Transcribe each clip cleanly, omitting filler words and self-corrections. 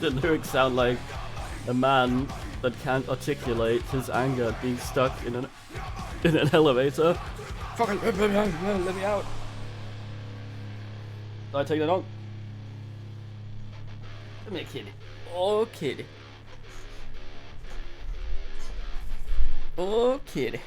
The lyrics sound like a man that can't articulate his anger at being stuck in an elevator. Fucking let me out. Did I take that on? Come here, kitty. Oh, kitty. Oh, kitty.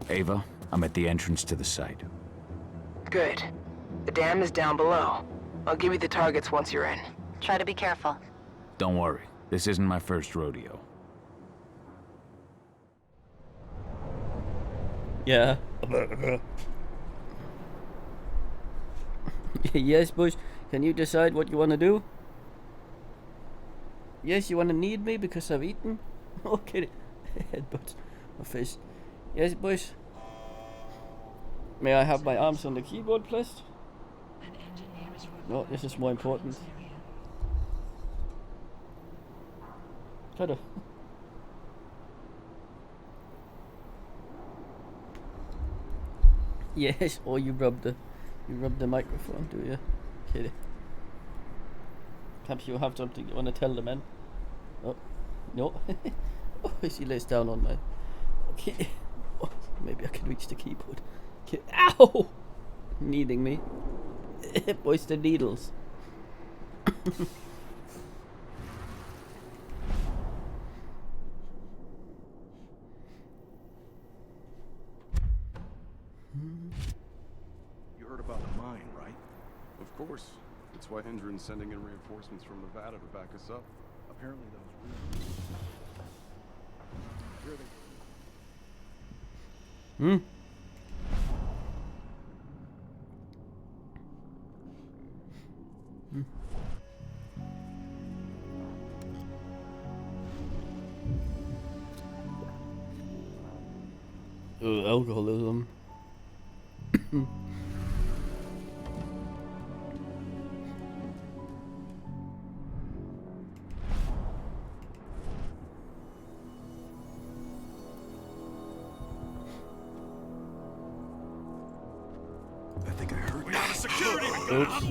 Ava, I'm at the entrance to the site. Good. The dam is down below. I'll give you the targets once you're in. Try to be careful. Don't worry, this isn't my first rodeo. Yeah. Yes, Bush. Can you decide what you want to do? Yes, you want to need me because I've eaten? Okay. Headbutt my face. Yes, Bush. May I have my arms on the keyboard, please? No, this is more important. Kind of. Yes, or you rub the microphone, do you? Kitty. Perhaps you have something you want to tell the men. Oh, no. Oh, she lays down on my. Okay. Oh, maybe I can reach the keyboard. Okay. Ow! Needing me. Boys, the needles. You heard about the mine, right? Of course. That's why Hendren's sending in reinforcements from Nevada to back us up. Apparently those rumors. Here they Hmm? Alcoholism. I think I heard. We have a security Oops.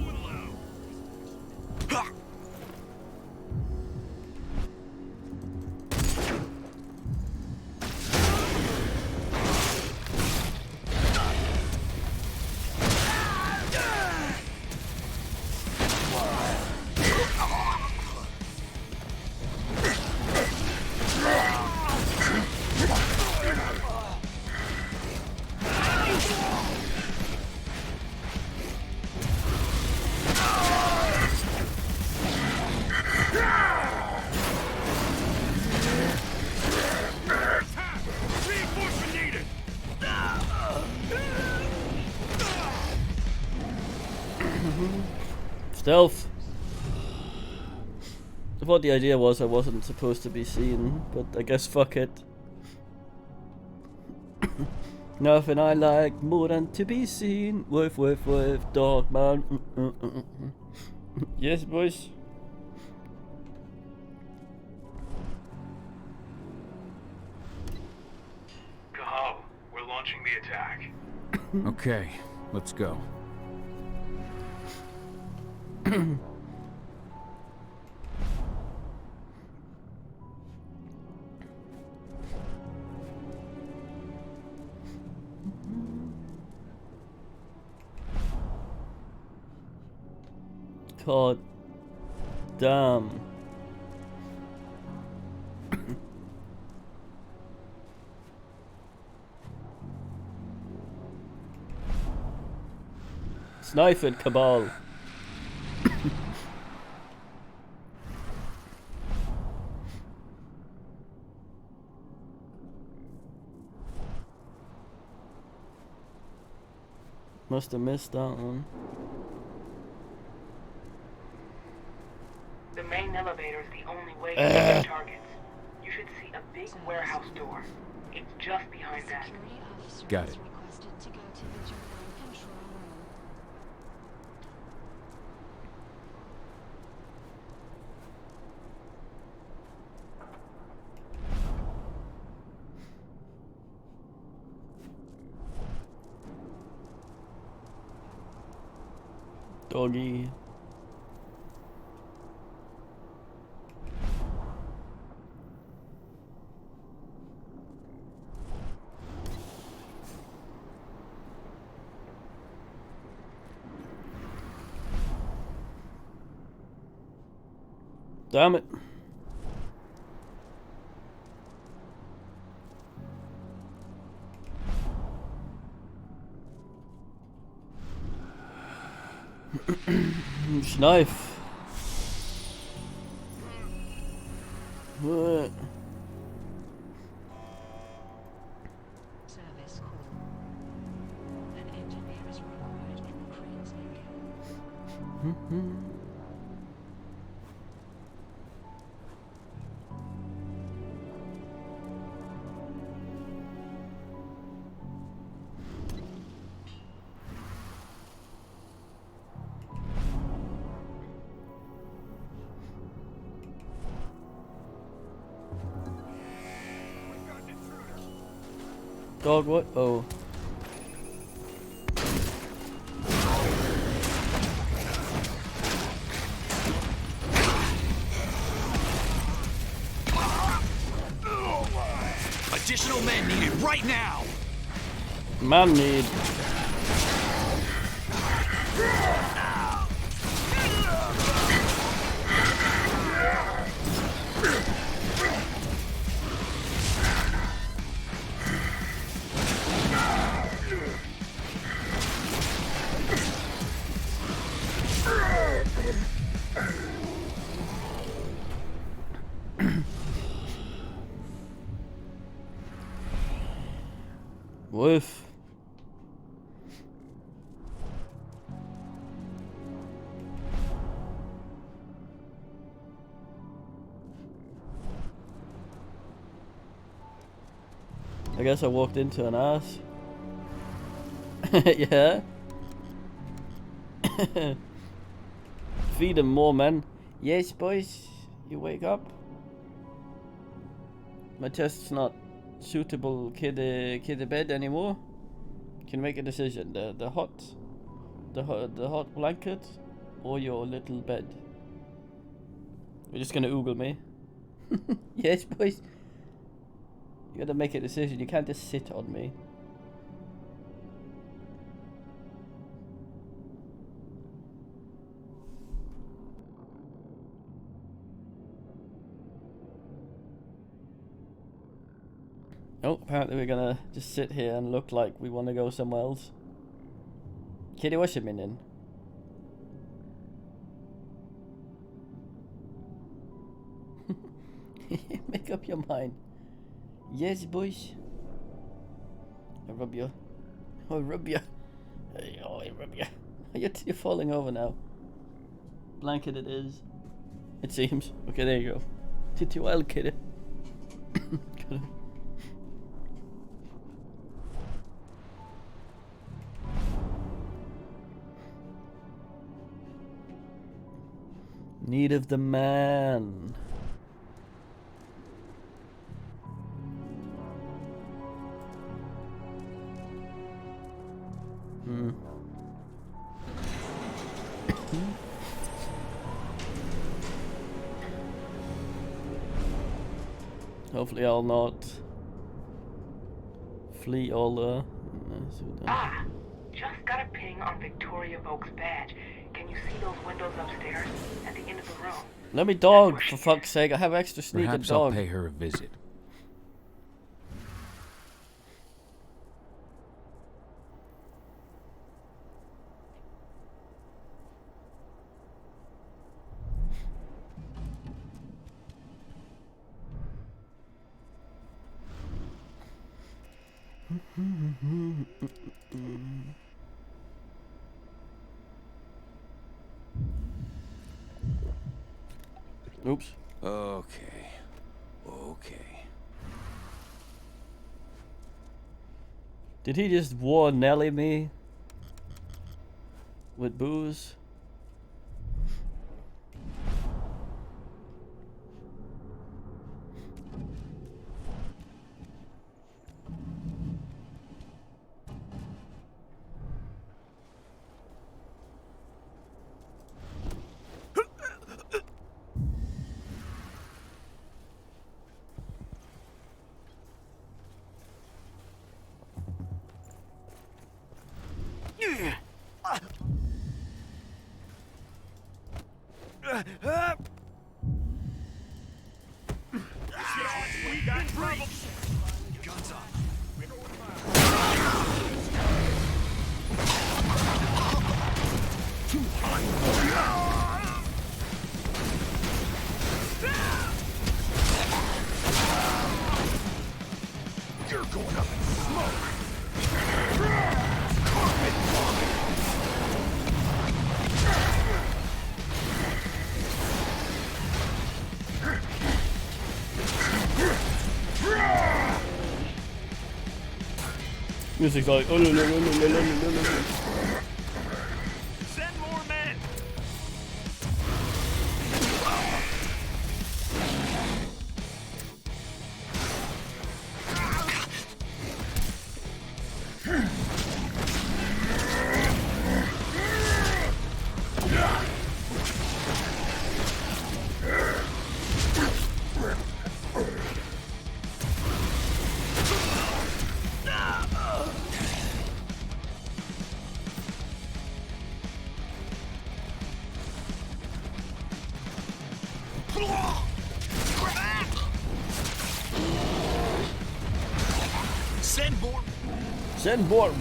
reinforcement needed. Stealth. I thought the idea was I wasn't supposed to be seen, but I guess fuck it. Nothing I like more than to be seen. Wolf, wolf, wolf, dog man. Yes, boys. Go. We're launching the attack. Okay, let's go. God damn. Snipe it, Cabal. Must have missed that one. The main elevator is the only way to get your targets. You should see a big warehouse door. It's just behind that. Got it. Doggy. Damn it. Knife. What? Service call. An engineer is required in the crane's area. Dog, what? Oh. Additional men needed right now! Man need. Wolf. I guess I walked into an ass. Yeah. Feed him more, man. Yes, boys. You wake up. My chest's not suitable kid bed anymore. Can make a decision. The hot blanket or your little bed. You're just gonna oogle me. Yes, boys. You gotta make a decision. You can't just sit on me. Oh, apparently we're gonna just sit here and look like we want to go somewhere else. Kitty, what's your minion? Make up your mind. Yes, boys. I rub you. I rub you. Oh, I rub you. You're falling over now. Blanket it is. It seems. Okay, there you go. Did you well, kitty? Need of the man. Hopefully I'll not flee all the... Ah! Just got a ping on Victoria Volk's badge. Can you see those windows upstairs at the end of the room? Let me dog, for fuck's sake. I have extra sneak and Perhaps I'll dog. pay her a visit. Oops. Okay. Okay. Did he just warn Nelly me with booze? We got trouble. Guns up. You're going up in smoke. Music's like, oh, no. Send more men. Send more. Send more.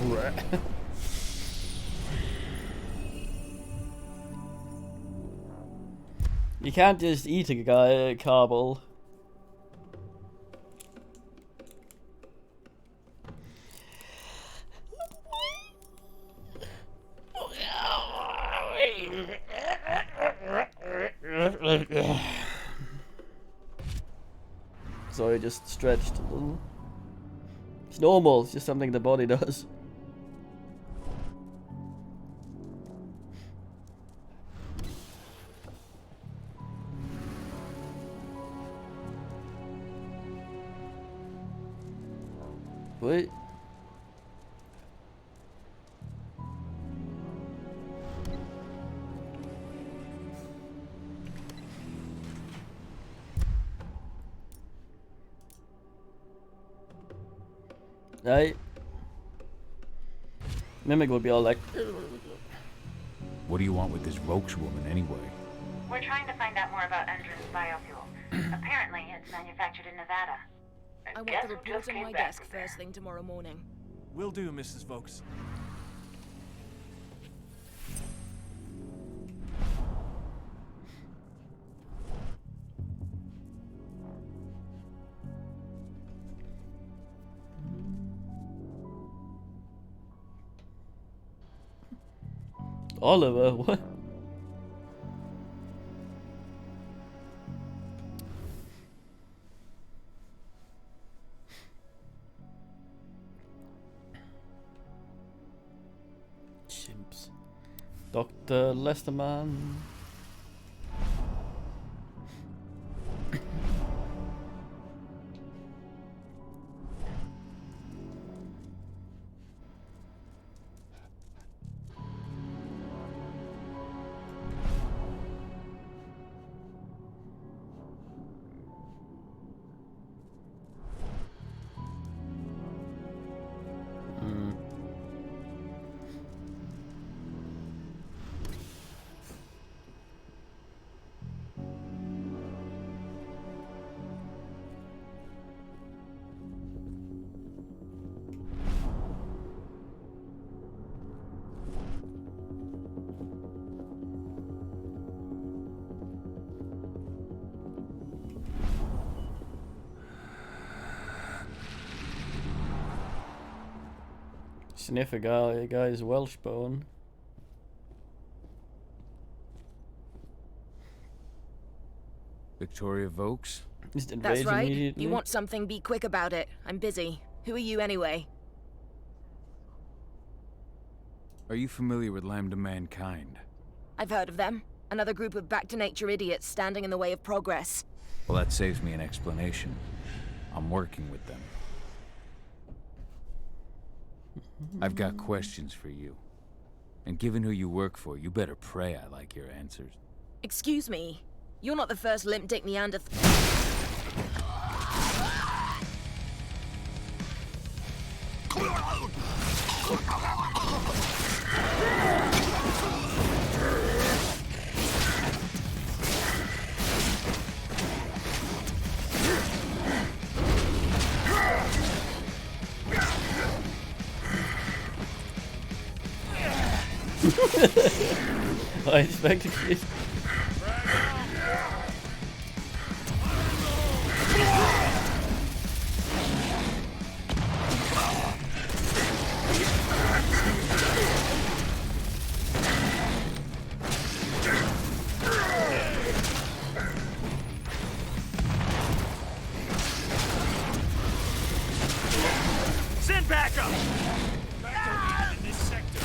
You can't just eat a guy, Cobble. Sorry, just stretched a little. It's normal, it's just something the body does. Wait. Right. Mimic would be all like, What do you want with this Vokes woman anyway? We're trying to find out more about Endron's biofuel. Apparently, it's manufactured in Nevada. I want Guess the who report just on came my back desk from there? first thing tomorrow morning. Will do, Mrs. Vokes. Oliver, what? Chimps. Dr. Lesterman. Sniff a guy's Welsh bone. Victoria Vokes? Just enraged That's right. immediately. You want something, be quick about it. I'm busy. Who are you anyway? Are you familiar with Lambda Mankind? I've heard of them. Another group of back-to-nature idiots standing in the way of progress. Well, that saves me an explanation. I'm working with them. I've got questions for you. And given who you work for, you better pray I like your answers. Excuse me. You're not the first limp-dick Neanderthal. I expected it. Send backup! Backup in this sector.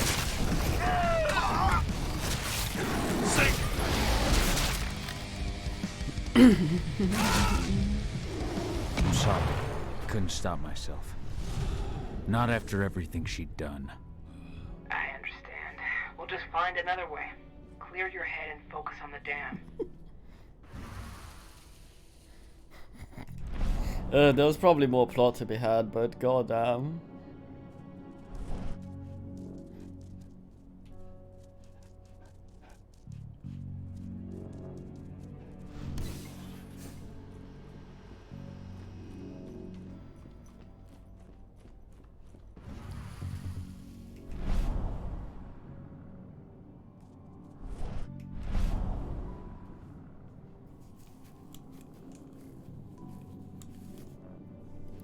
Sink! I'm sorry. Couldn't stop myself. Not after everything she'd done. I understand. We'll just find another way. Clear your head and focus on the dam. There was probably more plot to be had, but goddamn.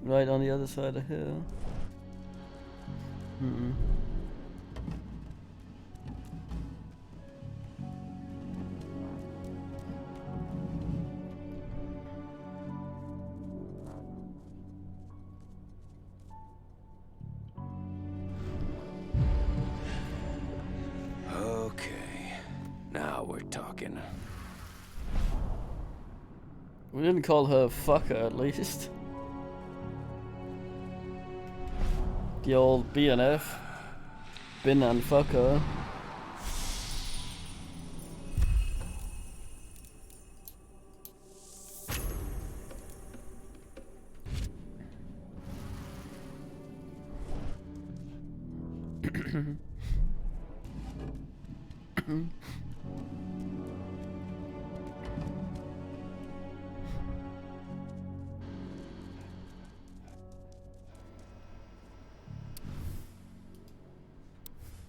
Right on the other side of the hill. Okay. Now we're talking. We didn't call her fucker at least. The old BNF. Bin and fucker.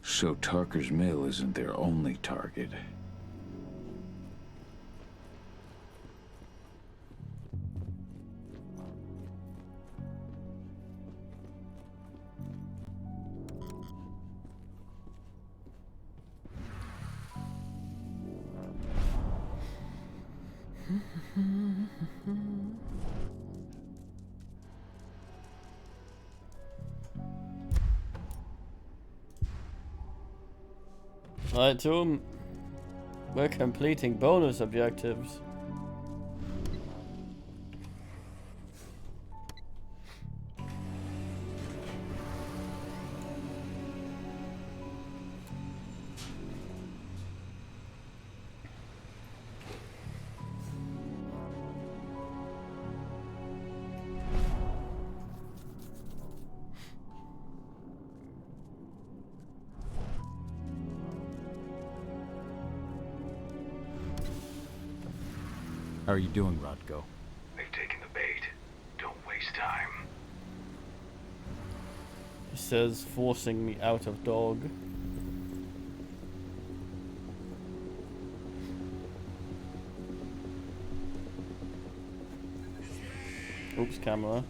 So Tarker's Mill isn't their only target. Alright, Tomb. We're completing bonus objectives. How are you doing, Rodko? They've taken the bait. Don't waste time. It says forcing me out of dog. Oops, camera.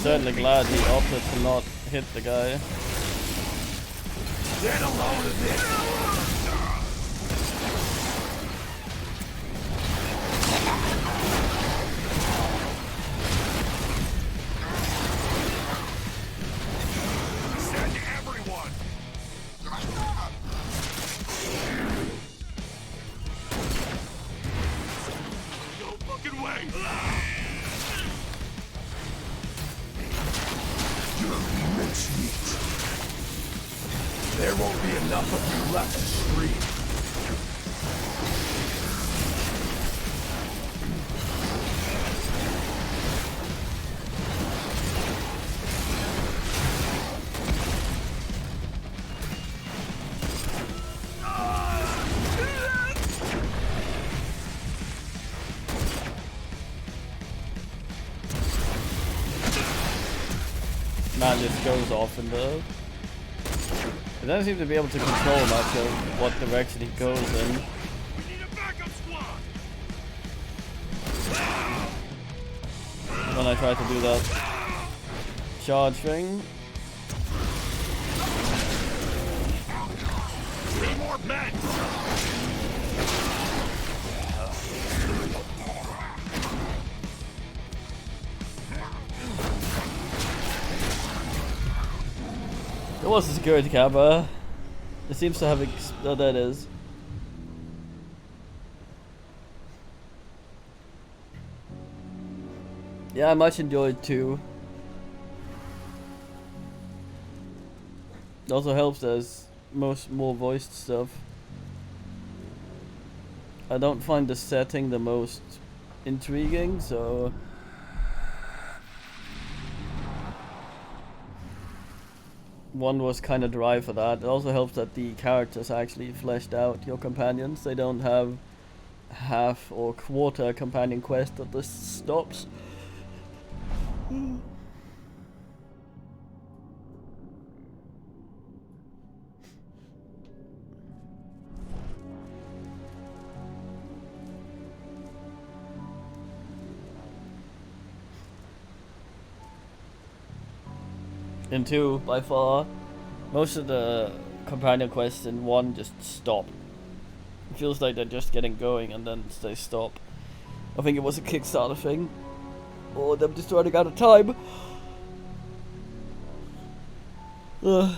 Certainly glad he opted to not hit the guy. Stand alone in this. Send everyone. No fucking way. You're mincemeat. There won't be enough of you left to scream. Man just goes off in the... He doesn't seem to be able to control much of what direction he goes in. We need a backup squad. When I try to do that charge thing. 3 more men. There was a security camera. It seems to have oh, there it is. Yeah, I much enjoyed 2. It also helps there's more voiced stuff. I don't find the setting the most intriguing, so... One was kind of dry for that. It also helps that the characters actually fleshed out, your companions. They don't have half or quarter companion quest that this stops. In 2, by far, most of the companion quests in 1 just stop. It feels like they're just getting going and then they stop. I think it was a Kickstarter thing, or them just running out of time. There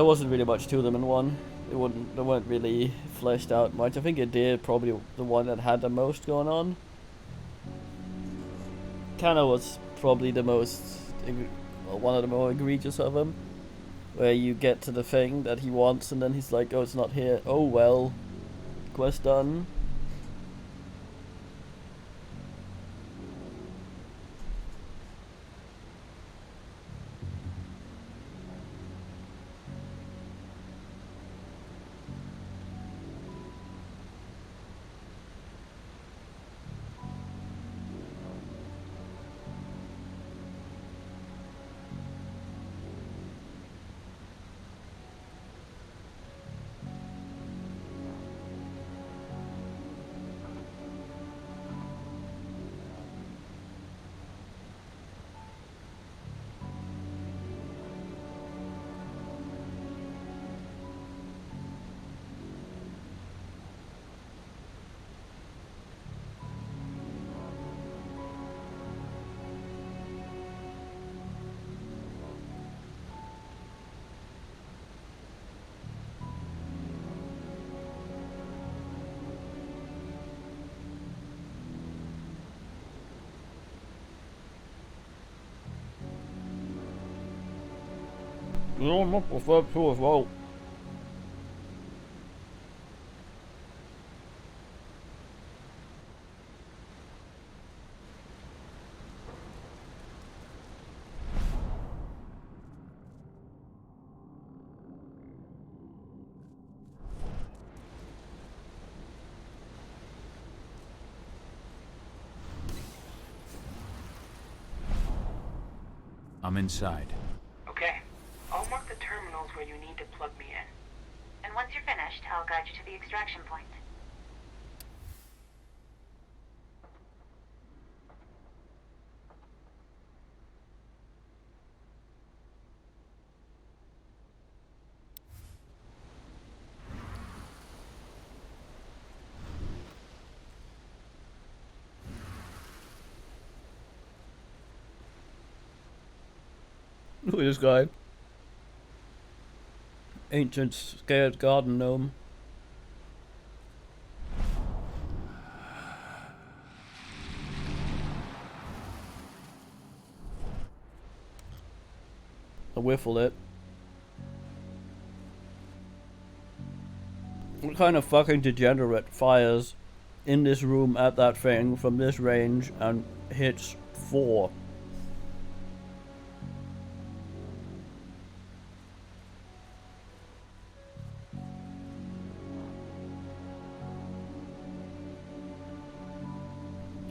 wasn't really much to them in 1. They weren't really fleshed out much. I think it did probably the one that had the most going on. Kana was probably the most, one of the more egregious of them, where you get to the thing that he wants and then he's like, oh, it's not here. Oh well, quest done. No, I'm not preferred to as well. I'm inside. Okay. I'll mark the terminals where you need to plug me in. And once you're finished, I'll guide you to the extraction point. Look at this guy. Ancient scared garden gnome. A whiffle it. What kind of fucking degenerate fires in this room at that thing from this range and hits 4?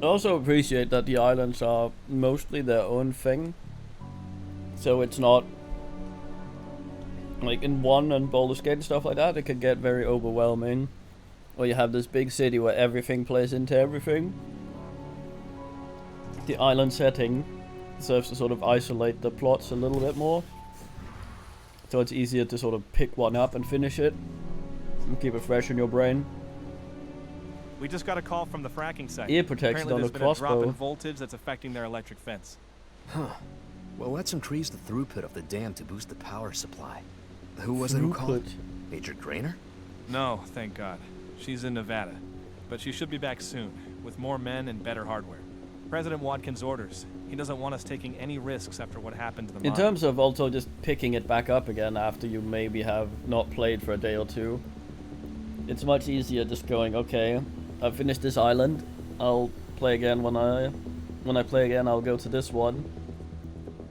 I also appreciate that the islands are mostly their own thing. So it's not like in one and Baldur's Gate and stuff like that, it can get very overwhelming. Or you have this big city where everything plays into everything. The island setting serves to sort of isolate the plots a little bit more. So it's easier to sort of pick one up and finish it. And keep it fresh in your brain. We just got a call from the fracking site. Ear protection Apparently on a there's been a drop in crossbow. voltage that's affecting their electric fence. Huh. Well, let's increase the throughput of the dam to boost the power supply. Who was it who called? Major Grainer? No, thank God. She's in Nevada. But she should be back soon, with more men and better hardware. President Watkins' orders. He doesn't want us taking any risks after what happened to the mine. In terms of also just picking it back up again after you maybe have not played for a day or two, it's much easier just going, okay, I've finished this island, I'll play again when I play again, I'll go to this one.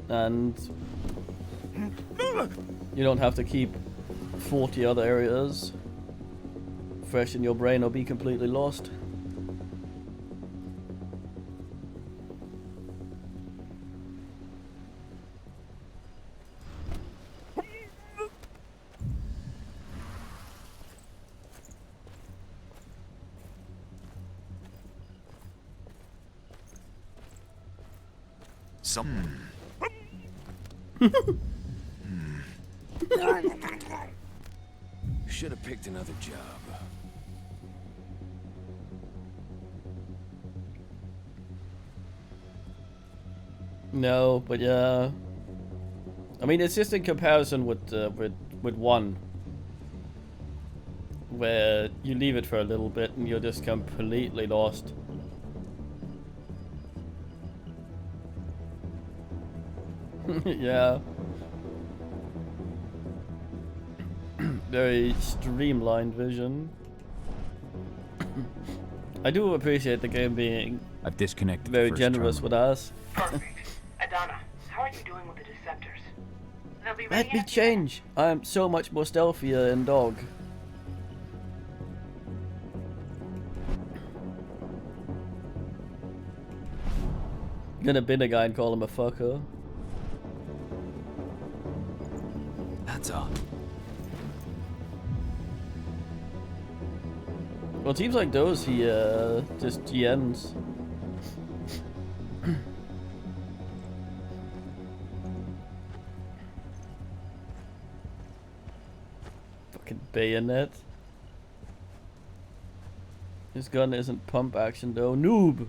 And you don't have to keep 40 other areas fresh in your brain or be completely lost. Should have picked another job. No, but yeah. I mean, it's just in comparison with one, where you leave it for a little bit and you're just completely lost. Yeah. Very streamlined vision. I do appreciate the game being I've disconnected very the first generous terminal. with us. Perfect. Adana, how are you doing with the Deceptors? They'll be ready Let me after change. I'm so much more stealthier in dog. Gonna bin a guy and call him a fucker. That's all. Well, teams like those, he just GMs. Fucking bayonet. His gun isn't pump action though. Noob!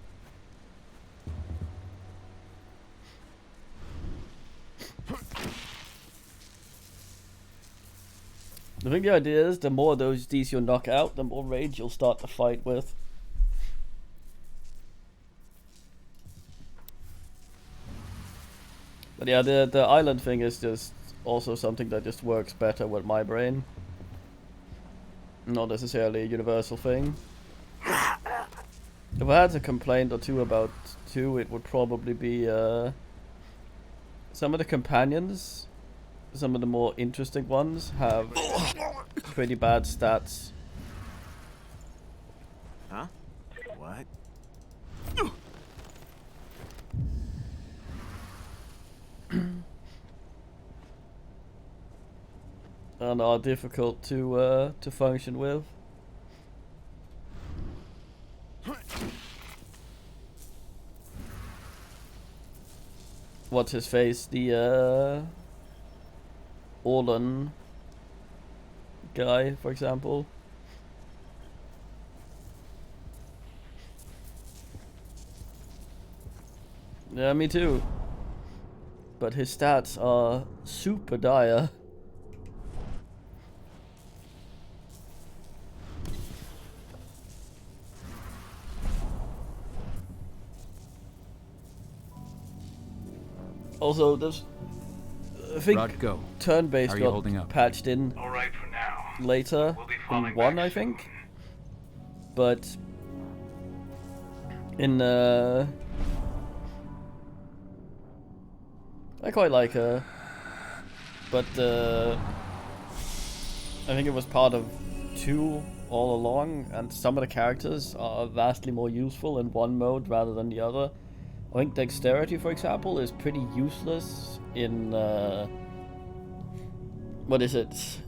I think the idea is the more of these you knock out, the more rage you'll start to fight with. But yeah, the island thing is just also something that just works better with my brain. Not necessarily a universal thing. If I had a complaint or two about 2, it would probably be some of the companions. Some of the more interesting ones have pretty bad stats. Huh? What? And are difficult to function with. What's his face? The Orlan guy, for example. Yeah, me too. but his stats are super dire. Also, there's, I think Rod, go. turn-based How are you holding got up? patched in All right for now. later We'll be in falling 1, back I think. But in I quite like her, but I think it was part of 2 all along, and some of the characters are vastly more useful in one mode rather than the other. I think dexterity, for example, is pretty useless in what is it?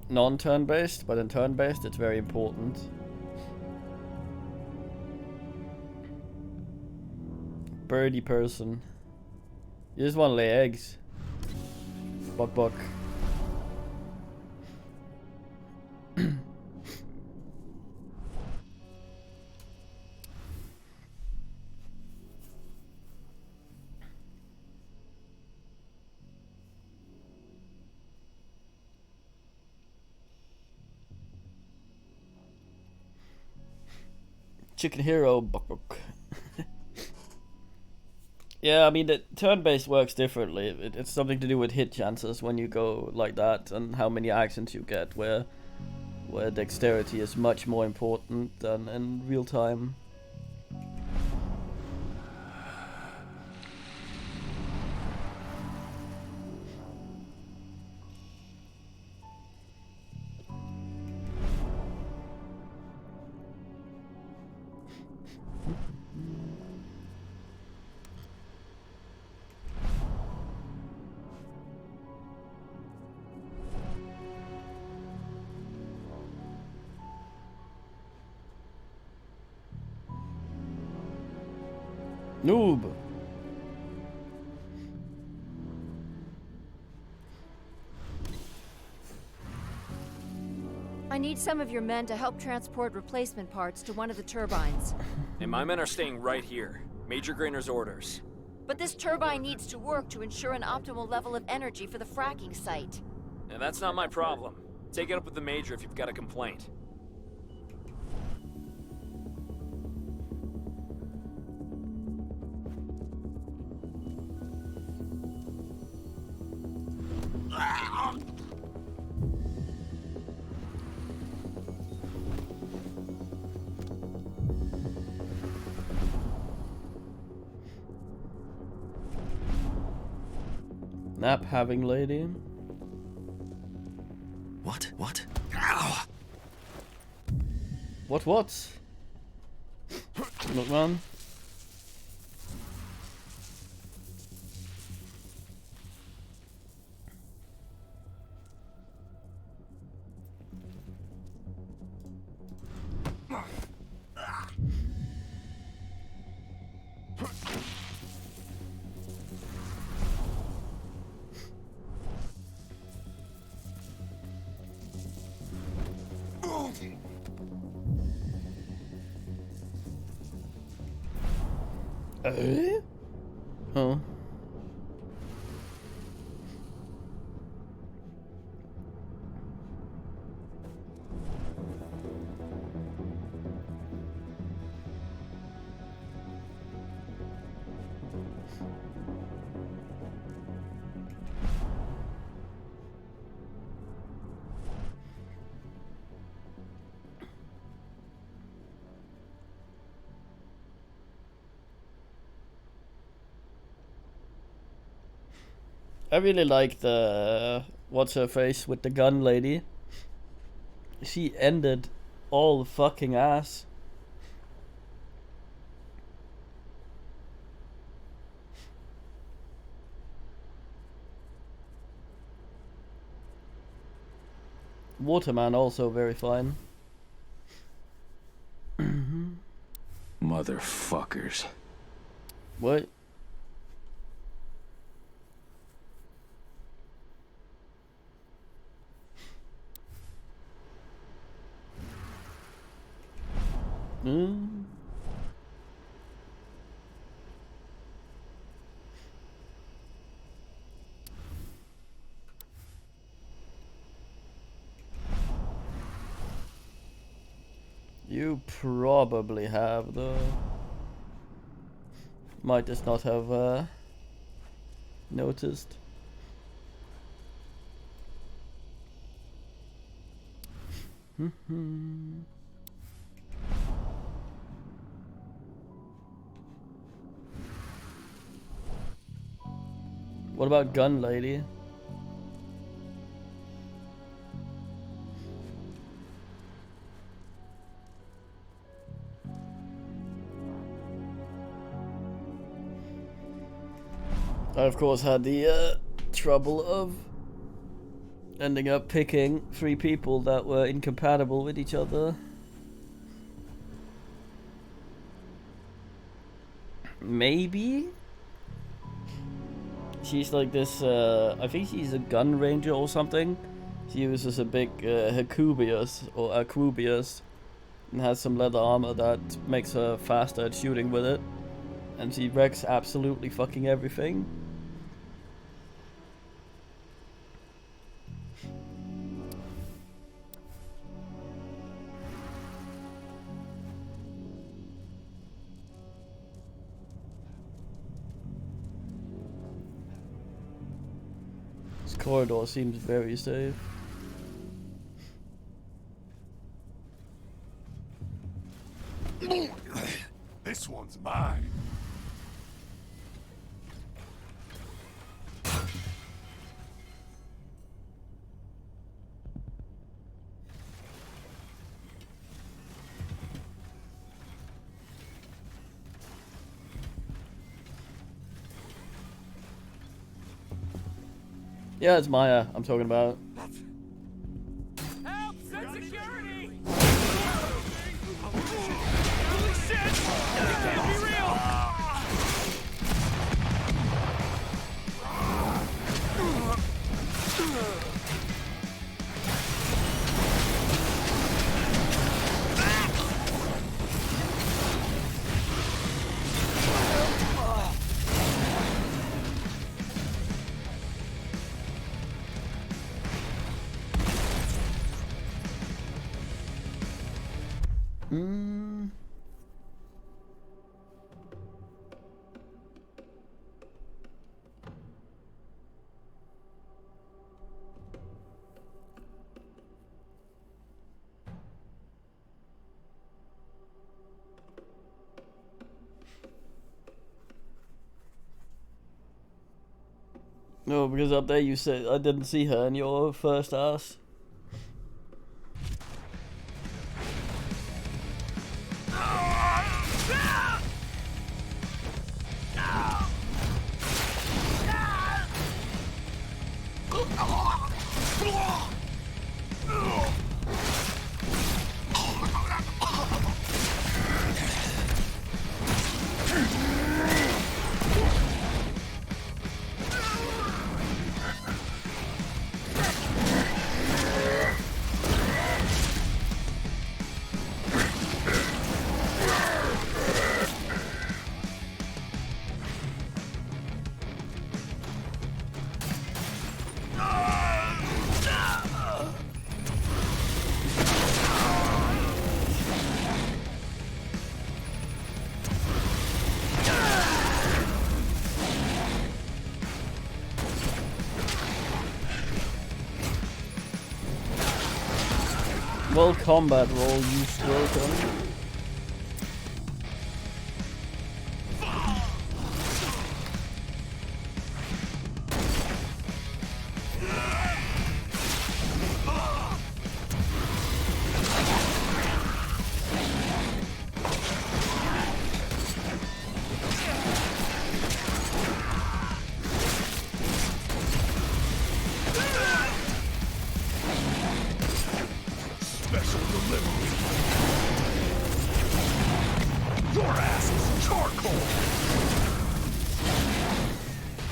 Non-turn based, but in turn based it's very important. Birdie person. You just want to lay eggs. Buck buck. Chicken hero, buck buck. Yeah, I mean, the turn-based works differently. It's something to do with hit chances when you go like that, and how many actions you get, where dexterity is much more important than in real time. Noob! I need some of your men to help transport replacement parts to one of the turbines. And my men are staying right here. Major Grainer's orders. But this turbine needs to work to ensure an optimal level of energy for the fracking site. And that's not my problem. Take it up with the Major if you've got a complaint. Nap having lady. What? What? Ow! What? Look, man. Oh. I really like the what's her face with the gun lady. She ended all fucking ass. Waterman also very fine. Motherfuckers. What? You probably have, though. Might just not have noticed. What about Gun Lady? I of course had the trouble of ending up picking 3 people that were incompatible with each other. Maybe? She's like this, I think she's a gun ranger or something. She uses a big Hecubius or Aquubius and has some leather armor that makes her faster at shooting with it. And she wrecks absolutely fucking everything. This corridor seems very safe. This one's mine. Yeah, it's Maya I'm talking about. Help! Send security! Holy shit! It can't be real! No, because up there you said I didn't see her in your first ask. Well, combat roll, you welcome.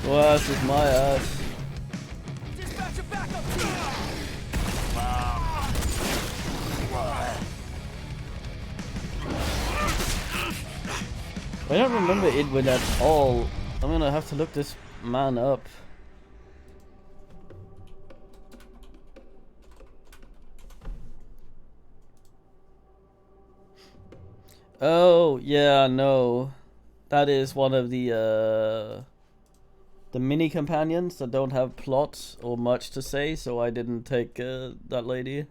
Well, this is my ass. Dispatch a backup team! I don't remember Edwin at all. I'm gonna have to look this man up. Oh, yeah, no. That is one of the mini companions that don't have plot or much to say, so I didn't take that lady.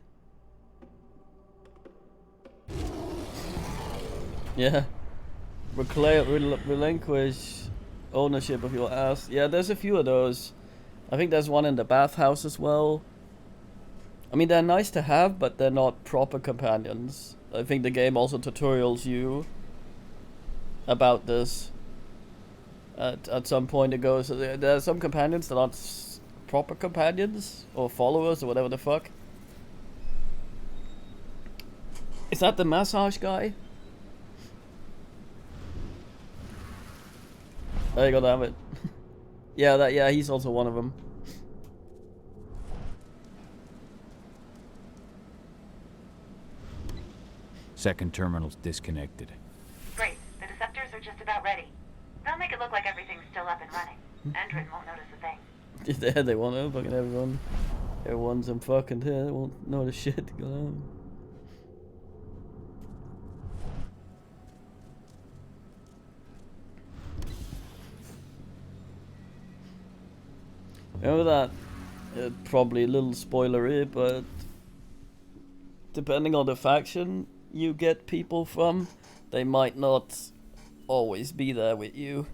Yeah. Relinquish ownership of your ass. Yeah, there's a few of those. I think there's one in the bathhouse as well. I mean, they're nice to have, but they're not proper companions. I think the game also tutorials you about this at some point ago. So there are some companions that aren't proper companions or followers or whatever the fuck. Is that the massage guy? There you go, damn it. Yeah, he's also one of them. Second terminal's disconnected. Great. The deceptors are just about ready. They'll make it look like everything's still up and running. Endrin won't notice a thing. Yeah, they won't know. Fucking everyone. Everyone's in fucking here. They won't know the shit going on. Remember that? Probably a little spoilery, but depending on the faction you get people from, they might not always be there with you.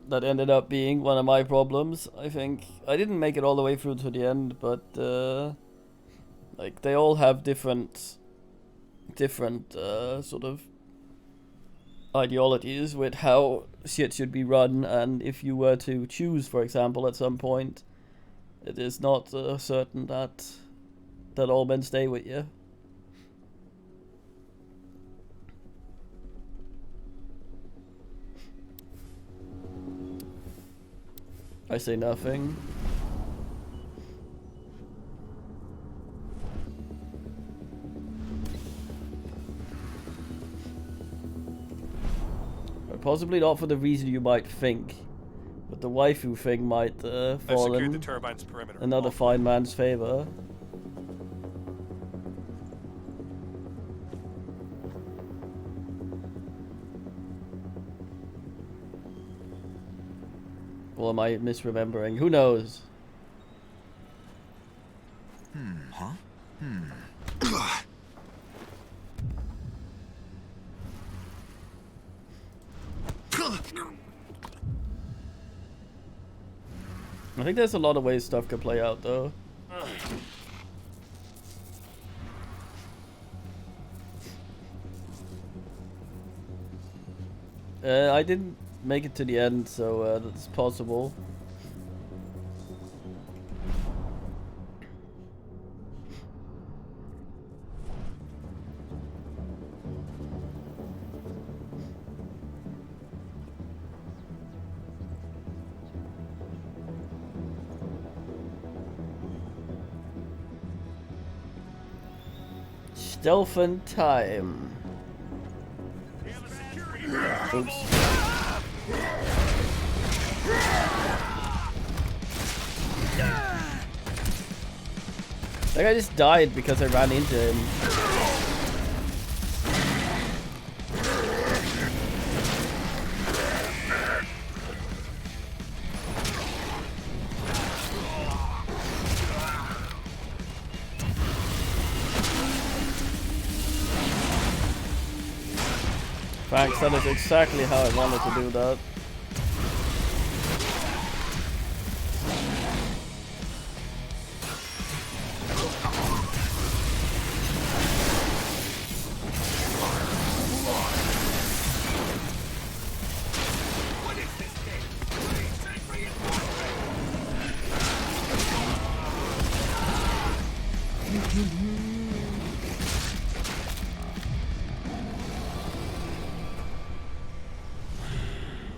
That ended up being one of my problems, I think. I didn't make it all the way through to the end, but like they all have different sort of ideologies with how shit should be run, and if you were to choose, for example, at some point, it is not certain that all men stay with you. I say nothing. Possibly not for the reason you might think, but the waifu thing might fall in the turbine's perimeter. another fine man's favor. Or am I misremembering? Who knows? Huh? I think there's a lot of ways stuff could play out, though. I didn't make it to the end, so that's possible. Stealthen time. Oops. That guy just died because I ran into him. Thanks, that is exactly how I wanted to do that.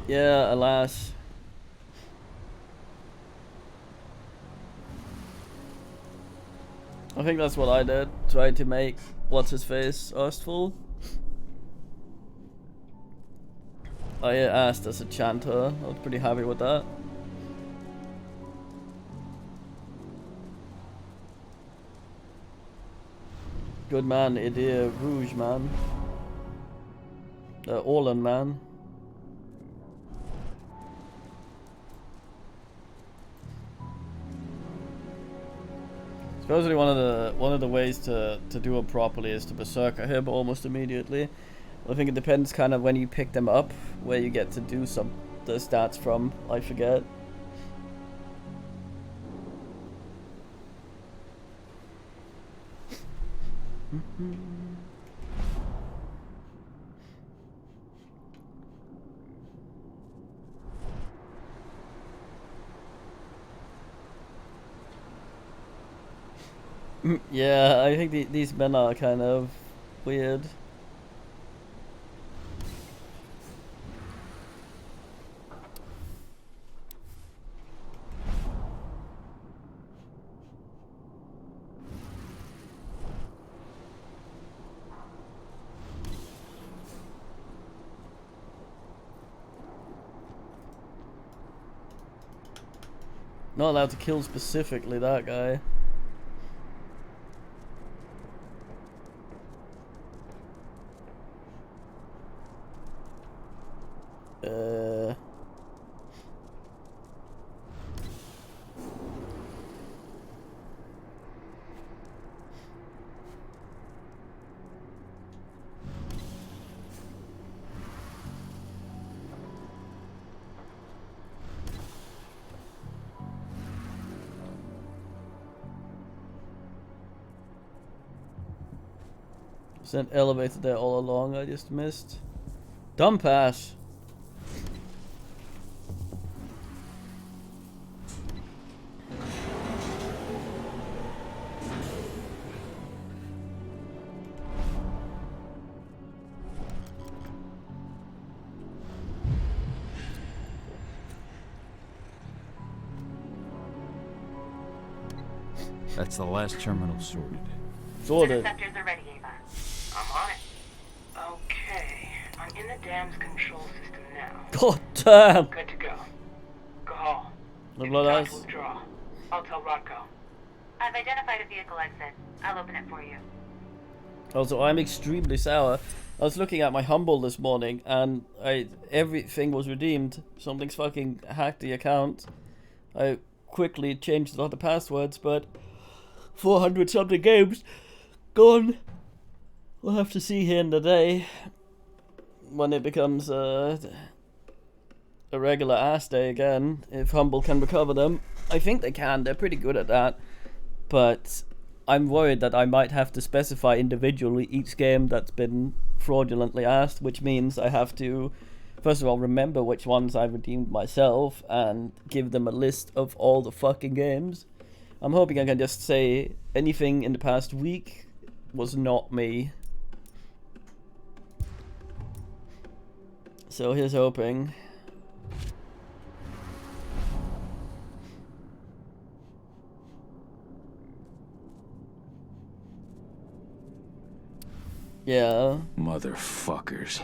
Yeah, alas. I think that's what I did. Tried to make what's-his-face Earthful. I asked as a chanter. I was pretty happy with that. Good man, Idea Rouge man. Orlan man. Supposedly one of the ways to do it properly is to berserker him almost immediately. I think it depends kind of when you pick them up, where you get to do the stats from. I forget. Yeah, I think these men are kind of weird. Not allowed to kill specifically that guy. There's an elevator there all along, I just missed. Dump ass. That's the last terminal sorted. The receptors are ready, Ava. I'm on it. Okay, I'm in the dam's control system now. God damn! Good to go. Go. Look at us. Withdraw. I'll tell Rodko. I've identified a vehicle exit. I'll open it for you. Also, I'm extremely sour. I was looking at my Humble this morning, and everything was redeemed. Something's fucking hacked the account. I quickly changed a lot of passwords, but 400 something games gone. We'll have to see here in the day when it becomes a regular ass day again, if Humble can recover them. I think they can, they're pretty good at that, but I'm worried that I might have to specify individually each game that's been fraudulently asked, which means I have to first of all remember which ones I've redeemed myself and give them a list of all the fucking games. I'm hoping I can just say anything in the past week was not me. So here's hoping. Yeah. Motherfuckers.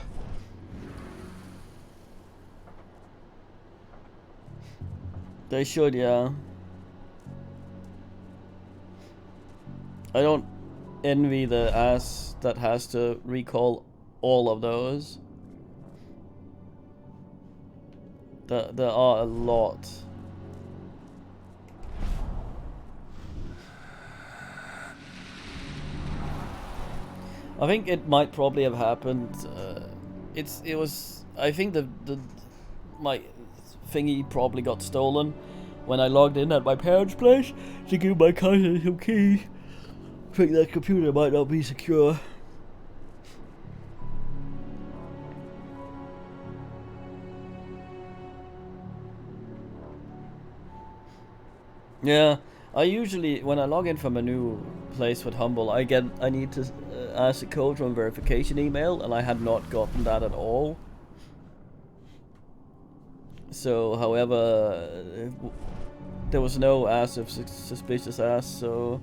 They should, yeah. I don't envy the ass that has to recall all of those. There are a lot. I think it might probably have happened. It was. I think my thingy probably got stolen when I logged in at my parents' place to give my cousin some keys. I think that computer might not be secure. Yeah, I usually, when I log in from a new place with Humble, I need to ask a code from verification email, and I had not gotten that at all. So, however, there was no ass of suspicious ass, so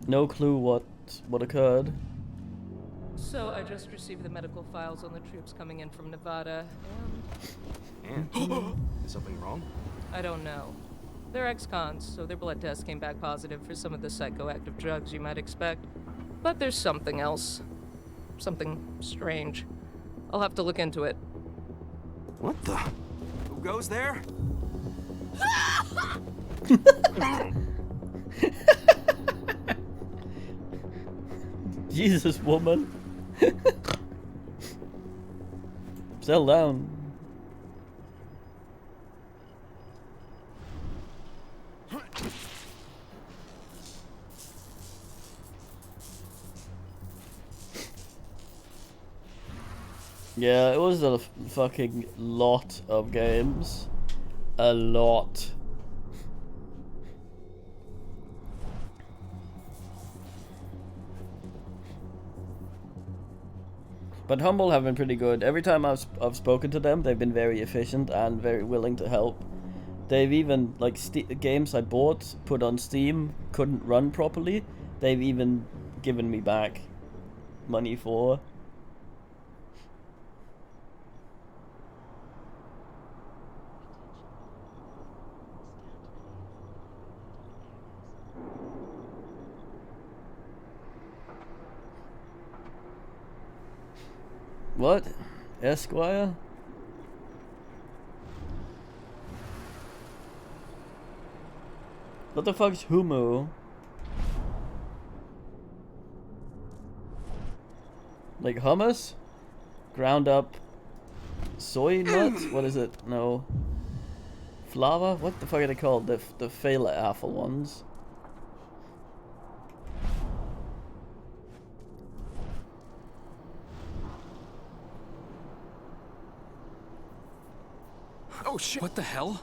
no clue what occurred. So I just received the medical files on the troops coming in from Nevada, And? Is something wrong? I don't know. They're ex-cons, so their blood tests came back positive for some of the psychoactive drugs you might expect. But there's something else. Something strange. I'll have to look into it. What the? Who goes there? Jesus, woman. Settle down. Yeah, it was a fucking lot of games. A lot. But Humble have been pretty good. Every time I've spoken to them, they've been very efficient and very willing to help. They've even, like, games I bought, put on Steam, couldn't run properly. They've even given me back money for. What? Esquire? What the fuck's humu? Like hummus? Ground up soy nuts? What is it? No. Flava? What the fuck are they called? The falafel ones. Oh shit! What the hell?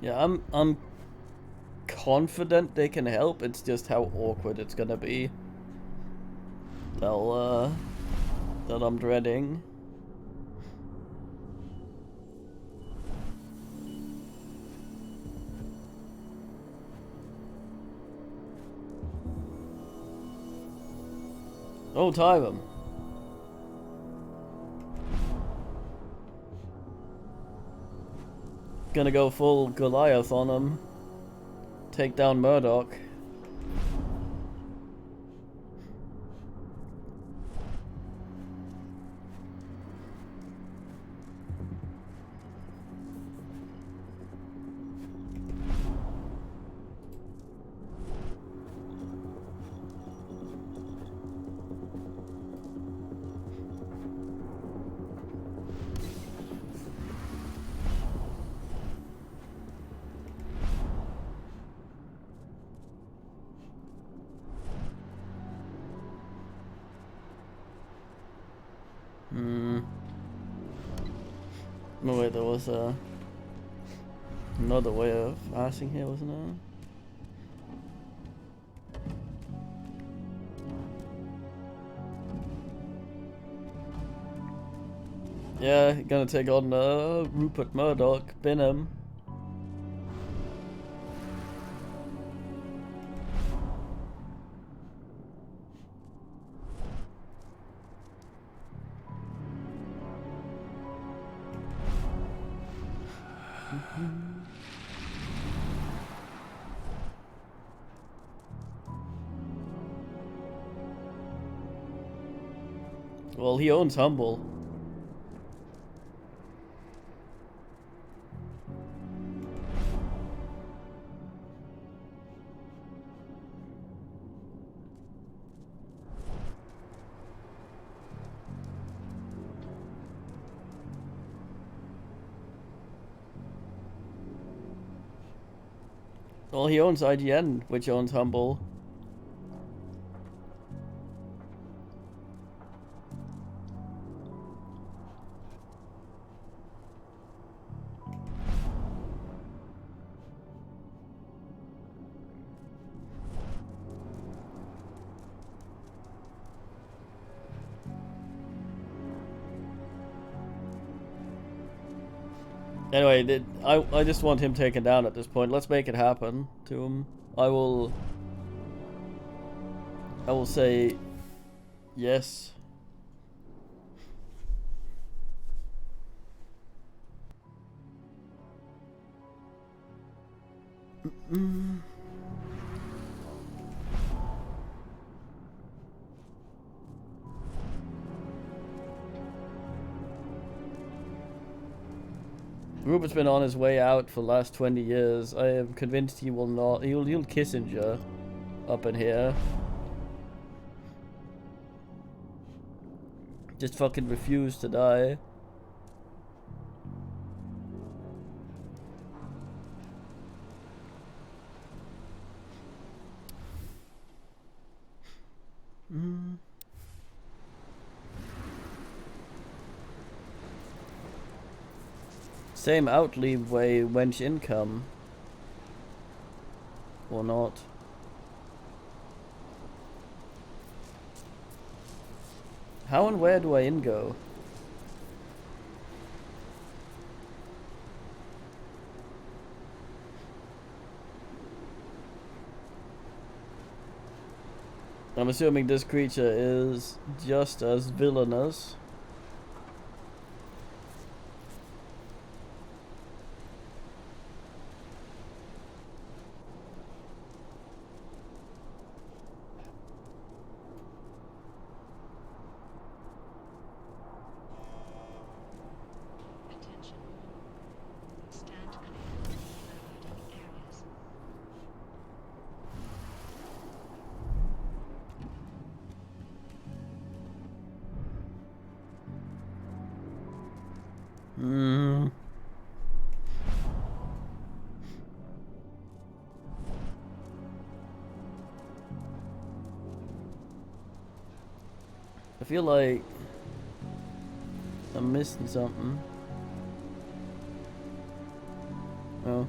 Yeah, I'm confident they can help. It's just how awkward it's gonna be. That I'm dreading. Oh, time him. Gonna go full Goliath on him. Take down Murdoch. No, wait, there was another way of asking here, wasn't there? Yeah, gonna take on Rupert Murdoch, bin him. Well, he owns Humble. Well, he owns IGN, which owns Humble. Anyway, I just want him taken down at this point. Let's make it happen to him. I will say yes. Rupert's been on his way out for the last 20 years. I am convinced he will not. He'll Kissinger up in here. Just fucking refuse to die. Same outleave way wench income. Or not. How and where do I in-go? I'm assuming this creature is just as villainous. Attention. Stand clear of overloading areas. I feel like I'm missing something. Oh.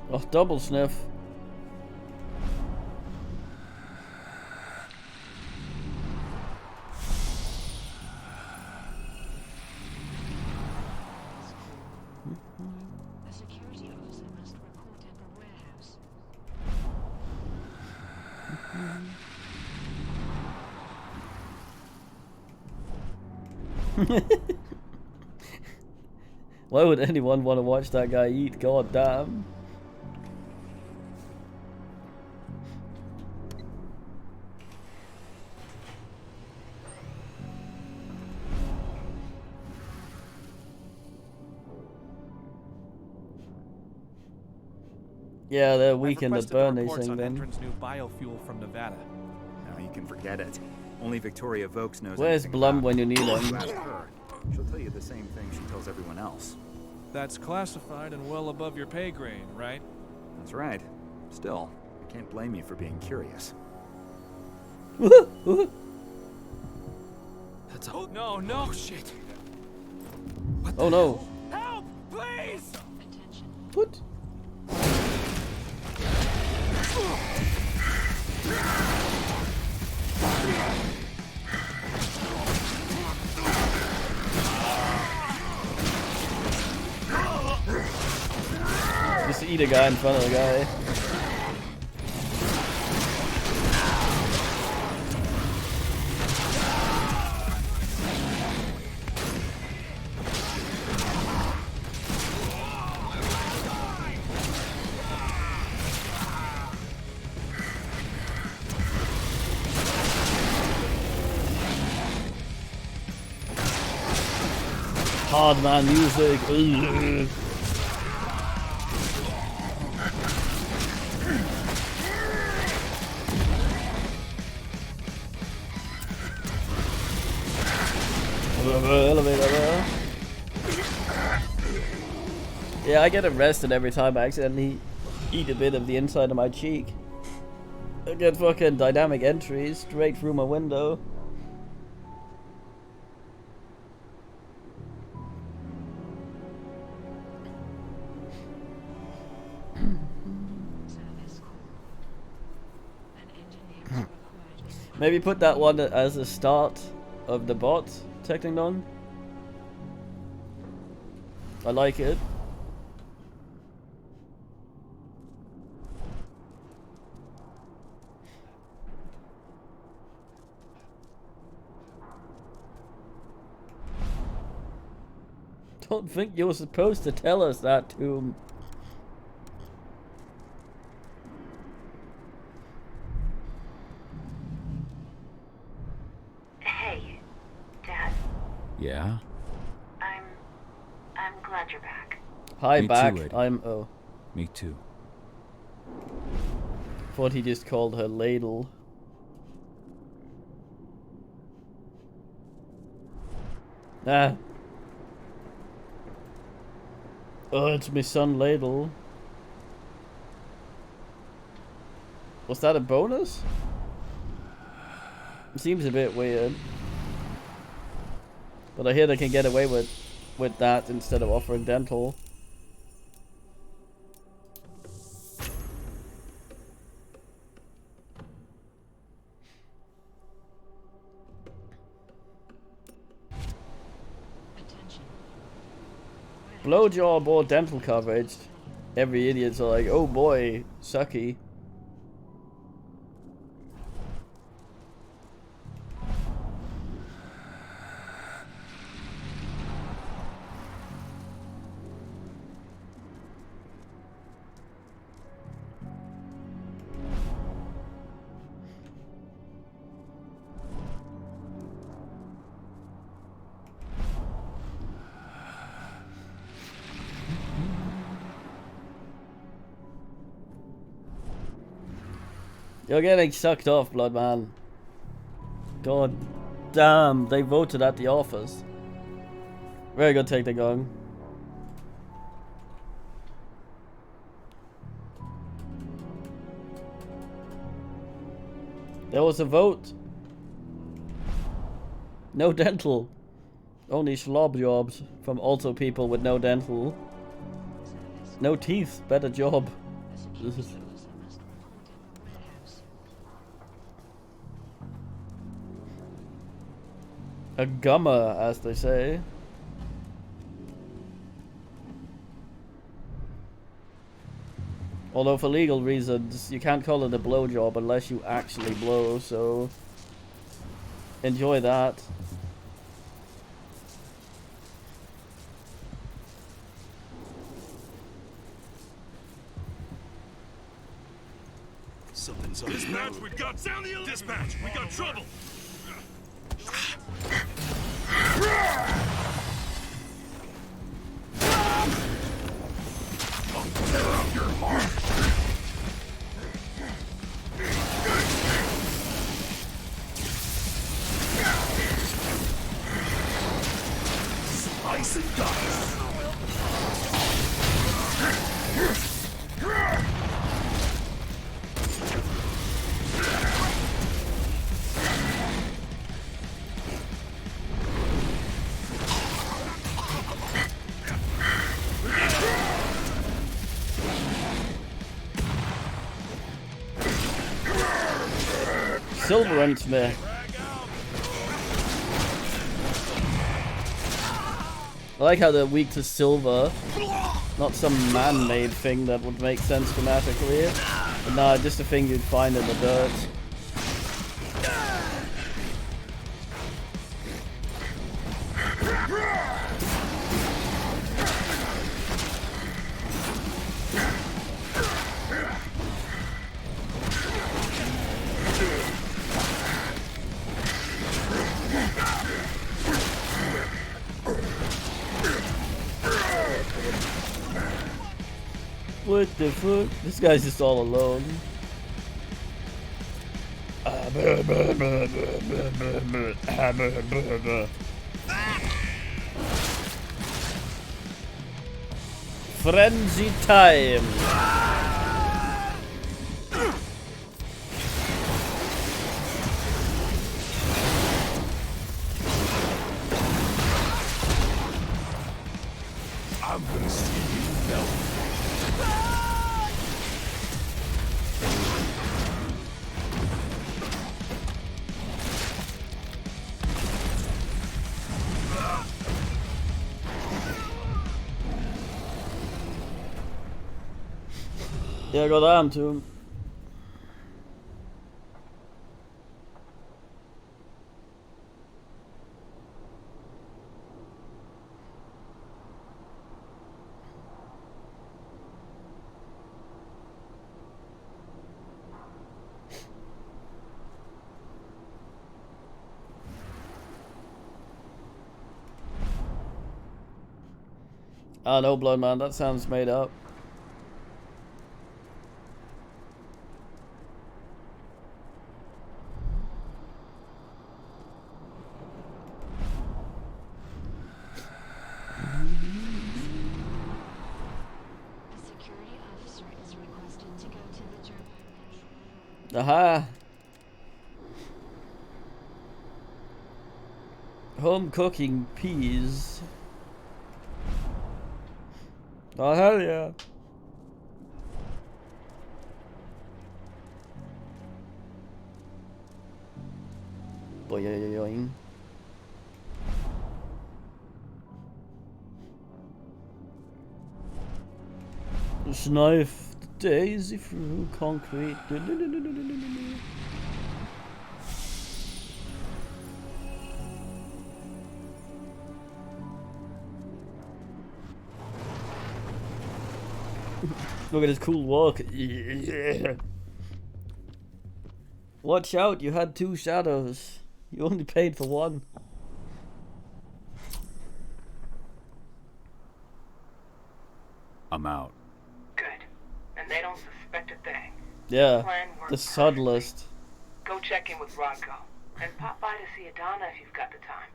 Oh, double sniff. A security officer must report at the warehouse. Why would anyone want to watch that guy eat? God damn. Yeah, they're weakened at burn these things then. Entrance new biofuel from Nevada. No, you can forget it. Only Victoria Vokes knows. Where's Blum when you need him? Ask her. She'll tell you the same thing she tells everyone else. That's classified and well above your pay grade, right? That's right. Still, I can't blame you for being curious. That's a... No, no, shit. Oh no. Help, please! Attention. What? Just eat a guy in front of the guy. Hard man music. Ugh. Elevator. Yeah, I get arrested every time I accidentally eat a bit of the inside of my cheek. I get fucking dynamic entries straight through my window. Maybe put that one as the start of the bot, Technodon. I like it. Don't think you were supposed to tell us that, Tomb. Hey, Dad. Yeah? I'm glad you're back. Hi, Me back. too, Eddie. Oh. Me too. Thought he just called her ladle. Ah. Oh, it's my son Ladle. Was that a bonus? It seems a bit weird. But I hear they can get away with that instead of offering dental. Blowjob or dental coverage. Every idiot's like, oh boy, sucky. You're getting sucked off, Bloodman. God damn, they voted at the office. Very good, take the gun. There was a vote. No dental. Only slob jobs from also people with no dental. No teeth, better job. A gummer, as they say. Although for legal reasons, you can't call it a blowjob unless you actually blow, so enjoy that. Something's on dispatch, we got dispatch, we got trouble. I'll tear up your heart. Slice and dice. Silver and Smith. I like how they're weak to silver. Not some man-made thing that would make sense thematically. But nah, just a thing you'd find in the dirt. What the fuck? This guy's just all alone. Frenzy time. I'm gonna see you melt. Yeah, I got arm to him. Oh no, Blood Man, that sounds made up. Aha! Home cooking peas. Oh hell yeah! Boing. Knife the daisy through concrete. Look at his cool walk. Yeah. Watch out, you had 2 shadows. You only paid for 1. I'm out. Good. And they don't suspect a thing. Yeah, Plan worked the subtlest. Go check in with Rodko. And pop by to see Adana if you've got the time.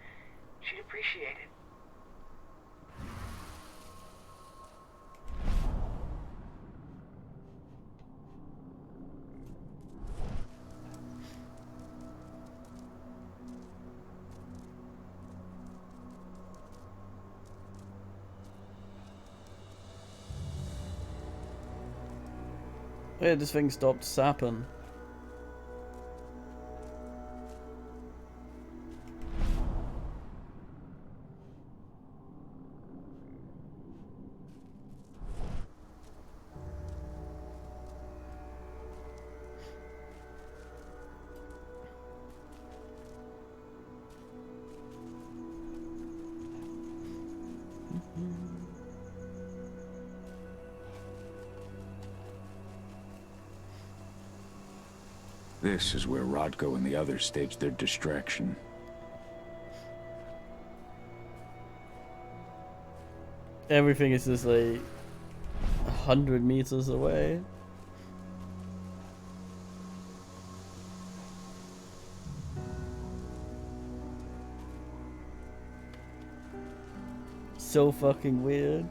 She'd appreciate it. Yeah, this thing stopped sapping. This is where Rodko and the others staged their distraction. Everything is just like 100 meters away. So fucking weird.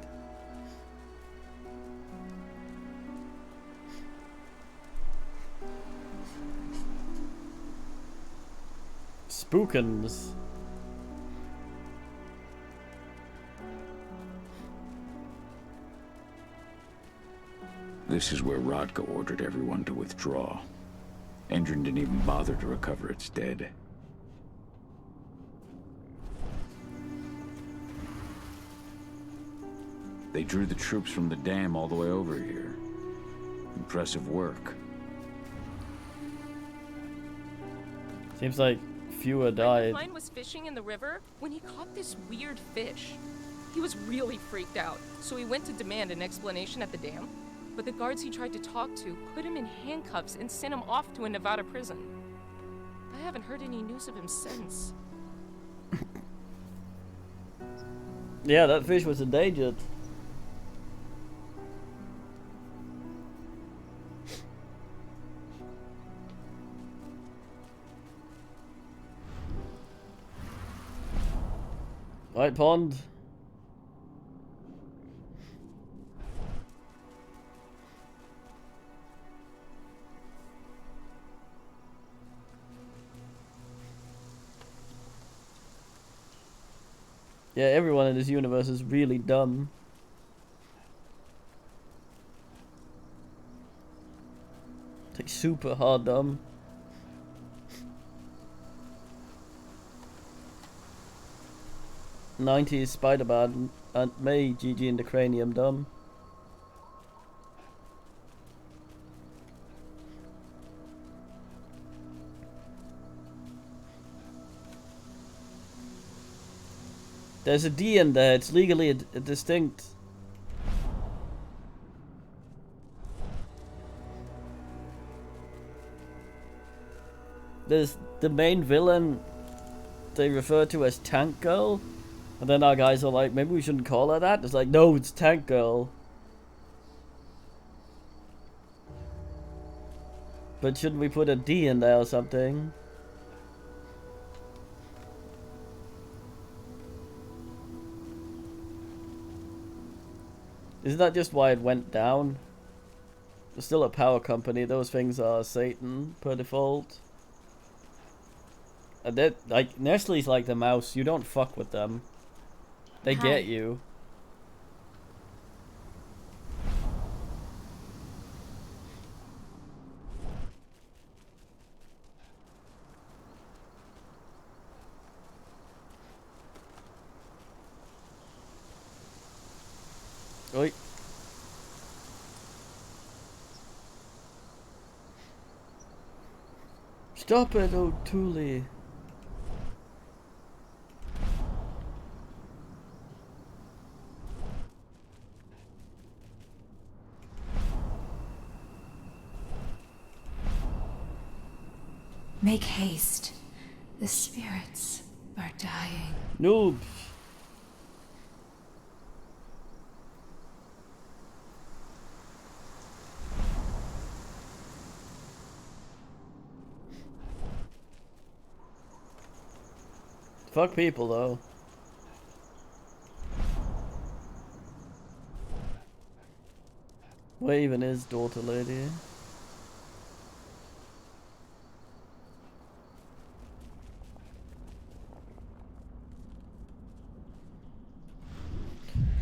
Spookins. This is where Rodko ordered everyone to withdraw. Endrin didn't even bother to recover its dead. They drew the troops from the dam all the way over here. Impressive work. Seems like fewer died. Klein was fishing in the river when he caught this weird fish. He was really freaked out, so he went to demand an explanation at the dam. But the guards he tried to talk to put him in handcuffs and sent him off to a Nevada prison. I haven't heard any news of him since. Yeah, that fish was endangered. Right pond. Yeah, everyone in this universe is really dumb. Like super hard dumb. '90s Spider-Man and me, GG and the Cranium dumb. There's a D in there, it's legally a distinct. There's the main villain they refer to as Tank Girl. And then our guys are like, maybe we shouldn't call her that. It's like, no, it's Tank Girl. But shouldn't we put a D in there or something? Isn't that just why it went down? It's still a power company. Those things are Satan per default. And that, like, Nestle's like the mouse. You don't fuck with them. They Hi. get you. Oi. Stop it, O'Toole. Make haste. The spirits are dying. Noobs. Fuck people though. Where even is daughter lady?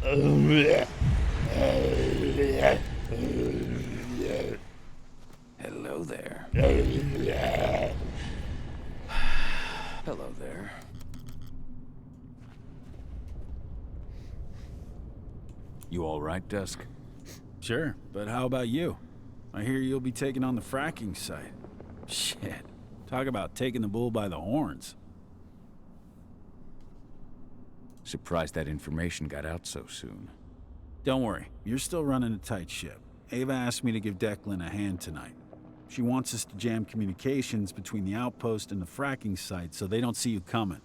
Hello there. Hello there. You all right, Dusk? Sure, but how about you? I hear you'll be taking on the fracking site. Shit. Talk about taking the bull by the horns. Surprised that information got out so soon. Don't worry, you're still running a tight ship. Ava asked me to give Declan a hand tonight. She wants us to jam communications between the outpost and the fracking site so they don't see you coming.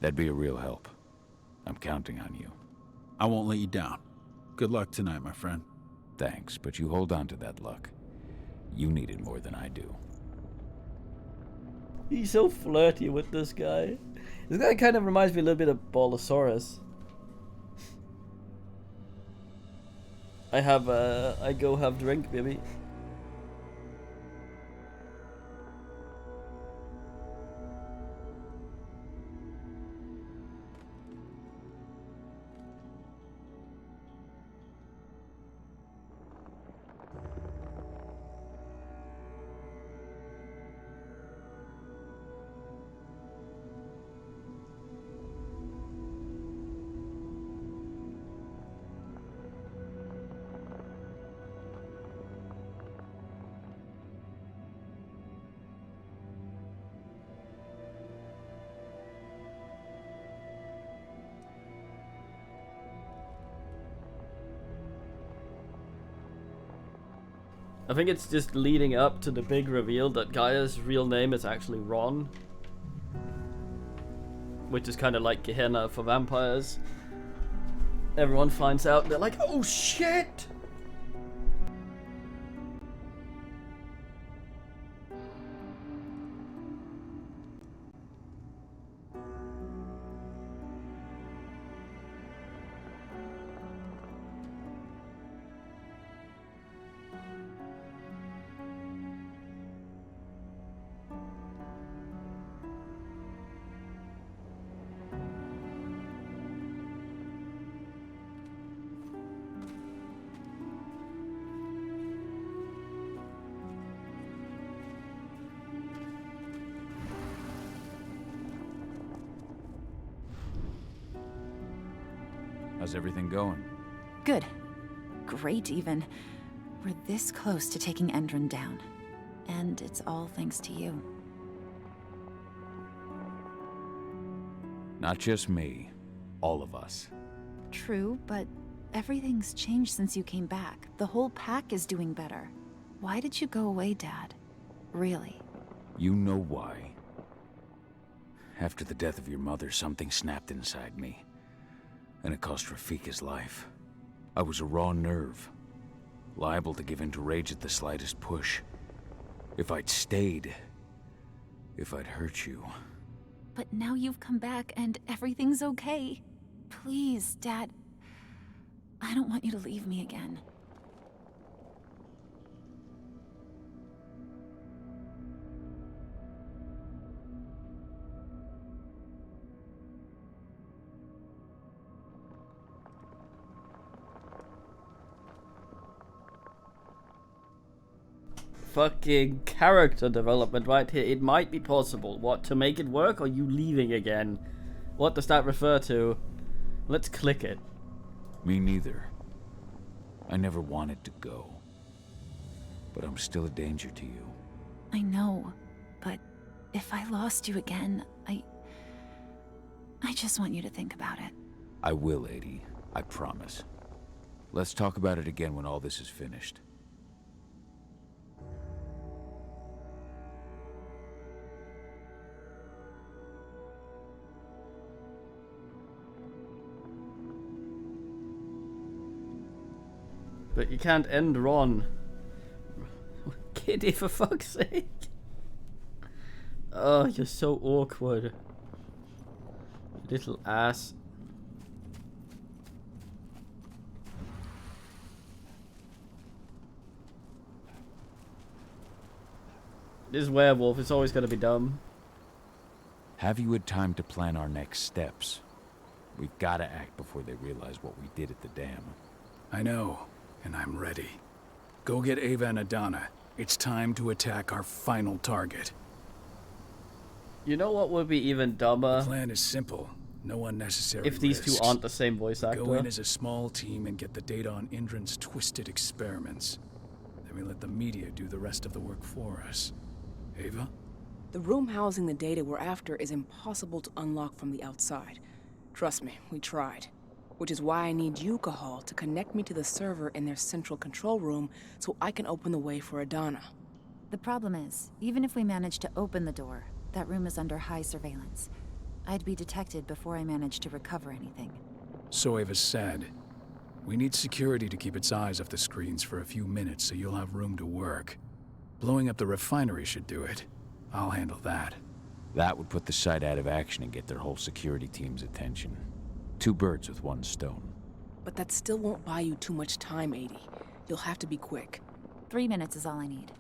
That'd be a real help. I'm counting on you. I won't let you down. Good luck tonight, my friend. Thanks, but you hold on to that luck. You need it more than I do. He's so flirty with this guy. This guy kind of reminds me a little bit of Bolosaurus. I go have drink, baby. I think it's just leading up to the big reveal that Gaia's real name is actually Ron. Which is kind of like Gehenna for vampires. Everyone finds out, they're like, oh shit! How's everything going? Good. Great, even. We're this close to taking Endron down. And it's all thanks to you. Not just me. All of us. True, but everything's changed since you came back. The whole pack is doing better. Why did you go away, Dad? Really? You know why. After the death of your mother, something snapped inside me. And it cost Rafik his life. I was a raw nerve. Liable to give in to rage at the slightest push. If I'd stayed... if I'd hurt you... But now you've come back and everything's okay. Please, Dad. I don't want you to leave me again. Fucking character development right here. It might be possible. What, to make it work, or you leaving again? What does that refer to? Let's click it. Me neither. I never wanted to go. But I'm still a danger to you. I know, but if I lost you again, I just want you to think about it. I will, Adie. I promise. Let's talk about it again when all this is finished. But you can't end Ron. Kitty, for fuck's sake. Oh, you're so awkward. Little ass. This werewolf is always gonna be dumb. Have you had time to plan our next steps? We've gotta act before they realize what we did at the dam. I know, and I'm ready. Go get Ava and Adana. It's time to attack our final target. You know what would be even dumber? The plan is simple. No unnecessary if these risks. two aren't the same voice actor. Go in as a small team and get the data on Indran's twisted experiments. Then we let the media do the rest of the work for us. Ava? The room housing the data we're after is impossible to unlock from the outside. Trust me, we tried. Which is why I need you, Cahal, to connect me to the server in their central control room so I can open the way for Adana. The problem is, even if we manage to open the door, that room is under high surveillance. I'd be detected before I managed to recover anything. So Ava said. We need security to keep its eyes off the screens for a few minutes so you'll have room to work. Blowing up the refinery should do it. I'll handle that. That would put the site out of action and get their whole security team's attention. 2 birds with 1 stone. But that still won't buy you too much time, Adie. You'll have to be quick. 3 minutes is all I need.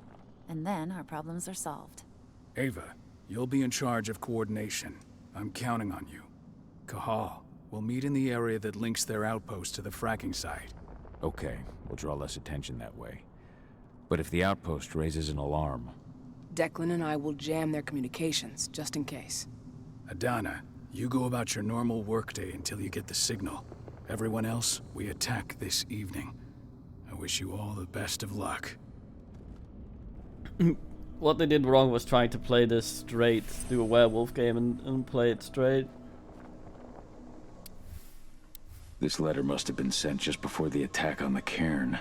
And then our problems are solved. Ava, you'll be in charge of coordination. I'm counting on you. Cahal, we'll meet in the area that links their outpost to the fracking site. Okay, we'll draw less attention that way. But if the outpost raises an alarm... Declan and I will jam their communications, just in case. Adana, you go about your normal workday until you get the signal. Everyone else, we attack this evening. I wish you all the best of luck. What they did wrong was trying to play this straight, do a werewolf game and play it straight. This letter must have been sent just before the attack on the cairn.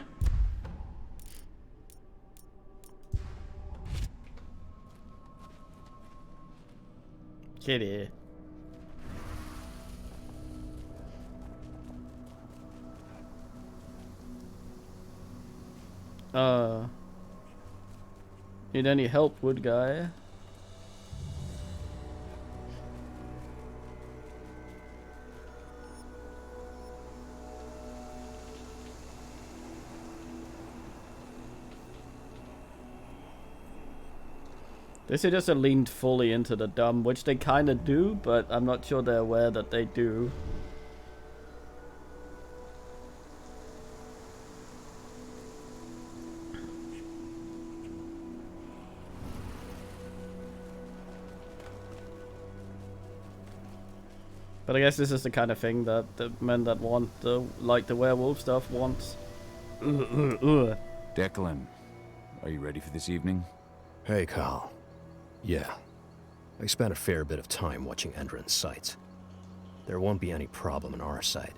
Kitty. Need any help, wood guy? They just leaned fully into the dumb, which they kind of do, but I'm not sure they're aware that they do. But I guess this is the kind of thing that the men that want the werewolf stuff wants. Declan, are you ready for this evening? Hey, Carl. Yeah. I spent a fair bit of time watching Endron's sites. There won't be any problem on our side.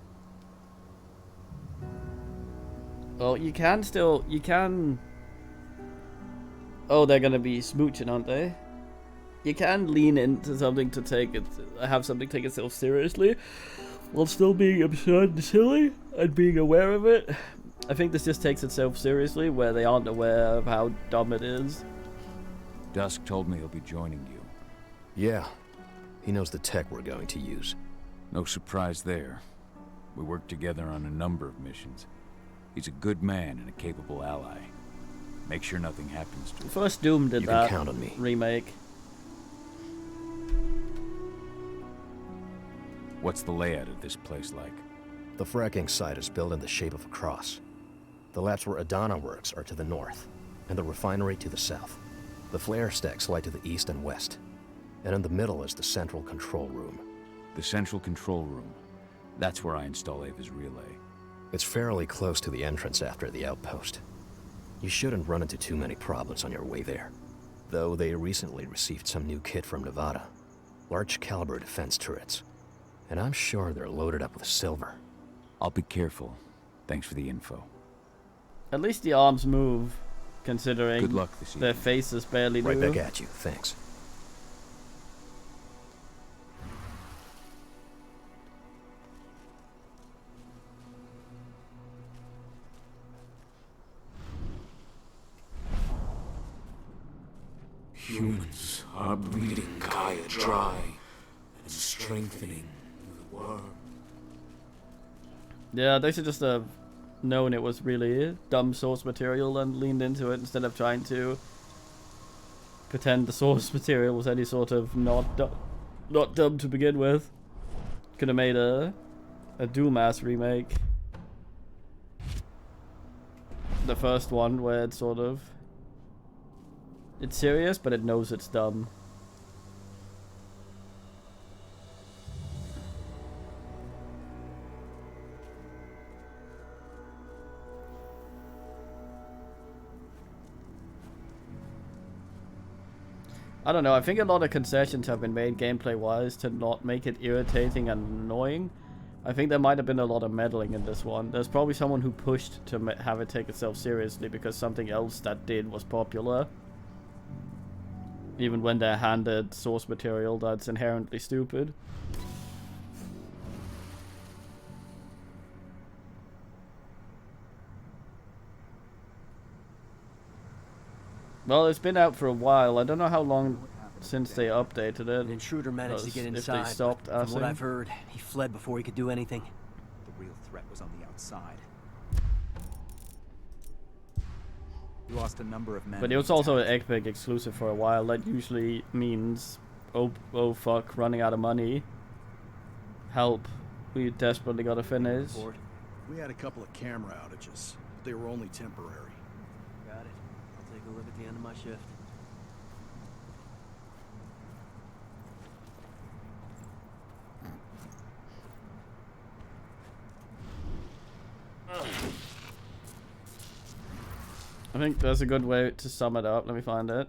Well, you can. Oh, they're gonna be smooching, aren't they? You can lean into something to have something take itself seriously, while still being absurd and silly, and being aware of it. I think this just takes itself seriously, where they aren't aware of how dumb it is. Dusk told me he'll be joining you. Yeah. He knows the tech we're going to use. No surprise there. We worked together on a number of missions. He's a good man and a capable ally. Make sure nothing happens to him. First Doom did that. You can count on me. Remake. What's the layout of this place like? The fracking site is built in the shape of a cross. The labs where Adana works are to the north, and the refinery to the south. The flare stacks lie to the east and west. And in the middle is the central control room. The central control room. That's where I install Ava's relay. It's fairly close to the entrance after the outpost. You shouldn't run into too many problems on your way there. Though they recently received some new kit from Nevada. Large caliber defense turrets. And I'm sure they're loaded up with silver. I'll be careful. Thanks for the info. At least the arms move, considering Good luck this evening. their faces barely Right move. back at you, thanks. Humans are breeding Gaia dry and strengthening the worm. Yeah, they should just have known it was really dumb source material and leaned into it instead of trying to pretend the source material was any sort of not dumb to begin with. Could have made a Doom-ass remake. The first one where it's sort of... It's serious, but it knows it's dumb. I don't know, I think a lot of concessions have been made gameplay-wise to not make it irritating and annoying. I think there might have been a lot of meddling in this one. There's probably someone who pushed to have it take itself seriously because something else that did was popular. Even when they're handed source material that's inherently stupid. Well, it's been out for a while. I don't know how long since they updated it. An intruder managed to get inside. If they stopped From what asking. I've heard, he fled before he could do anything. The real threat was on the outside. We lost a number of men. But it was also an Epic exclusive for a while. That usually means, oh fuck, running out of money. Help. We desperately gotta finish. We had a couple of camera outages, but they were only temporary. Got it. I'll take a look at the end of my shift. I think that's a good way to sum it up. Let me find it.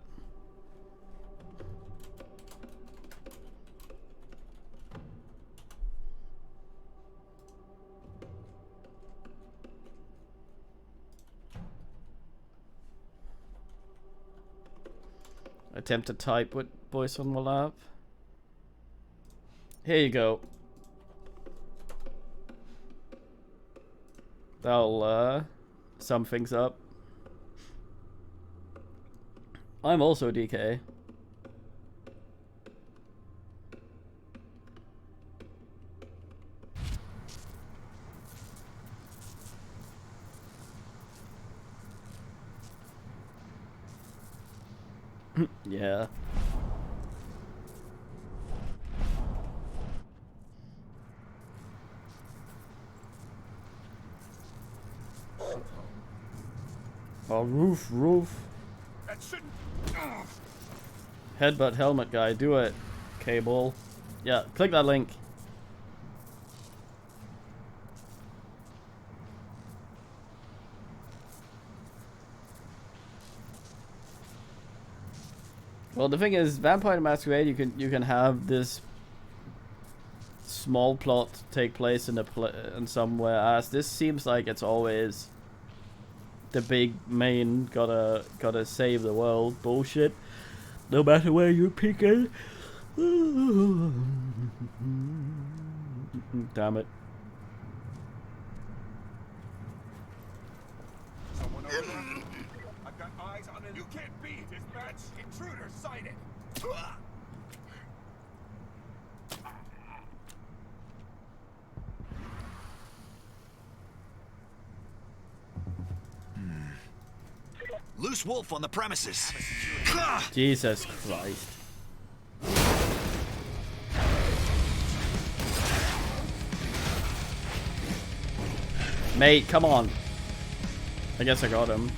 Attempt to type with voice on my lap. Here you go. That'll sum things up. I'm also DK. Yeah. Oh, roof. That shouldn't. Headbutt helmet guy, do it. Cable. Yeah, click that link. Well, the thing is, Vampire the Masquerade, you can have this small plot take place in somewhere, as this seems like it's always the big main gotta save the world bullshit, no matter where you pick it. Damn it. Someone over there? I've got eyes on it. You can't beat his match. Intruder sighted. Loose wolf on the premises. Jesus Christ. Mate, come on. I guess I got him.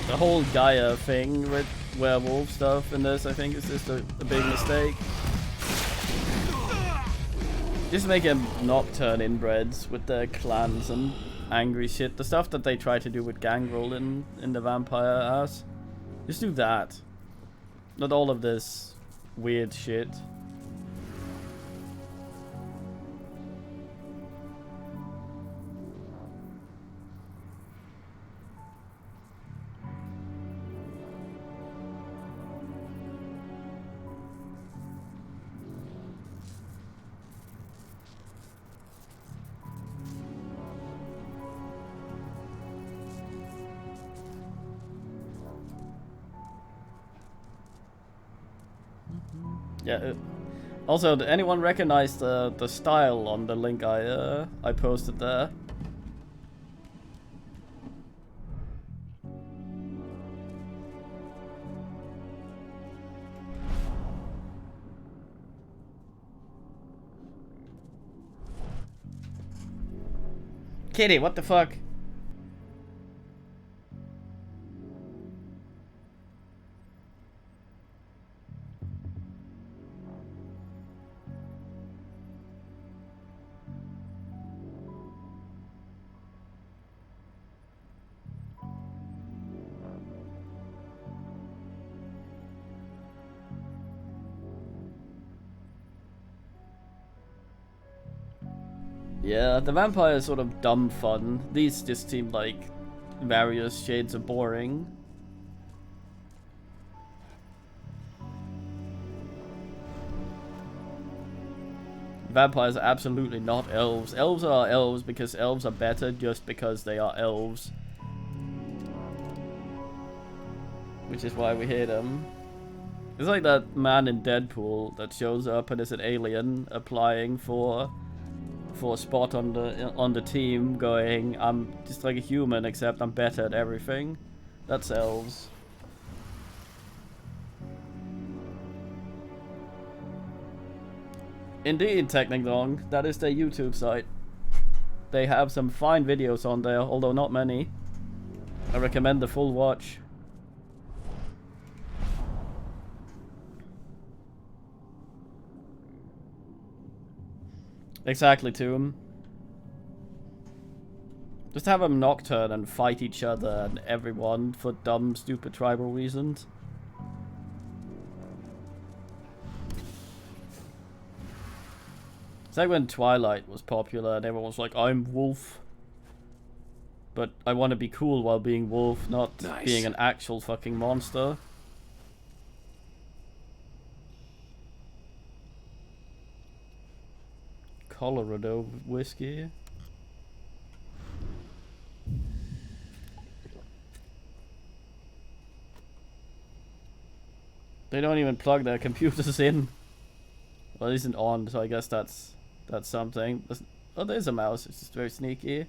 The whole Gaia thing with werewolf stuff in this, I think, is just a big mistake. Just make him nocturne inbreds with their clans and angry shit. The stuff that they try to do with Gangrel in the vampire ass. Just do that. Not all of this weird shit. Yeah. Also, did anyone recognize the style on the link I posted there? Kitty, what the fuck? Yeah, the vampire is sort of dumb fun. These just seem like various shades of boring. Vampires are absolutely not elves. Elves are elves because elves are better just because they are elves. Which is why we hate them. It's like that man in Deadpool that shows up and is an alien applying for a spot on the team, going, I'm just like a human except I'm better at everything. That's elves. Indeed, Technicdong, that is their YouTube site. They have some fine videos on there, although not many. I recommend the full watch. Exactly, Tomb. Just have them nocturne and fight each other and everyone for dumb, stupid tribal reasons. It's like when Twilight was popular and everyone was like, I'm Wolf. But I want to be cool while being Wolf, not being an actual fucking monster. Colorado whiskey. They don't even plug their computers in. Well, it isn't on, so I guess that's something. Oh, there's a mouse. It's just very sneaky.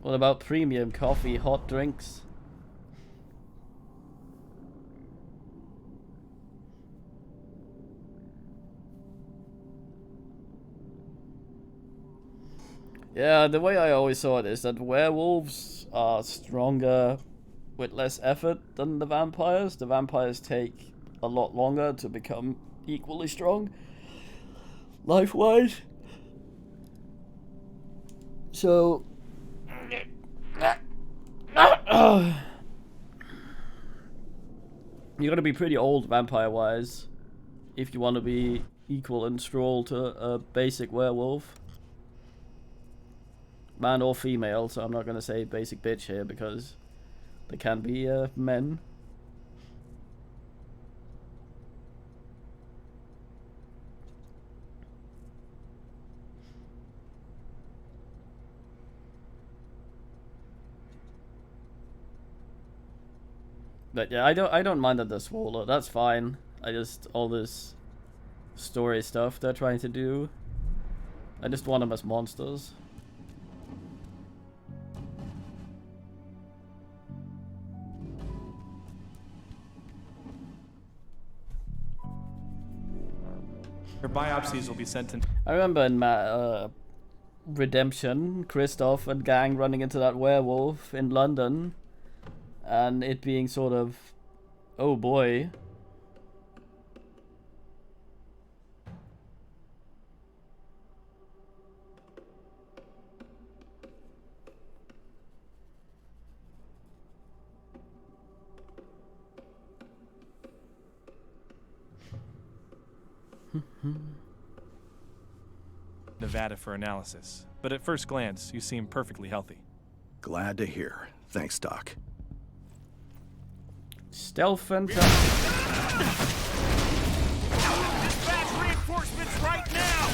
What about premium coffee, hot drinks? Yeah, the way I always saw it is that werewolves are stronger with less effort than the vampires. The vampires take a lot longer to become equally strong, life-wise. So... you gotta be pretty old vampire-wise if you want to be equal in stroll to a basic werewolf. Man or female, so I'm not gonna say basic bitch here because they can be men. But yeah, I don't mind that they're smaller. That's fine. I just all this story stuff they're trying to do. I just want them as monsters. Your biopsies will be sent in. I remember in Redemption, Christoph and gang running into that werewolf in London, and it being sort of, oh boy. Nevada for analysis, but at first glance, you seem perfectly healthy. Glad to hear. Thanks, Doc. Stealth and... Dispatch reinforcements right now!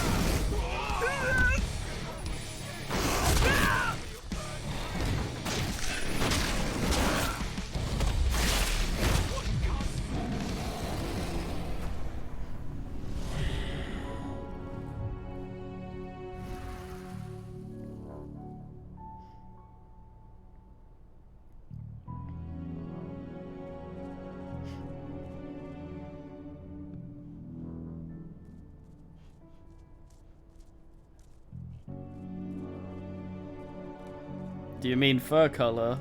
Do you mean fur color?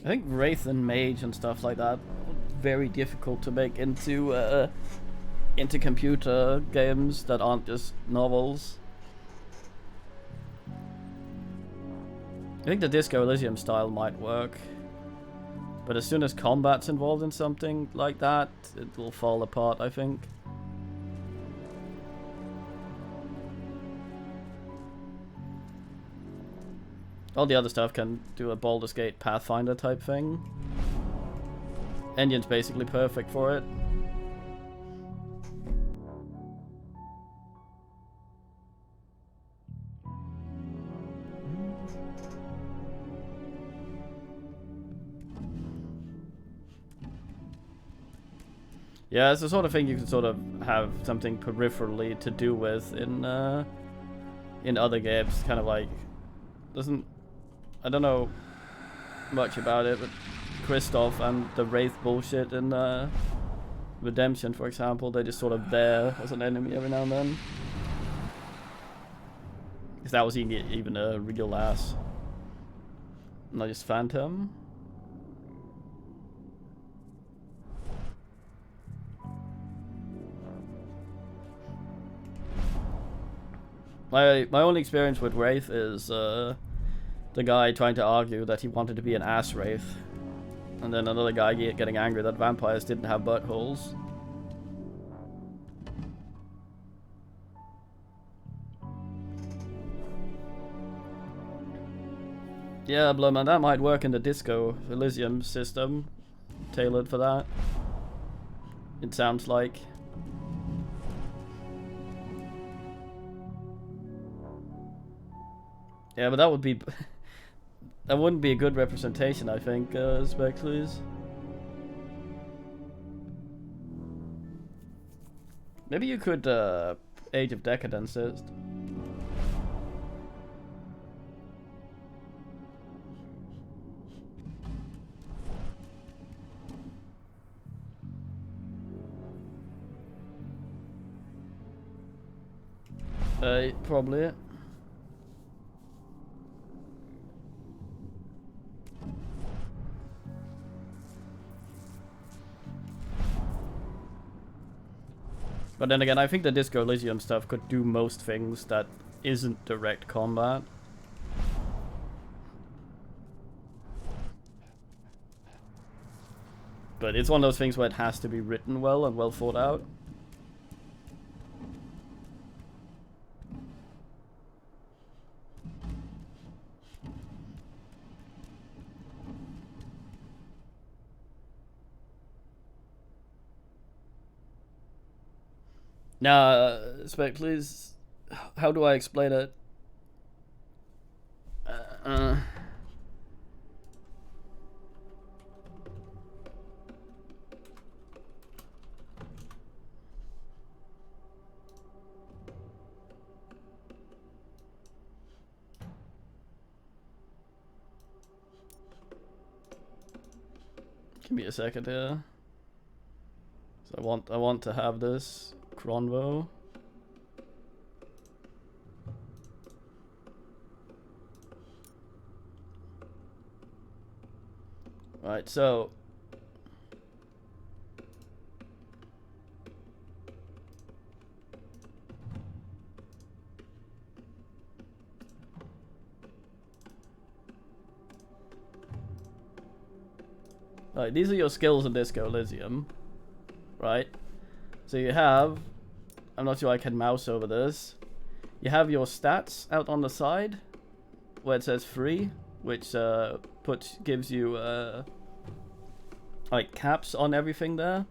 I think Wraith and Mage and stuff like that very difficult to make into computer games that aren't just novels. I think the Disco Elysium style might work, but as soon as combat's involved in something like that, it will fall apart, I think. All the other stuff can do a Baldur's Gate Pathfinder type thing. Engine's basically perfect for it. Yeah, it's the sort of thing you can sort of have something peripherally to do with in other games. Kind of like, I don't know much about it, but Christoph and the Wraith bullshit in Redemption, for example, they're just sort of there as an enemy every now and then. If that was even a real ass, not just Phantom. My only experience with Wraith is the guy trying to argue that he wanted to be an ass Wraith. And then another guy getting angry that vampires didn't have buttholes. Yeah, Bloodman, that might work in the Disco Elysium system. Tailored for that. It sounds like. Yeah, but that would be... that wouldn't be a good representation, I think, Spectres. Maybe you could, Age of Decadence it. Probably. But then again, I think the Disco Elysium stuff could do most things that isn't direct combat. But it's one of those things where it has to be written well and well thought out. Now, Spec, please, how do I explain it? Give me a second here. So I want to have this Cronvo. Right, so right, these are your skills in Disco Elysium, right? So you have, I'm not sure I can mouse over this. You have your stats out on the side, where it says free, which gives you like caps on everything there.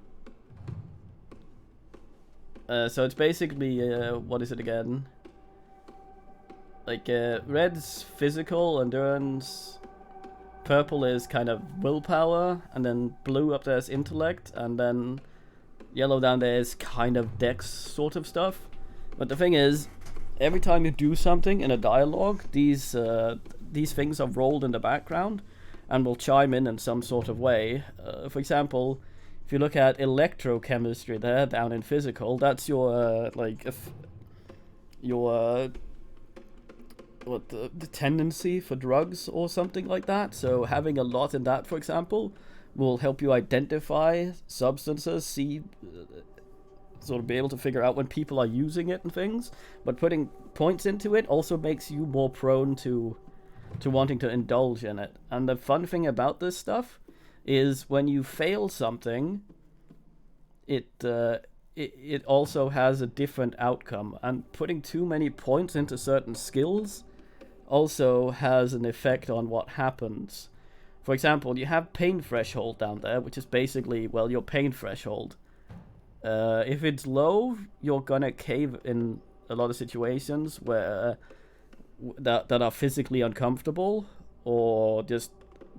So it's basically what is it again? Like red's physical endurance, purple is kind of willpower, and then blue up there is intellect, and then yellow down there is kind of dex sort of stuff. But the thing is, every time you do something in a dialogue, these things are rolled in the background and will chime in some sort of way. For example, if you look at electrochemistry there, down in physical, that's your the tendency for drugs or something like that. So having a lot in that, for example, will help you identify substances, sort of be able to figure out when people are using it and things. But putting points into it also makes you more prone to wanting to indulge in it. And the fun thing about this stuff is when you fail something, it also has a different outcome. And putting too many points into certain skills also has an effect on what happens. For example, you have pain threshold down there, which is basically, well, your pain threshold. If it's low, you're gonna cave in a lot of situations where that are physically uncomfortable or just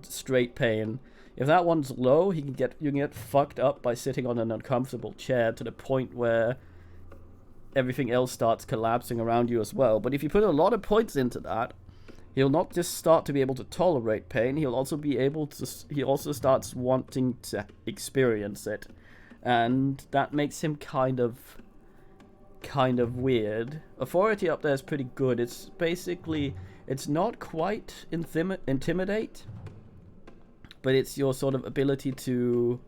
straight pain. If that one's low, you can get fucked up by sitting on an uncomfortable chair to the point where everything else starts collapsing around you as well. But if you put a lot of points into that, he'll not just start to be able to tolerate pain, he also starts wanting to experience it. And that makes him kind of weird. Authority up there is pretty good. It's basically, it's not quite intimidate, but it's your sort of ability to,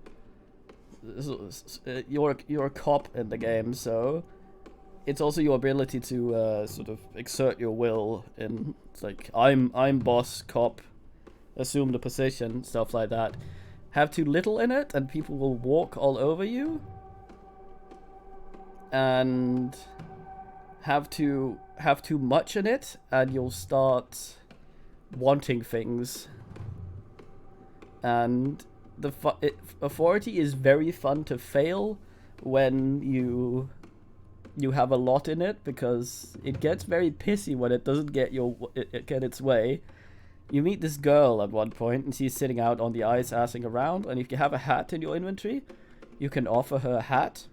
you're a cop in the game, so it's also your ability to sort of exert your will in, it's like, I'm boss cop, assume the position, stuff like that. have too little in it, and people will walk all over you. And have too much in it, and you'll start wanting things. And the authority is very fun to fail when you have a lot in it, because it gets very pissy when it doesn't get its way. You meet this girl at one point, and she's sitting out on the ice assing around, and if you have a hat in your inventory, you can offer her a hat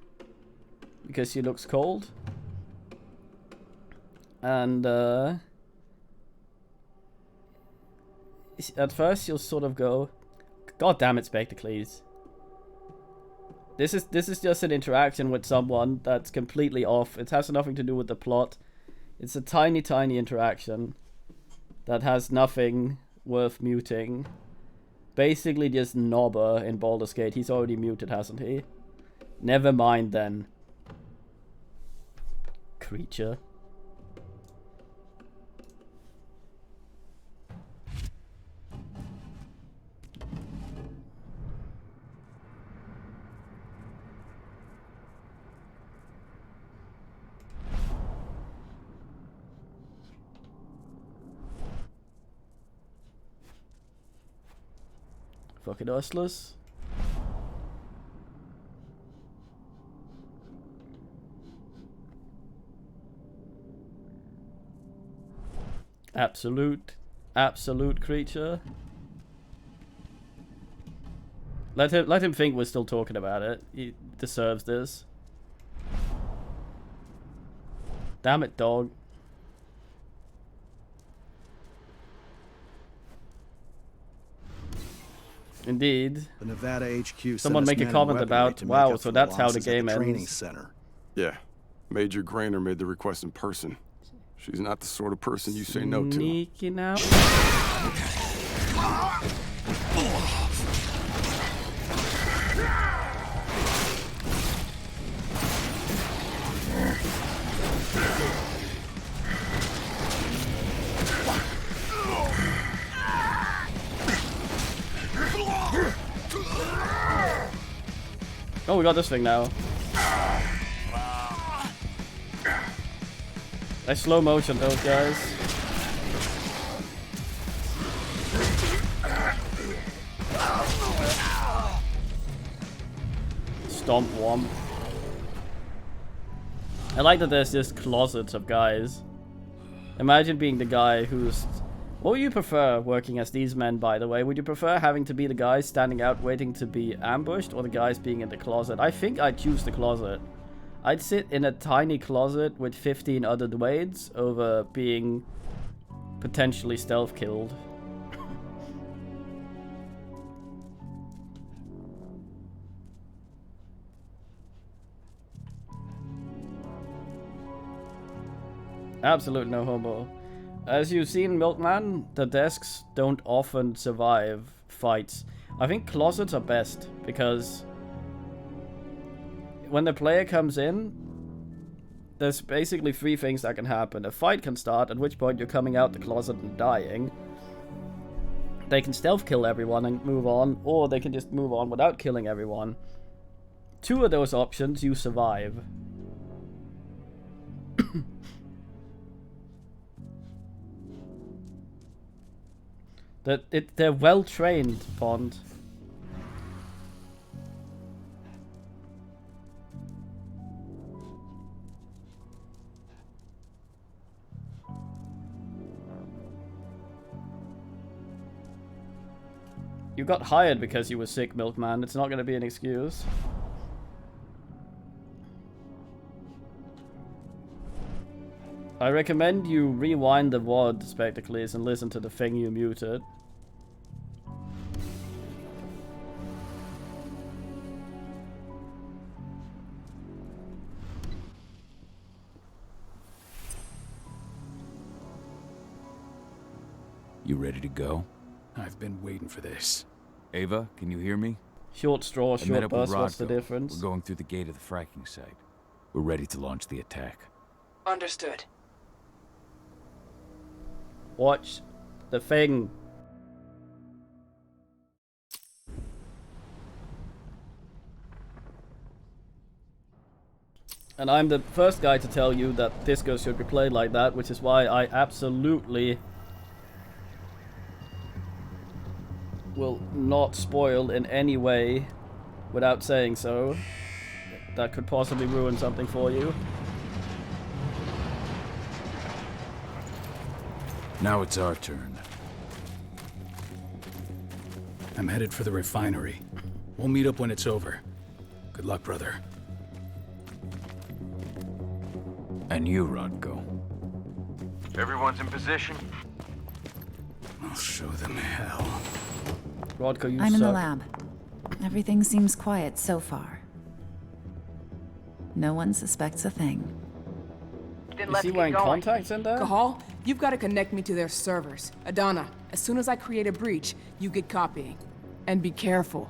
because she looks cold. And at first you'll sort of go, God damn it, Spectacles. This is just an interaction with someone that's completely off. It has nothing to do with the plot. It's a tiny, tiny interaction that has nothing worth muting. Basically just Nobber in Baldur's Gate. He's already muted, hasn't he? Never mind then. Creature. Fucking hustlers. Absolute creature. Let him think we're still talking about it. He deserves this. Damn it, dog. Indeed. The Nevada HQ. Someone make a comment about, wow, so that's how the game ends. Center. Yeah. Major Grainer made the request in person. She's not the sort of person you say no to. Sneaking out. Oh, we got this thing now. I slow motion those guys. Stomp Womp. I like that there's just closets of guys. Imagine being the guy who's... What would you prefer working as these men, by the way? Would you prefer having to be the guy standing out waiting to be ambushed, or the guys being in the closet? I think I'd choose the closet. I'd sit in a tiny closet with 15 other Dwaynes over being potentially stealth killed. Absolute no homo. As you've seen, Milkman, the desks don't often survive fights. I think closets are best, because when the player comes in, there's basically three things that can happen. A fight can start, at which point you're coming out the closet and dying. They can stealth kill everyone and move on, or they can just move on without killing everyone. Two of those options, you survive. They're well trained, Pond. You got hired because you were sick, Milkman. It's not going to be an excuse. I recommend you rewind the VOD, Spectacles, and listen to the thing you muted. You ready to go? I've been waiting for this. Ava, can you hear me? Short straw, short bus, what's the difference? We're going through the gate of the fracking site. We're ready to launch the attack. Understood. Watch the thing. And I'm the first guy to tell you that disco should be played like that, which is why I absolutely will not spoil in any way without saying so. That could possibly ruin something for you. Now it's our turn. I'm headed for the refinery. We'll meet up when it's over. Good luck, brother. And you, Rodko. Everyone's in position? I'll show them hell. Rodko, you I'm in the suck. lab. Everything seems quiet so far. No one suspects a thing. Then Is let's he get wearing going. contacts in there? Cahal, you've got to connect me to their servers. Adana, as soon as I create a breach, you get copying. And be careful.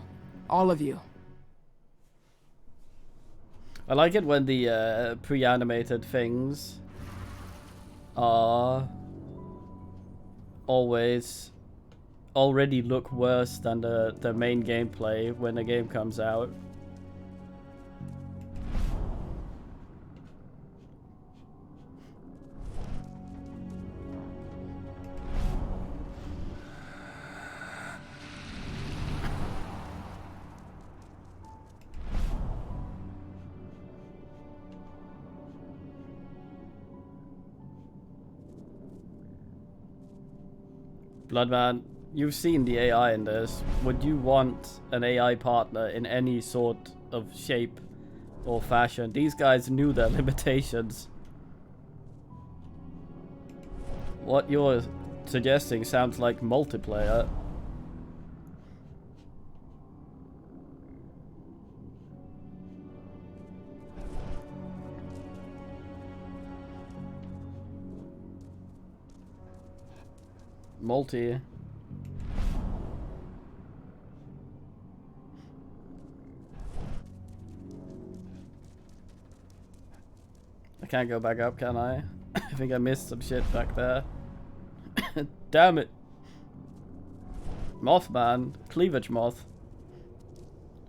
All of you. I like it when the pre-animated things are always already look worse than the main gameplay when the game comes out. Bloodman, you've seen the AI in this. Would you want an AI partner in any sort of shape or fashion? These guys knew their limitations. What you're suggesting sounds like multiplayer. Multi. I can't go back up, can I? I think I missed some shit back there. Damn it. Mothman. Cleavage moth.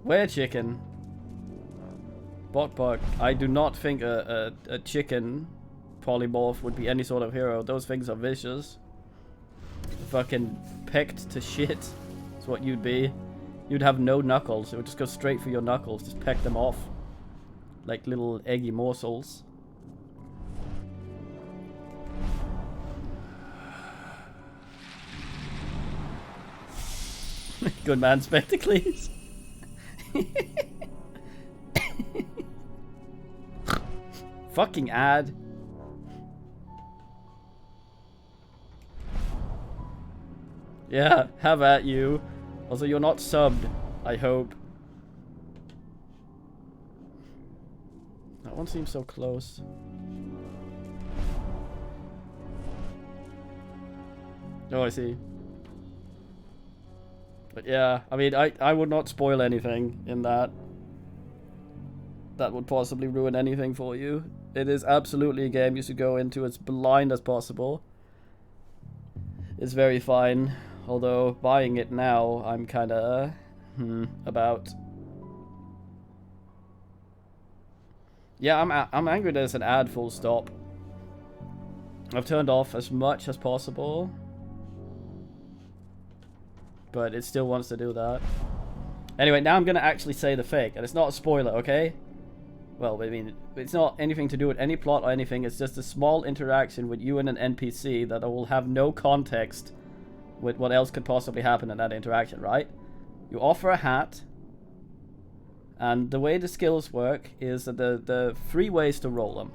Were chicken. Bok. I do not think a chicken polymorph would be any sort of hero. Those things are vicious. Fucking pecked to shit. That's what you'd be. You'd have no knuckles. It would just go straight for your knuckles. Just peck them off. Like little eggy morsels. Good man, Spectacles. Fucking ad. Yeah, have at you. Also, you're not subbed, I hope. That one seems so close. Oh, I see. But yeah, I mean, I would not spoil anything in that. That would possibly ruin anything for you. It is absolutely a game you should go into as blind as possible. It's very fine. Although, buying it now, I'm kinda... about. Yeah, I'm angry there's an ad full stop. I've turned off as much as possible. But it still wants to do that. Anyway, now I'm gonna actually say the fake. And it's not a spoiler, okay? Well, I mean, it's not anything to do with any plot or anything. It's just a small interaction with you and an NPC that will have no context with what else could possibly happen in that interaction, right? You offer a hat, and the way the skills work is that the three ways to roll them.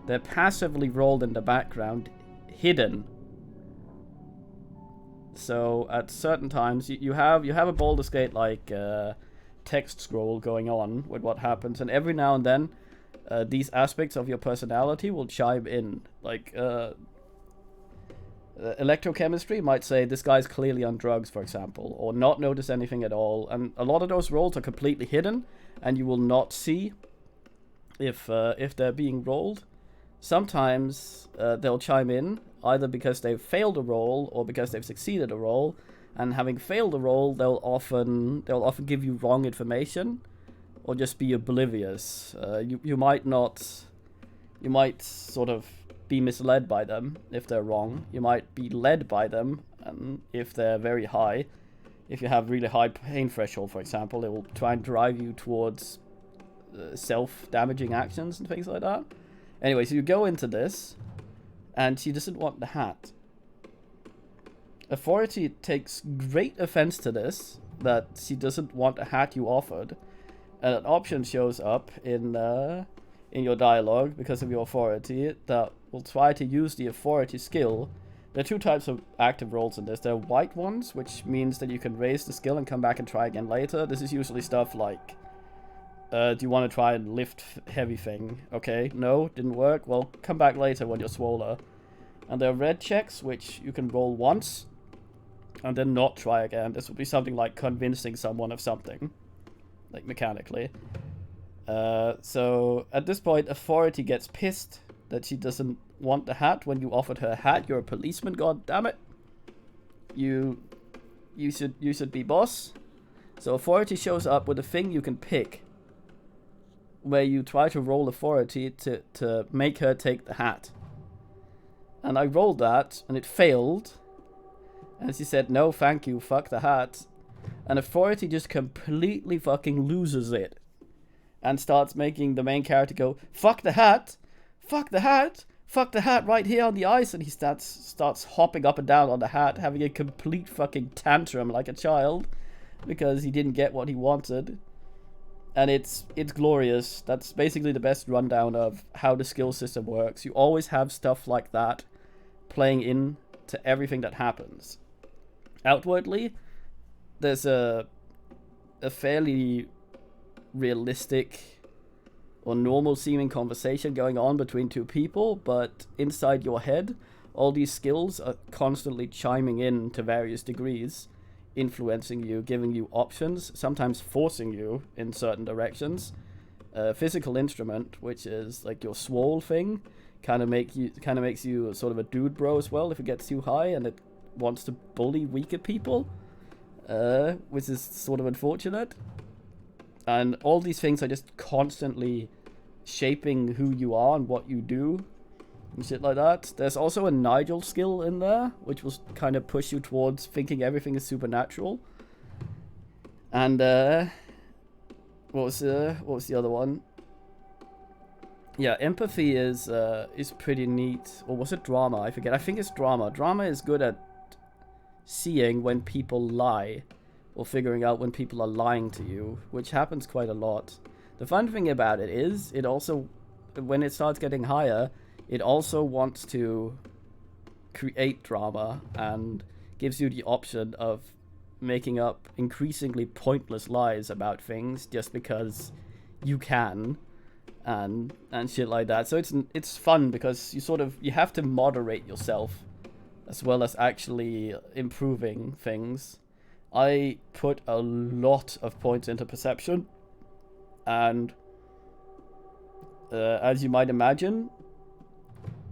They're passively rolled in the background, hidden. So at certain times, you have a Baldur's Gate like text scroll going on with what happens, and every now and then, these aspects of your personality will chime in, like. Electrochemistry might say this guy's clearly on drugs, for example, or not notice anything at all, and a lot of those rolls are completely hidden, and you will not see if they're being rolled. Sometimes they'll chime in either because they've failed a roll or because they've succeeded a roll, and having failed a roll, they'll often give you wrong information, or just be oblivious. You might not. You might sort of be misled by them if they're wrong. You might be led by them if they're very high. If you have really high pain threshold, for example, it will try and drive you towards self-damaging actions and things like that. Anyway, so you go into this, and she doesn't want the hat. Authority takes great offense to this, that she doesn't want a hat you offered, and an option shows up in your dialogue because of your authority that will try to use the authority skill. There are two types of active roles in this. There are white ones, which means that you can raise the skill and come back and try again later. This is usually stuff like, do you want to try and lift heavy thing? Okay, no, didn't work. Well, come back later when you're swoller. And there are red checks, which you can roll once and then not try again. This would be something like convincing someone of something, like mechanically. So at this point, authority gets pissed that she doesn't want the hat when you offered her a hat. You're a policeman, god damn it. You should be boss. So authority shows up with a thing you can pick, where you try to roll authority to make her take the hat. And I rolled that, and it failed. And she said, no, thank you, fuck the hat. And authority just completely fucking loses it. And starts making the main character go, fuck the hat, fuck the hat, fuck the hat right here on the ice. And he starts hopping up and down on the hat, having a complete fucking tantrum like a child, because he didn't get what he wanted. And it's glorious. That's basically the best rundown of how the skill system works. You always have stuff like that playing in to everything that happens. Outwardly, there's a fairly realistic or normal seeming conversation going on between two people, but inside your head, all these skills are constantly chiming in to various degrees, influencing you, giving you options, sometimes forcing you in certain directions. Physical instrument, which is like your swole thing, kind of makes you sort of a dude bro as well if it gets too high, and it wants to bully weaker people, which is sort of unfortunate. And all these things are just constantly shaping who you are and what you do and shit like that. There's also a Nigel skill in there, which will kind of push you towards thinking everything is supernatural. And what was the other one? Yeah, empathy is pretty neat. Or was it drama? I forget. I think it's drama. Drama is good at seeing when people lie, or figuring out when people are lying to you, which happens quite a lot. The fun thing about it is, it also, when it starts getting higher, it also wants to create drama and gives you the option of making up increasingly pointless lies about things just because you can, and shit like that. So it's fun because you have to moderate yourself as well as actually improving things. I put a lot of points into perception, and as you might imagine,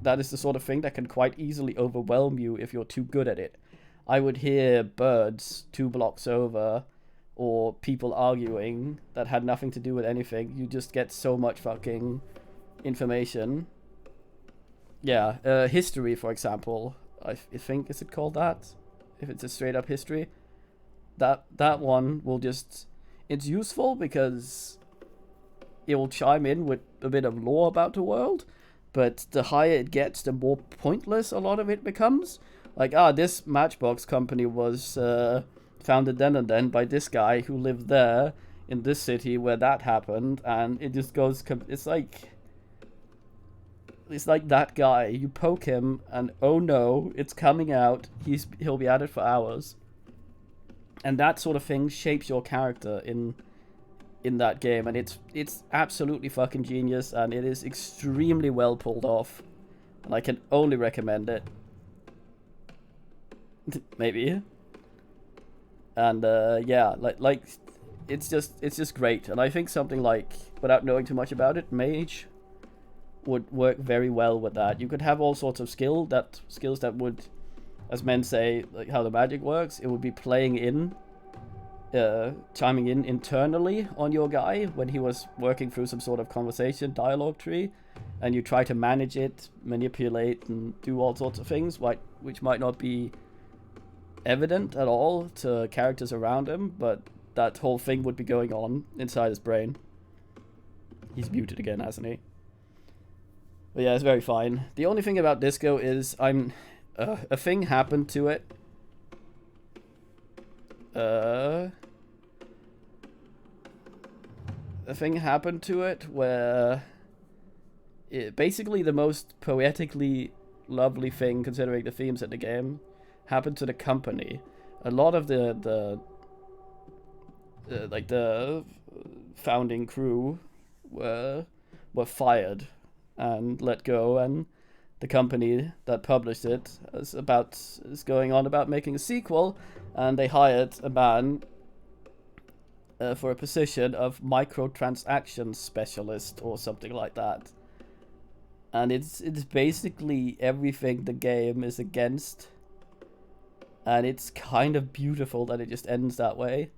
that is the sort of thing that can quite easily overwhelm you if you're too good at it. I would hear birds 2 blocks over, or people arguing that had nothing to do with anything. You just get so much fucking information. Yeah, history, for example. I think, is it called that? If it's a straight up history. That one will just... It's useful because it will chime in with a bit of lore about the world, but the higher it gets, the more pointless a lot of it becomes. Like, this Matchbox company was founded then and then by this guy who lived there in this city where that happened, and it just goes... It's like that guy. You poke him, and oh no, it's coming out. He'll be at it for hours. And that sort of thing shapes your character in that game, and it's absolutely fucking genius, and it is extremely well pulled off, and I can only recommend it. Maybe. And yeah, like it's just great, and I think something like, without knowing too much about it, Mage would work very well with that. You could have all sorts of skills that would, as men say, like how the magic works, it would be playing in chiming in internally on your guy when he was working through some sort of conversation dialogue tree, and you try to manage it, manipulate, and do all sorts of things, which might not be evident at all to characters around him, but that whole thing would be going on inside his brain. He's muted again, hasn't he? But yeah, it's very fine. The only thing about Disco is a thing happened to it. A thing happened to it where basically the most poetically lovely thing, considering the themes of the game, happened to the company. A lot of the founding crew were fired and let go, and the company that published it is going on about making a sequel, and they hired a man for a position of microtransaction specialist or something like that. And it's basically everything the game is against, and it's kind of beautiful that it just ends that way.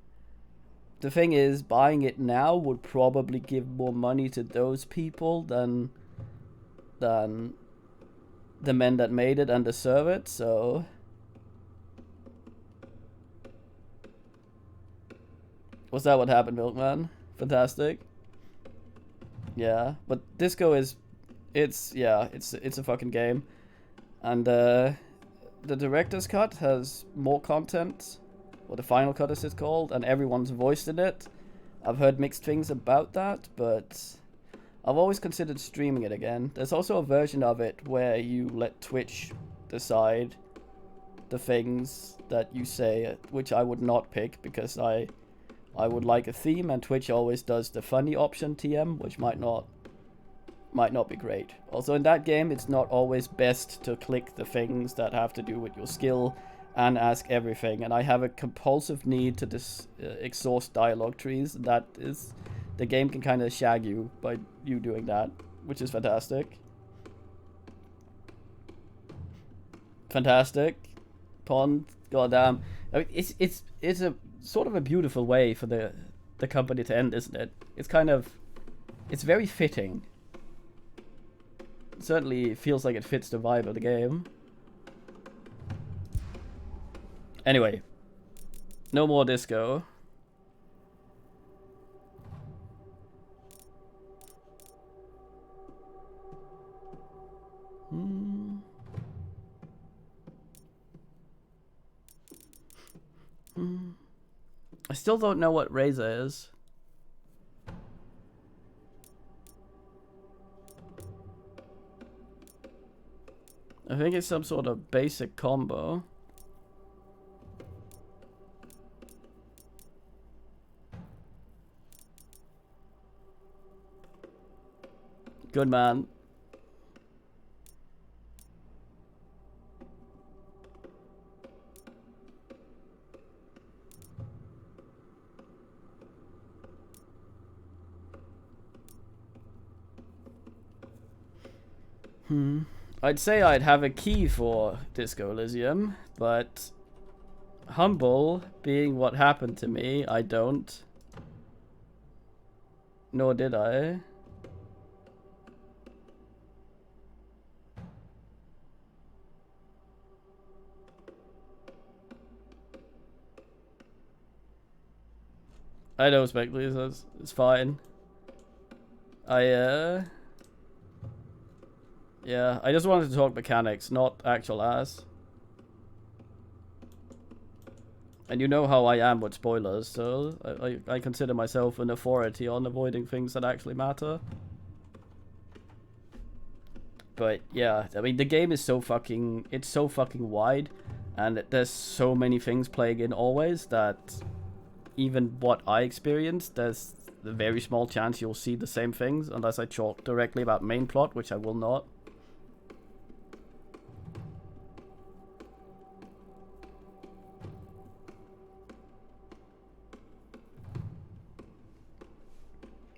The thing is, buying it now would probably give more money to those people than the men that made it and deserve it, so... Was that what happened, Milkman? Fantastic. Yeah, but Disco is... It's a fucking game. And the director's cut has more content, or the final cut as it's called, and everyone's voiced in it. I've heard mixed things about that, but I've always considered streaming it again. There's also a version of it where you let Twitch decide the things that you say, which I would not pick because I would like a theme, and Twitch always does the funny option TM, which might not be great. Also in that game, it's not always best to click the things that have to do with your skill and ask everything, and I have a compulsive need to exhaust dialogue trees. That is, the game can kind of shag you by you doing that, which is fantastic. Fantastic. Pond, goddamn. I mean, it's a sort of a beautiful way for the company to end, isn't it? It's very fitting. It certainly feels like it fits the vibe of the game. Anyway, no more Disco. I still don't know what Razor is. I think it's some sort of basic combo. Good man. I'd say I'd have a key for Disco Elysium, but humble being what happened to me, I don't. Nor did I. I don't expect these, it's fine. Yeah, I just wanted to talk mechanics, not actual ass. And you know how I am with spoilers, so I consider myself an authority on avoiding things that actually matter. But yeah, I mean, the game is so fucking wide, and there's so many things playing in always that even what I experienced, there's a very small chance you'll see the same things unless I talk directly about main plot, which I will not.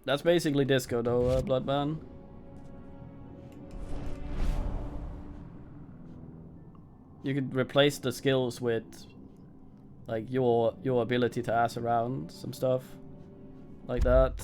That's basically Disco though, Bloodman. You could replace the skills with Like your ability to ass around some stuff like that.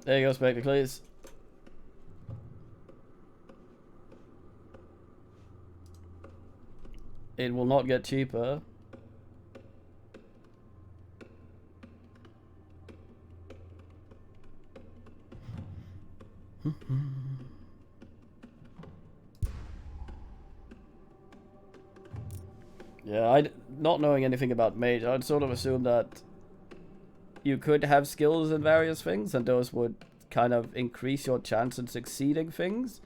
There you go, Spectacles. It will not get cheaper. Yeah, not knowing anything about mage, I'd sort of assume that you could have skills in various things, and those would kind of increase your chance in succeeding things.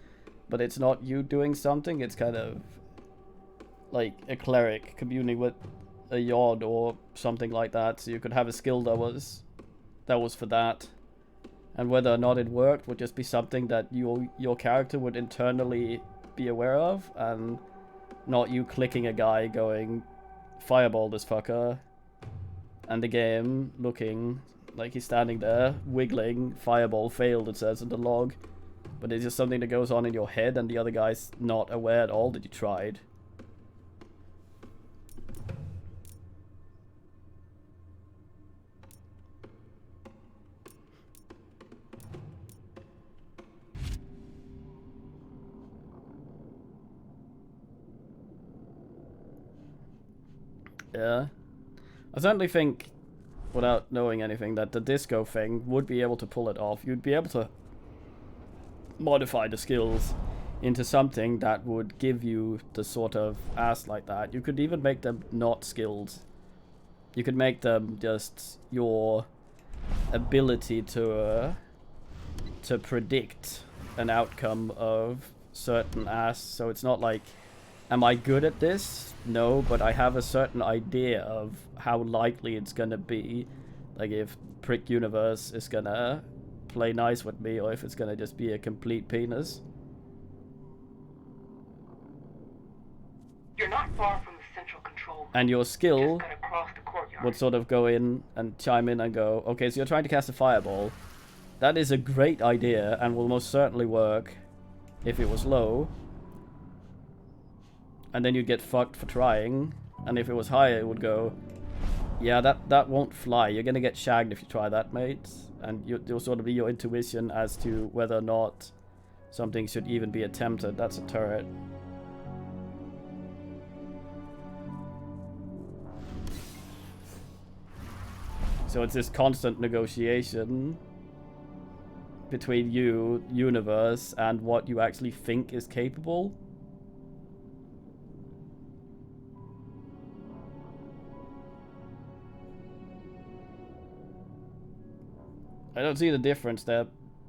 But it's not you doing something, it's kind of like a cleric communing with a yod or something like that. So you could have a skill that was for that. And whether or not it worked would just be something that your character would internally be aware of, and not you clicking a guy going, fireball this fucker, and the game looking like he's standing there, wiggling, fireball failed, it says in the log. But it's just something that goes on in your head and the other guy's not aware at all that you tried. Yeah. I certainly think, without knowing anything, that the disco thing would be able to pull it off. You'd be able to modify the skills into something that would give you the sort of ass like that. You could even make them not skills. You could make them just your ability to predict an outcome of certain ass. So it's not like, am I good at this? No, but I have a certain idea of how likely it's gonna be. Like if Prick Universe is gonna play nice with me, or if it's gonna just be a complete penis. You're not far from the central control room. And your skill Just cut across the courtyard. would sort of go in and chime in and go, okay, so you're trying to cast a fireball. That is a great idea and will most certainly work if it was low. And then you'd get fucked for trying. And if it was higher, it would go, yeah, that won't fly. You're gonna get shagged if you try that, mate. And you'll sort of be your intuition as to whether or not something should even be attempted. That's a turret. So it's this constant negotiation between you, universe, and what you actually think is capable. I don't see the difference there,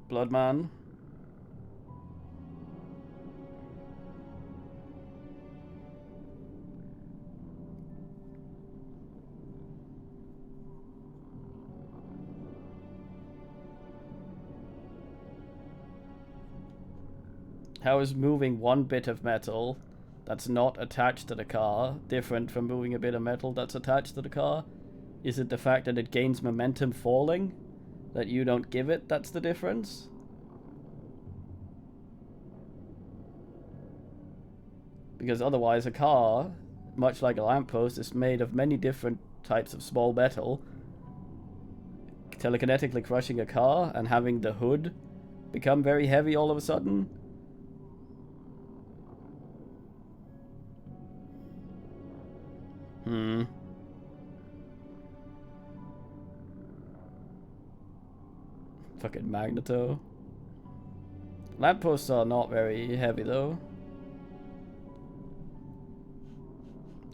Bloodman. How is moving one bit of metal that's not attached to the car different from moving a bit of metal that's attached to the car? Is it the fact that it gains momentum falling? That you don't give it, that's the difference? Because otherwise a car, much like a lamppost, is made of many different types of small metal. Telekinetically crushing a car and having the hood become very heavy all of a sudden. Fucking Magneto. Lampposts are not very heavy though.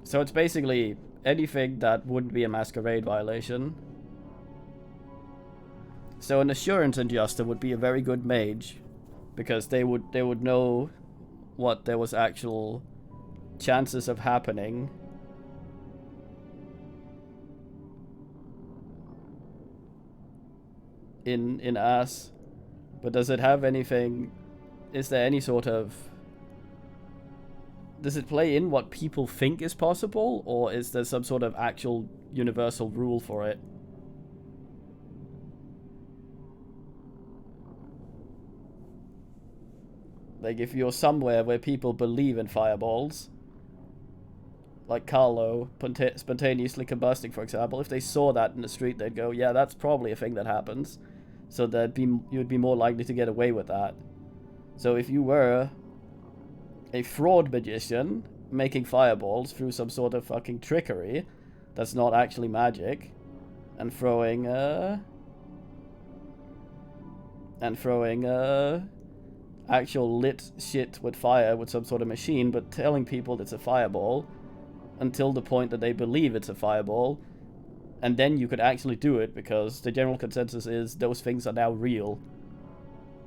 So it's basically anything that wouldn't be a masquerade violation. So an assurance adjuster would be a very good mage, because they would know what there was actual chances of happening. In ass. But does it have anything? Is there any sort of? Does it play in what people think is possible, or is there some sort of actual universal rule for it? Like, if you're somewhere where people believe in fireballs, like Carlo spontaneously combusting, for example, if they saw that in the street, they'd go, yeah, that's probably a thing that happens. So you'd be more likely to get away with that. So if you were a fraud magician making fireballs through some sort of fucking trickery that's not actually magic, and throwing actual lit shit with fire with some sort of machine, but telling people it's a fireball until the point that they believe it's a fireball, and then you could actually do it because the general consensus is those things are now real.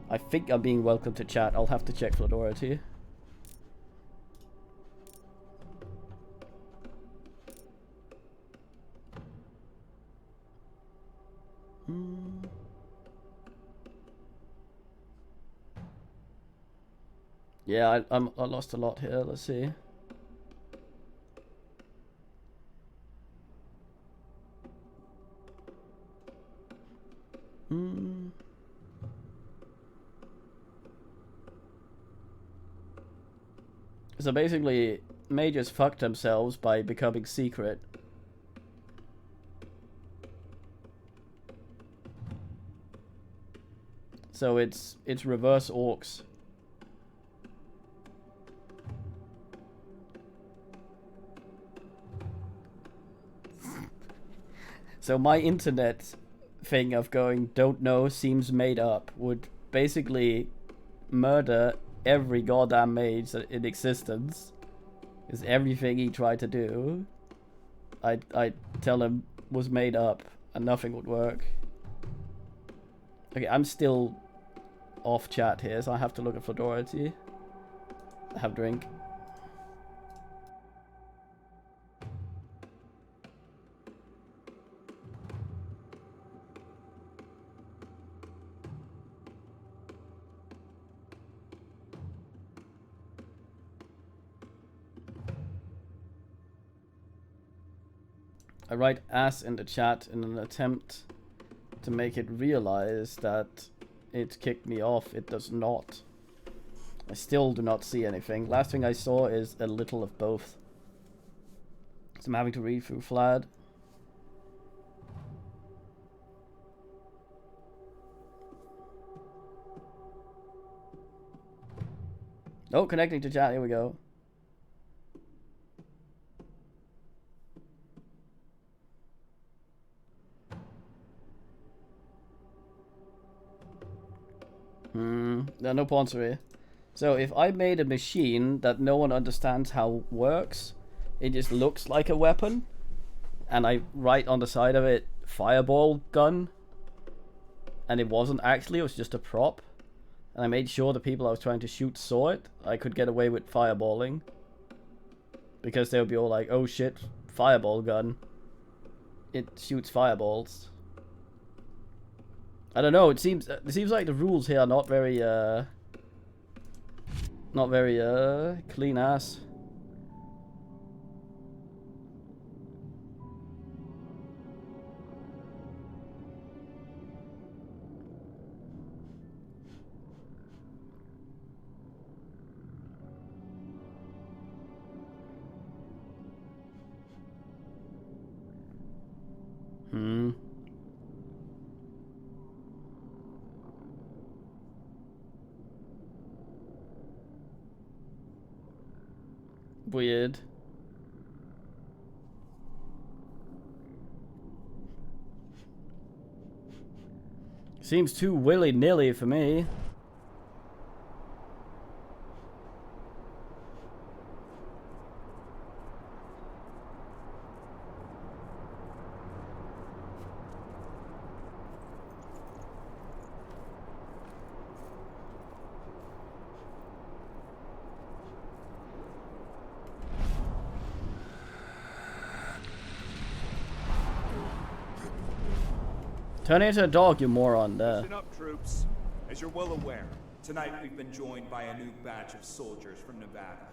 I think I'm being welcomed to chat. I'll have to check Flodority. Yeah, I lost a lot here. Let's see. So basically, mages fucked themselves by becoming secret. So it's reverse orcs. So my internet thing of going don't know seems made up would basically murder every goddamn mage in existence. Because everything he tried to do, I'd tell him was made up and nothing would work. Okay, I'm still off chat here, so I have to look at Flodority. I have drink. I write ass in the chat in an attempt to make it realize that it kicked me off. It does not. I still do not see anything. Last thing I saw is a little of both. So I'm having to read through Flad. Oh, connecting to chat. Here we go. No Poncery. So if I made a machine that no one understands how works, it just looks like a weapon, and I write on the side of it fireball gun, and it wasn't actually, it was just a prop, and I made sure the people I was trying to shoot saw it, I could get away with fireballing. Because they would be all like, oh shit, fireball gun. It shoots fireballs. I don't know, it seems like the rules here are not very clean ass. Weird. Seems too willy-nilly for me. Turn into a dog, you moron. Listen up, troops. As As you're well aware, tonight we've been joined by a new batch of soldiers from Nevada.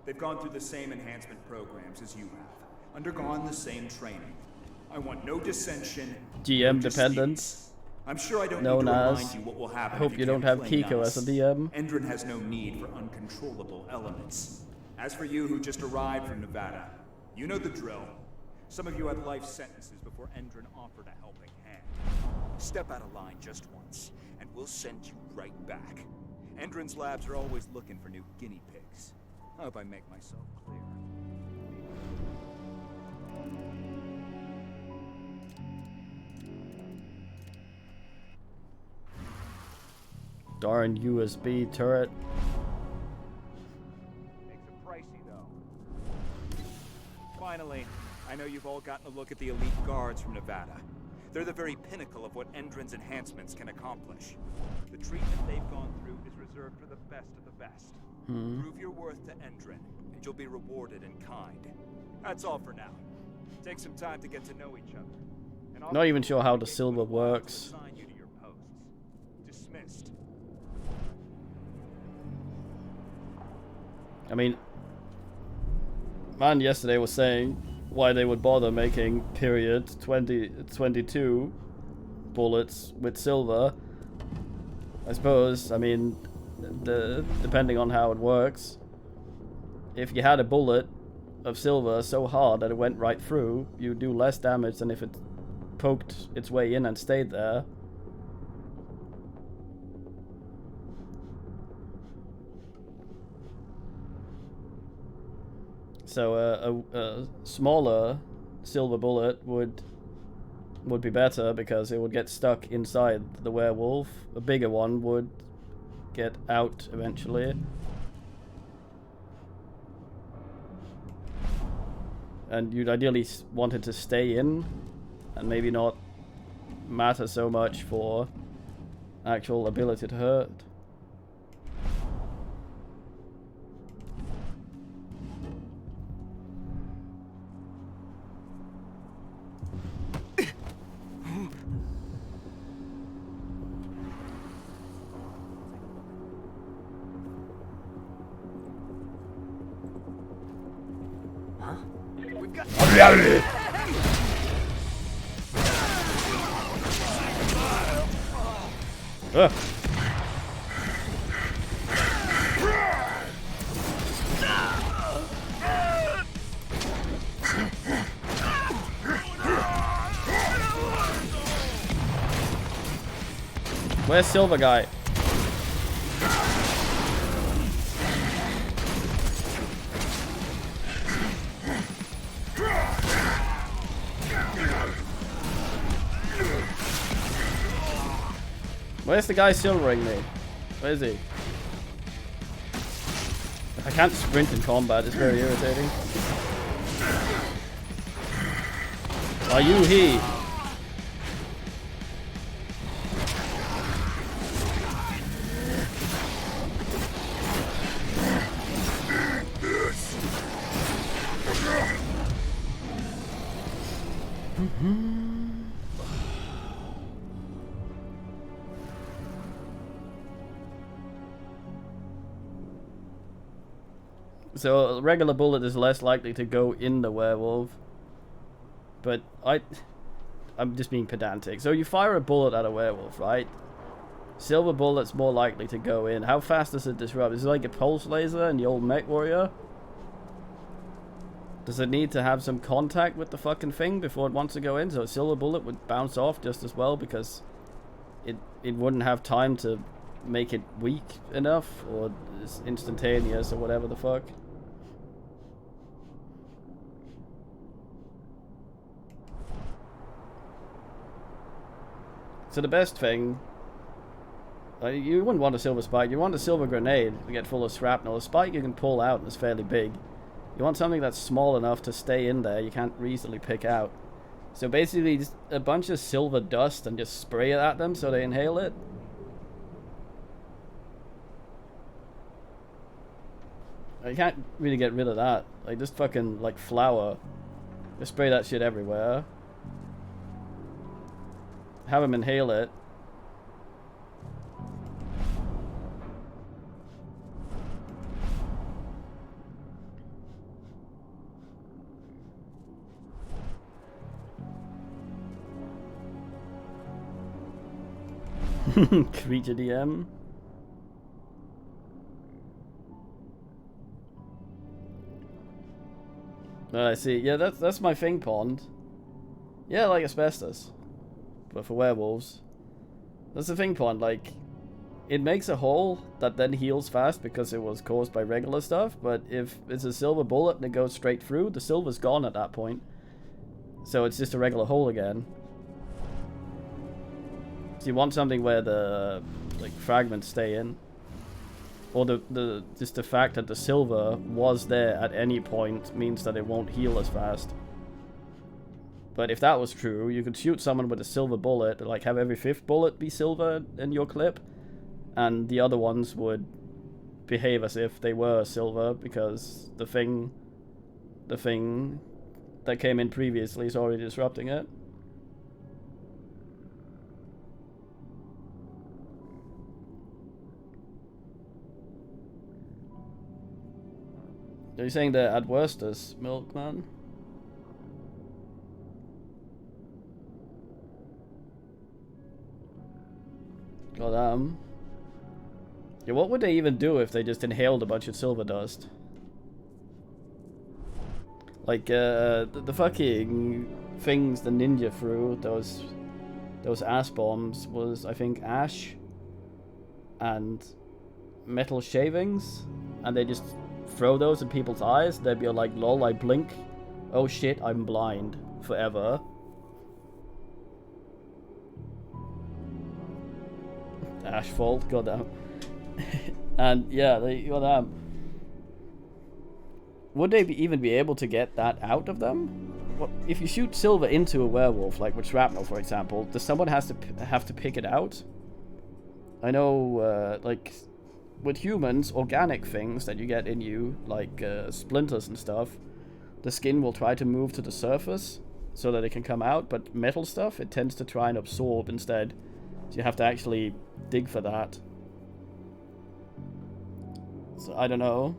They've gone through the same enhancement programs as you have, undergone the same training. I want no dissension, GM dependence. I'm sure I don't known need to as. remind you what will happen I hope if you don't can't have claim Kiko us. as a DM. Endron has no need for uncontrollable elements. As for you who just arrived from Nevada, you know the drill. Some of you had life sentences before Endron offered a helping hand. Step out of line just once, and we'll send you right back. Endron's labs are always looking for new guinea pigs. I hope I make myself clear. Darn USB turret. Makes it pricey, though. Finally, I know you've all gotten a look at the elite guards from Nevada. They're the very pinnacle of what Endron's enhancements can accomplish. The treatment they've gone through is reserved for the best of the best. Prove your worth to Endron, and you'll be rewarded in kind. That's all for now. Take some time to get to know each other. And I'll Not even sure how the silver works. assign you to your posts. Dismissed. I mean, man yesterday was saying why they would bother making period 2022 bullets with silver. I suppose, I mean, depending on how it works, if you had a bullet of silver so hard that it went right through, you do less damage than if it poked its way in and stayed there. So a smaller silver bullet would be better because it would get stuck inside the werewolf. A bigger one would get out eventually. And you'd ideally want it to stay in and maybe not matter so much for actual ability to hurt. Ugh. Where's Silver Guy? Where's the guy silvering me? Where is he? I can't sprint in combat, it's very irritating. Are you he? So a regular bullet is less likely to go in the werewolf. But I'm just being pedantic. So you fire a bullet at a werewolf, right? Silver bullet's more likely to go in. How fast does it disrupt? Is it like a pulse laser in the old Mech Warrior? Does it need to have some contact with the fucking thing before it wants to go in? So a silver bullet would bounce off just as well because it wouldn't have time to make it weak enough, or it's instantaneous, or whatever the fuck. So the best thing, you wouldn't want a silver spike, you want a silver grenade to get full of shrapnel. A spike you can pull out and it's fairly big. You want something that's small enough to stay in there, you can't easily pick out. So basically just a bunch of silver dust and just spray it at them so they inhale it. You can't really get rid of that. Like, just fucking, like, flour. Just spray that shit everywhere. Have them inhale it. Creature DM. I see. Yeah, that's my thing pond. Yeah, like asbestos, but for werewolves. That's the thing pond. Like, it makes a hole that then heals fast because it was caused by regular stuff. But if it's a silver bullet and it goes straight through, the silver's gone at that point. So it's just a regular hole again. So you want something where the like fragments stay in. Or just the fact that the silver was there at any point means that it won't heal as fast. But if that was true, you could shoot someone with a silver bullet, like have every 5th bullet be silver in your clip, and the other ones would behave as if they were silver because the thing that came in previously is already disrupting it. Are you saying they're at worst as Milkman? God yeah, what would they even do if they just inhaled a bunch of silver dust? Like, the fucking things the ninja threw, those ass bombs, was, I think, ash and metal shavings, and they just throw those in people's eyes. They'd be like, lol, I blink. Oh shit, I'm blind. Forever. Asphalt, goddamn. And yeah, goddamn. Would they even be able to get that out of them? What, if you shoot silver into a werewolf, like with shrapnel, for example, does someone have to pick it out? I know, like, with humans, organic things that you get in you, like splinters and stuff, the skin will try to move to the surface so that it can come out, but metal stuff, it tends to try and absorb instead. So you have to actually dig for that. So I don't know.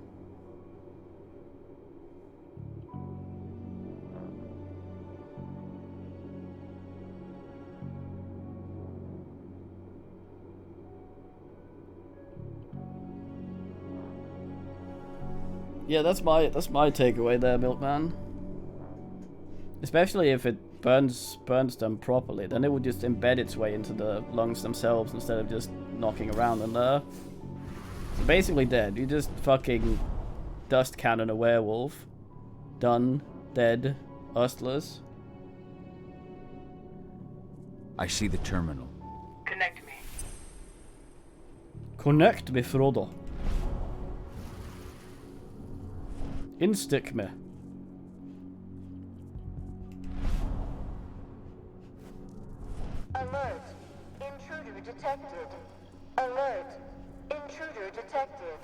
Yeah, that's my takeaway there, Milkman. Especially if it burns them properly, then it would just embed its way into the lungs themselves instead of just knocking around in there. So basically dead. You just fucking dust cannon a werewolf. Done. Dead. Ustless. I see the terminal. Connect me. Connect me, Frodo. Instick me. Alert. Intruder detected. Alert. Intruder detected.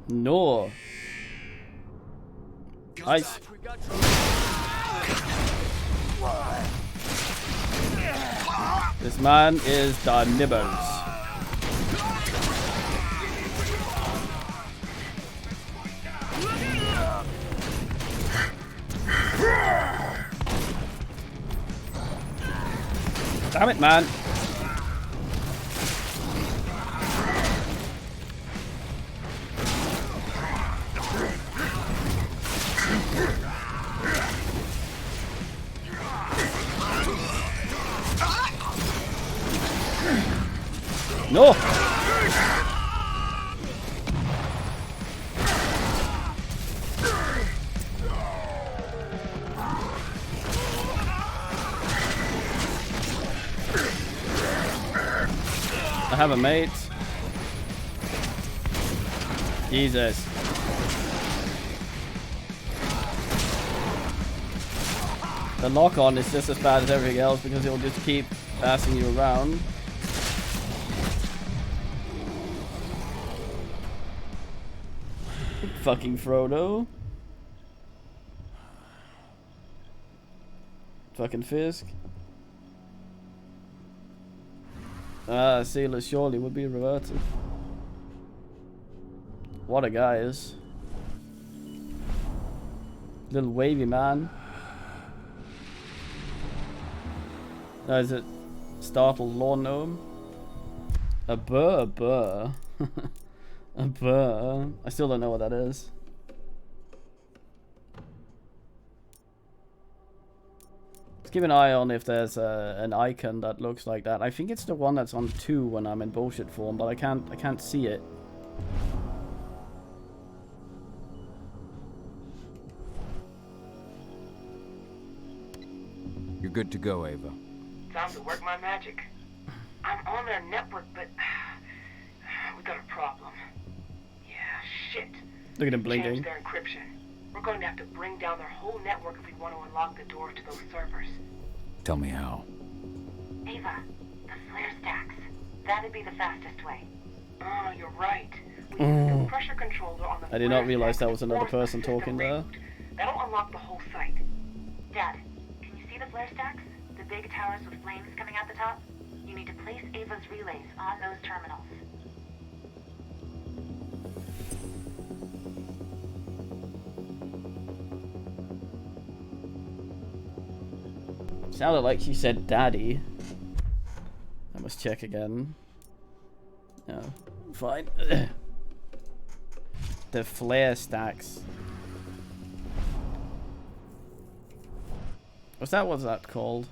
No. Ice. This man is the Nibbles. Damn it, man. No. I have a mate. Jesus. The lock-on is just as bad as everything else because it'll just keep passing you around. Fucking Frodo. Fucking Fisk. Sealer surely would be reverted. What a guy is. Little wavy man. Is it startled lawn gnome? A burr. A burr. I still don't know what that is. Let's keep an eye on if there's an icon that looks like that. I think it's the one that's on 2 when I'm in bullshit form, but I can't see it. You're good to go, Ava. Time to work my magic. I'm on their network, but we got a problem. Yeah, shit. Look at him blinking. Change their encryption. We're going to have to bring down their whole network if we want to unlock the doors to those servers. Tell me how. Ava, the flare stacks. That'd be the fastest way. Oh, you're right. We use the pressure controller on the I did not realize that was another person talking there. That'll unlock the whole site. Dad, can you see the flare stacks? The big towers with flames coming out the top? You need to place Ava's relays on those terminals. Sounded like she said daddy. I must check again. No, fine. The flare stacks. What's that called?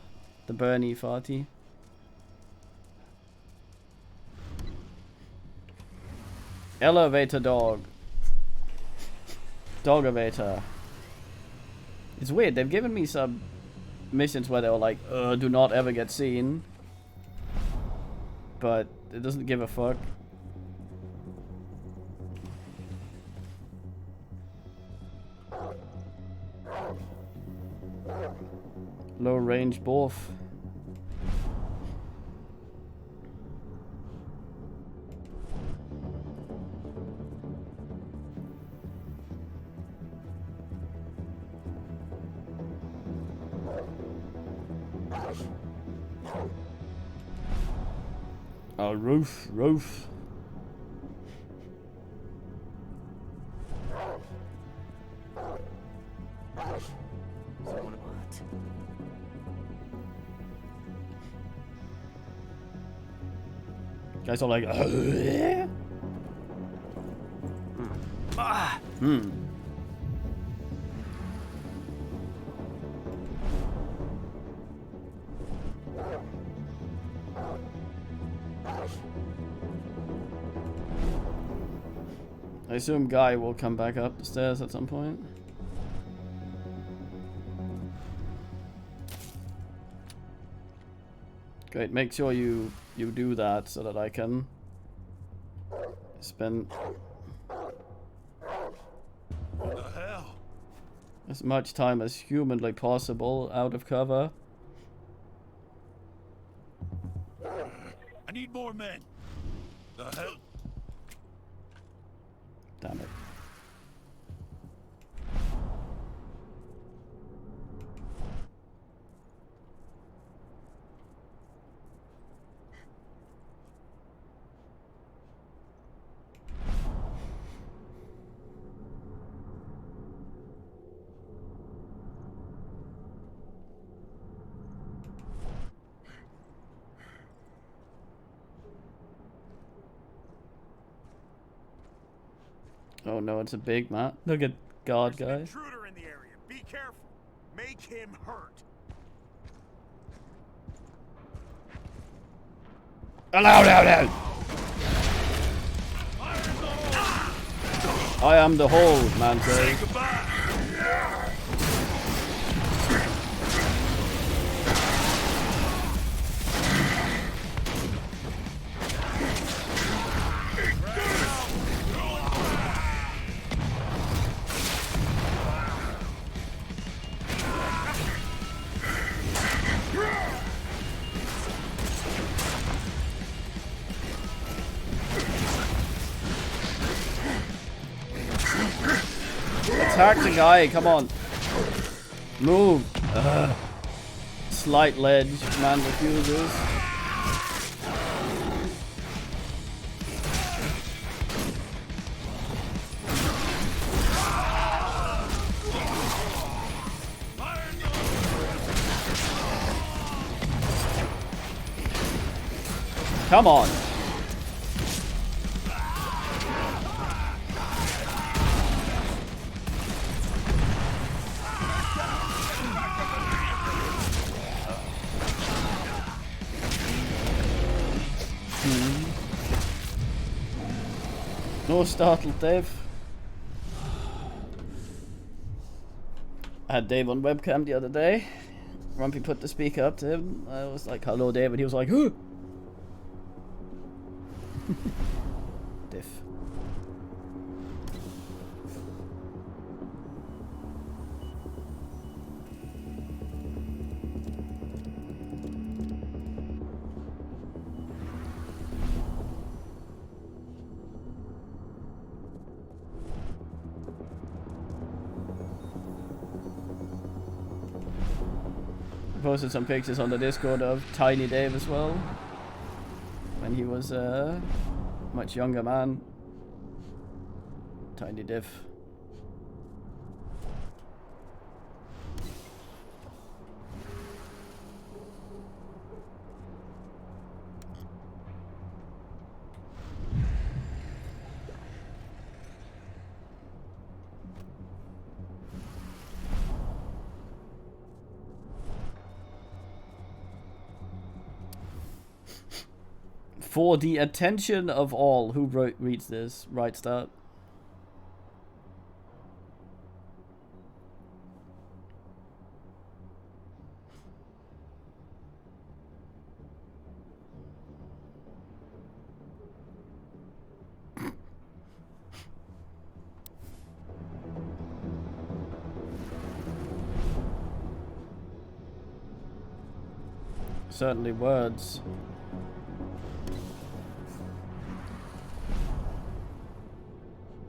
The Bernie Farty? Elevator dog. Dogavator. It's weird, they've given me some missions where they were like, do not ever get seen. But it doesn't give a fuck. Low range both. Oh, roof. Guys are like, yeah. I assume Guy will come back up the stairs at some point. Great, make sure you do that so that I can spend as much time as humanly possible out of cover. I need more men. The hell? Damn it. Oh no, it's a big map. Look at God, guy. Intruder in the area. Be careful. Make him hurt. Hello. I am the hold, man. Say goodbye. Attack the guy, come on. Move. Slight ledge, man refuses. Come on. No startled Dave. I had Dave on webcam the other day. Rumpy put the speaker up to him. I was like, hello Dave, and he was like, huh! Diff. Posted some pictures on the Discord of Tiny Dave as well, when he was a much younger man. Tiny Diff. For the attention of all who reads this, writes that. Certainly words.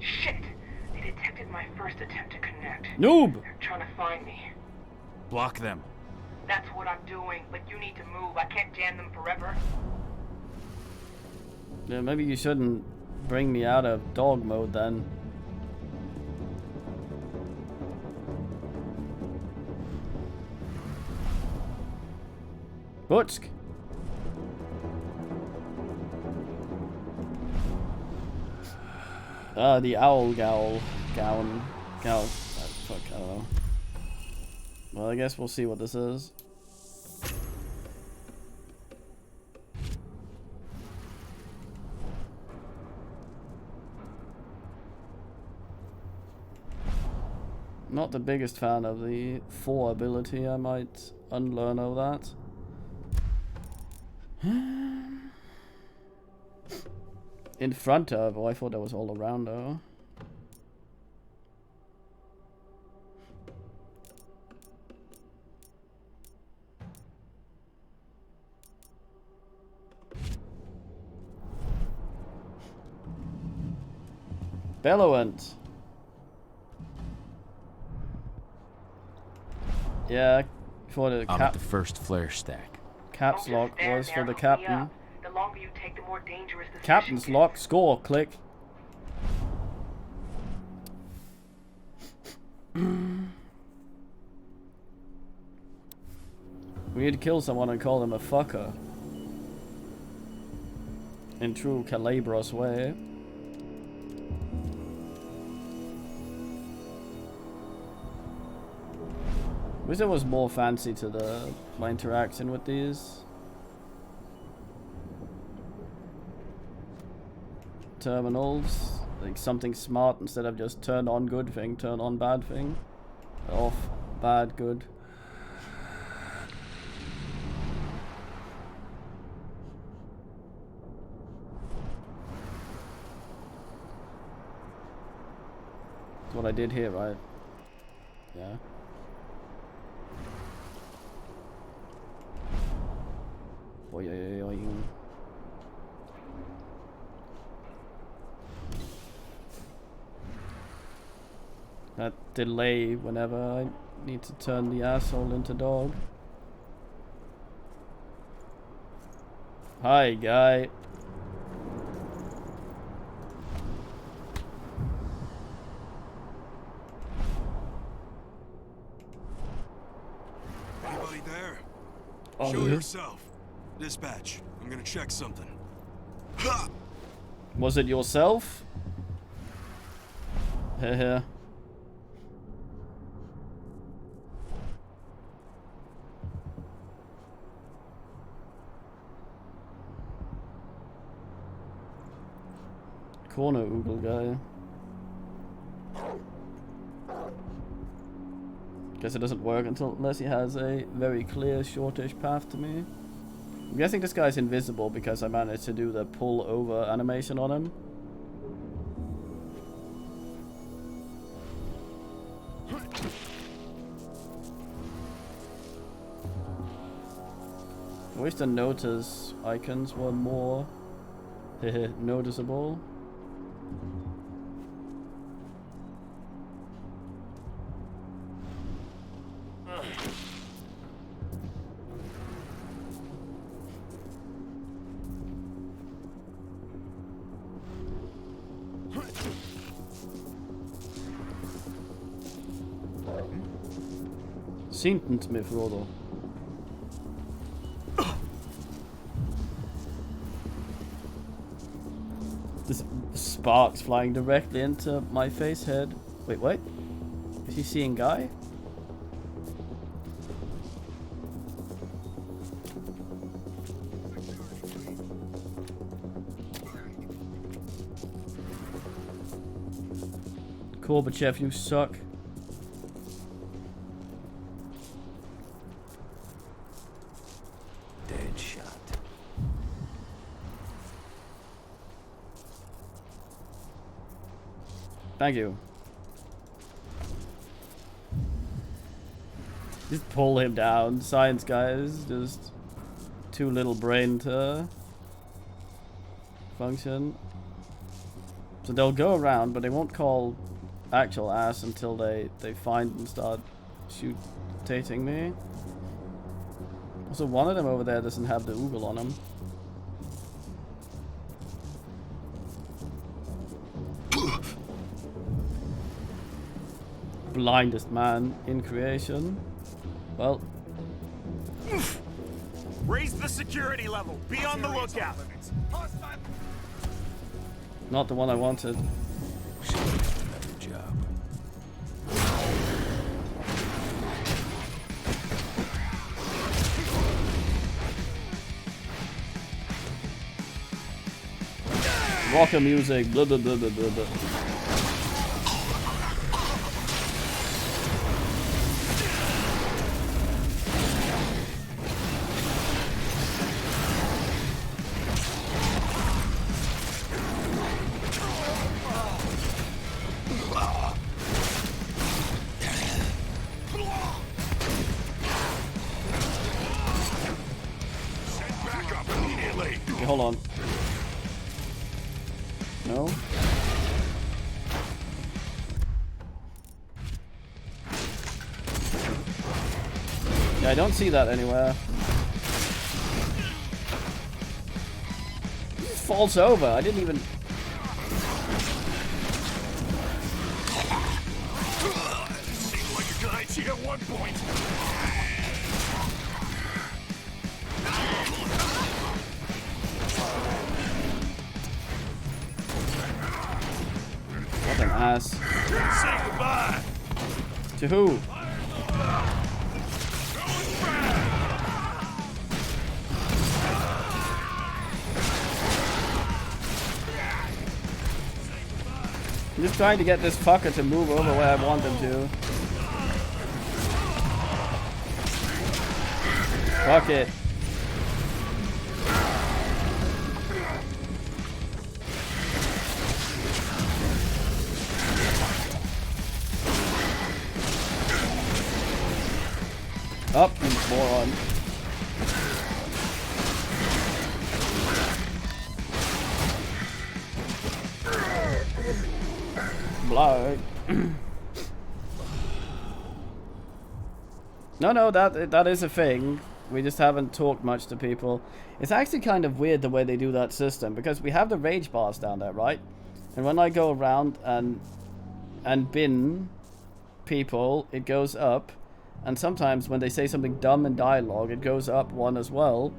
Shit! They detected my first attempt to connect. Noob! They're trying to find me. Block them. That's what I'm doing, but you need to move. I can't jam them forever. Yeah, maybe you shouldn't bring me out of dog mode then. Butsk. The owl gown. Fuck, I don't know. Well, I guess we'll see what this is. Not the biggest fan of the 4 ability. I might unlearn all that. In front of, oh, I thought that was all around though. Bellowant. Yeah, for the I'm at the first flare stack. Caps lock was for the captain. The longer you take, the more dangerous the Captain's lock, score, click. We need to kill someone and call him a fucker. In true Calabros way. Wish there was more fancy to my interaction with these terminals, like something smart instead of just turn on good thing, turn on bad thing, off bad good. That's what I did here, right? Yeah. Boing. That delay whenever I need to turn the asshole into dog. Hi, guy. Anybody there? Oh, Show yeah. yourself. Dispatch, I'm gonna check something. Was it yourself? Heh. corner oogle guy. Guess it doesn't work unless he has a very clear shortish path to me. I'm guessing this guy's invisible because I managed to do the pull over animation on him. I wish the notice icons were more noticeable. Synte inte med Frodo. This sparks flying directly into my face head. Wait, what? Is he seeing Guy? Gorbachev, you suck. Dead shot. Thank you. Just pull him down. Science guys, just too little brain to function. So they'll go around, but they won't call actual ass until they find and start shooting me. Also, one of them over there doesn't have the oogle on him. Blindest man in creation. Well, raise the security level. Be on the lookout. Not the one I wanted. Better job. Rocker music. Blah, blah, blah, blah, blah, blah. Hold on. No? Yeah, I don't see that anywhere. He just falls over. I didn't even... Seemed like a guy cheat at one point. What an ass. Say goodbye. To who? I'm just trying to get this fucker to move over where I want him to. Fuck it. Up, you moron. Blood. No, that is a thing. We just haven't talked much to people. It's actually kind of weird the way they do that system, because we have the rage bars down there, right? And when I go around and bin people, it goes up. And sometimes when they say something dumb in dialogue, it goes up one as well.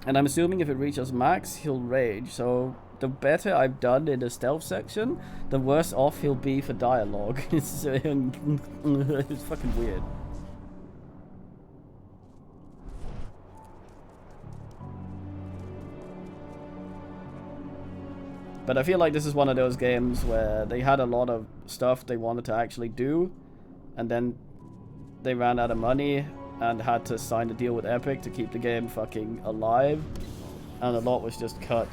And I'm assuming if it reaches max, he'll rage. So the better I've done in the stealth section, the worse off he'll be for dialogue. It's fucking weird. But I feel like this is one of those games where they had a lot of stuff they wanted to actually do, and then they ran out of money and had to sign a deal with Epic to keep the game fucking alive, and a lot was just cut.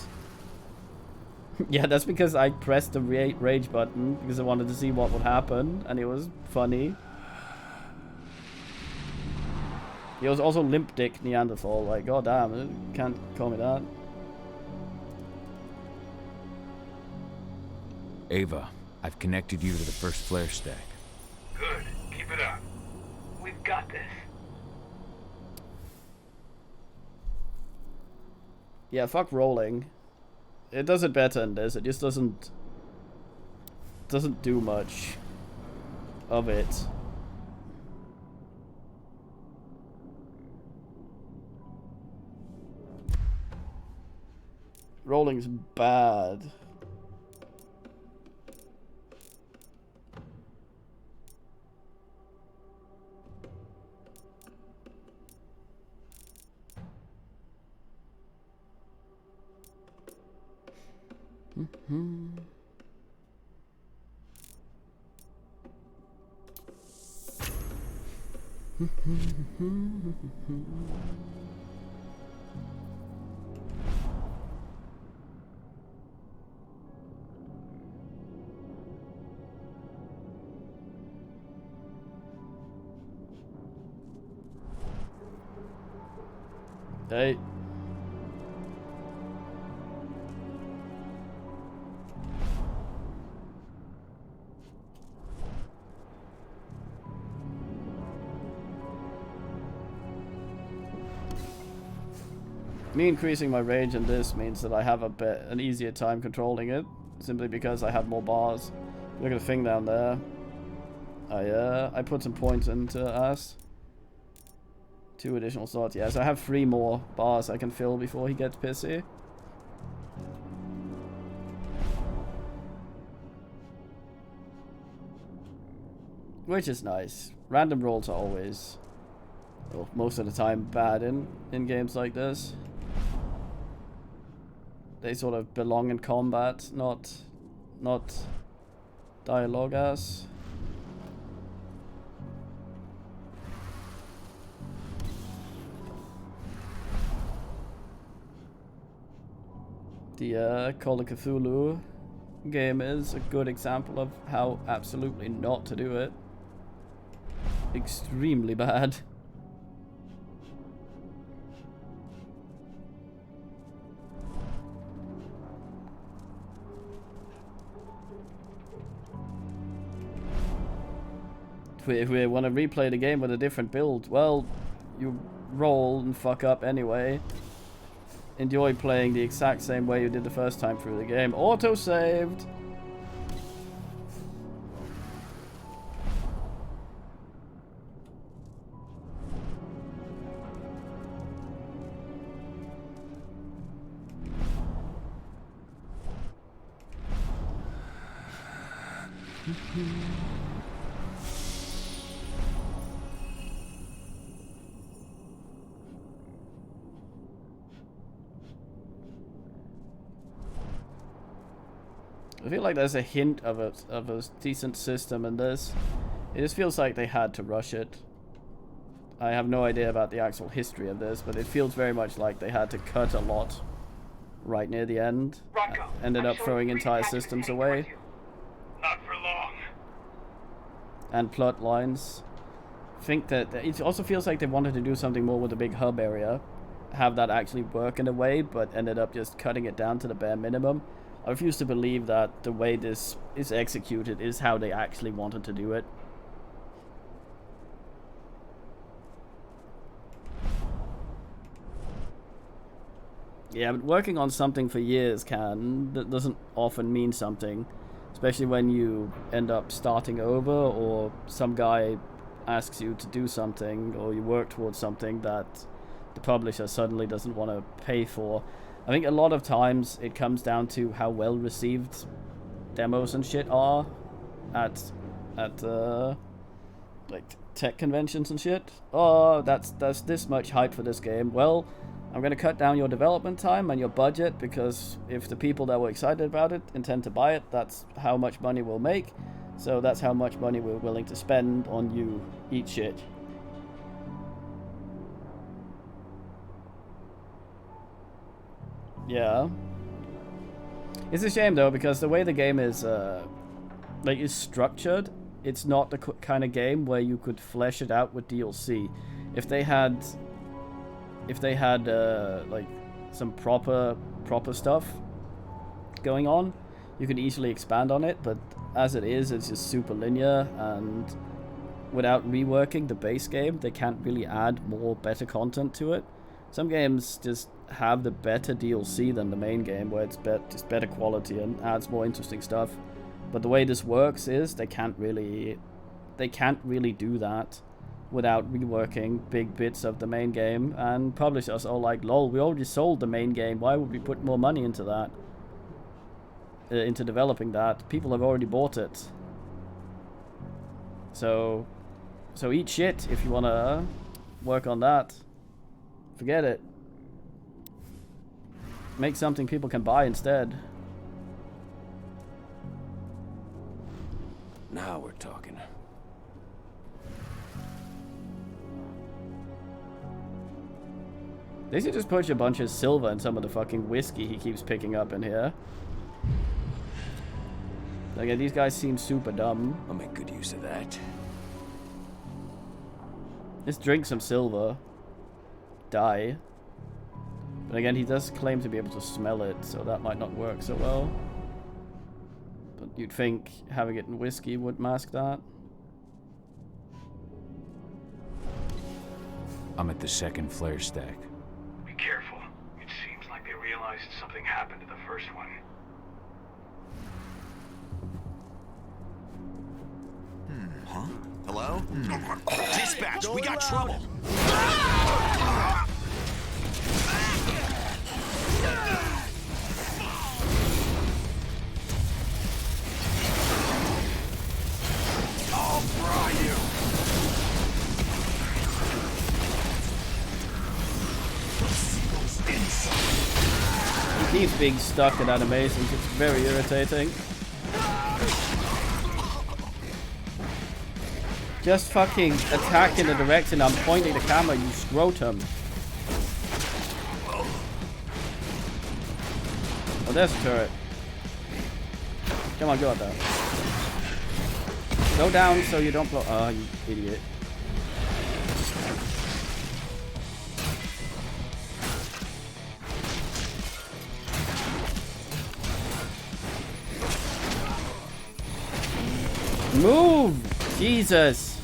Yeah, that's because I pressed the rage button because I wanted to see what would happen, and it was funny. He was also limp dick Neanderthal, like, god damn, can't call me that. Ava, I've connected you to the first flare stack. Good. Keep it up. We've got this. Yeah, fuck rolling. It does it better than this. It just doesn't do much of it. Rolling's bad. Hey. Me increasing my range in this means that I have an easier time controlling it, simply because I have more bars. Look at the thing down there. I put some points into us. 2 additional slots. Yeah, so I have 3 more bars I can fill before he gets pissy. Which is nice. Random rolls are always, well, most of the time, bad in games like this. They sort of belong in combat, not dialogue as. The Call of Cthulhu game is a good example of how absolutely not to do it. Extremely bad. If we want to replay the game with a different build, well, you roll and fuck up anyway. Enjoy playing the exact same way you did the first time through the game. Auto-saved! I feel like there's a hint of a decent system in this. It just feels like they had to rush it. I have no idea about the actual history of this, but it feels very much like they had to cut a lot right near the end. Rocco, Ended up throwing entire systems away. Not for long. And plot lines. Think that it also feels like they wanted to do something more with the big hub area, have that actually work in a way, but ended up just cutting it down to the bare minimum. I refuse to believe that the way this is executed is how they actually wanted to do it. Yeah, but working on something for years that doesn't often mean something, especially when you end up starting over, or some guy asks you to do something, or you work towards something that the publisher suddenly doesn't want to pay for. I think a lot of times it comes down to how well received demos and shit are at like tech conventions and shit. Oh, that's this much hype for this game. Well, I'm going to cut down your development time and your budget, because if the people that were excited about it intend to buy it, that's how much money we'll make. So that's how much money we're willing to spend on you. Eat shit. Yeah. It's a shame though, because the way the game is is structured, it's not the kind of game where you could flesh it out with DLC. If they had like some proper stuff going on, you could easily expand on it, but as it is, it's just super linear, and without reworking the base game, they can't really add more better content to it. Some games just have the better DLC than the main game, where it's just better quality and adds more interesting stuff. But the way this works is they can't really do that without reworking big bits of the main game, and publishers are like, lol, we already sold the main game, why would we put more money into that? Into developing that. People have already bought it. So eat shit if you wanna work on that. Forget it. Make something people can buy instead. Now we're talking. They should just push a bunch of silver in some of the fucking whiskey he keeps picking up in here. Like, these guys seem super dumb. I'll make good use of that. Just drink some silver. Die. But again, he does claim to be able to smell it, so that might not work so well. But you'd think having it in whiskey would mask that. I'm at the second flare stack. Be careful. It seems like they realized something happened to the first one. Huh? Hello? Dispatch, we got trouble! I'll fry you! He keeps being stuck in animations, it's very irritating. Just fucking attack in the direction I'm pointing the camera, you scrotum. Oh, there's a turret. Come on, go up there. Go down so you don't blow. Oh, you idiot. Move! Jesus!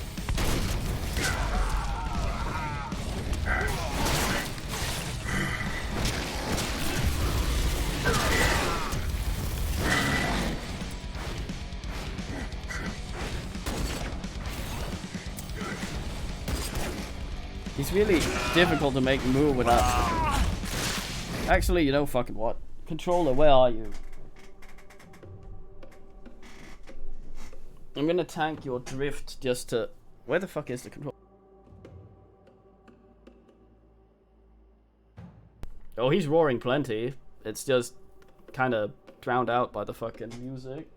It's really difficult to make move without... Actually, you know fucking what? Controller, where are you? I'm gonna tank your drift just to... Where the fuck is the controller? Oh, he's roaring plenty. It's just kind of drowned out by the fucking music.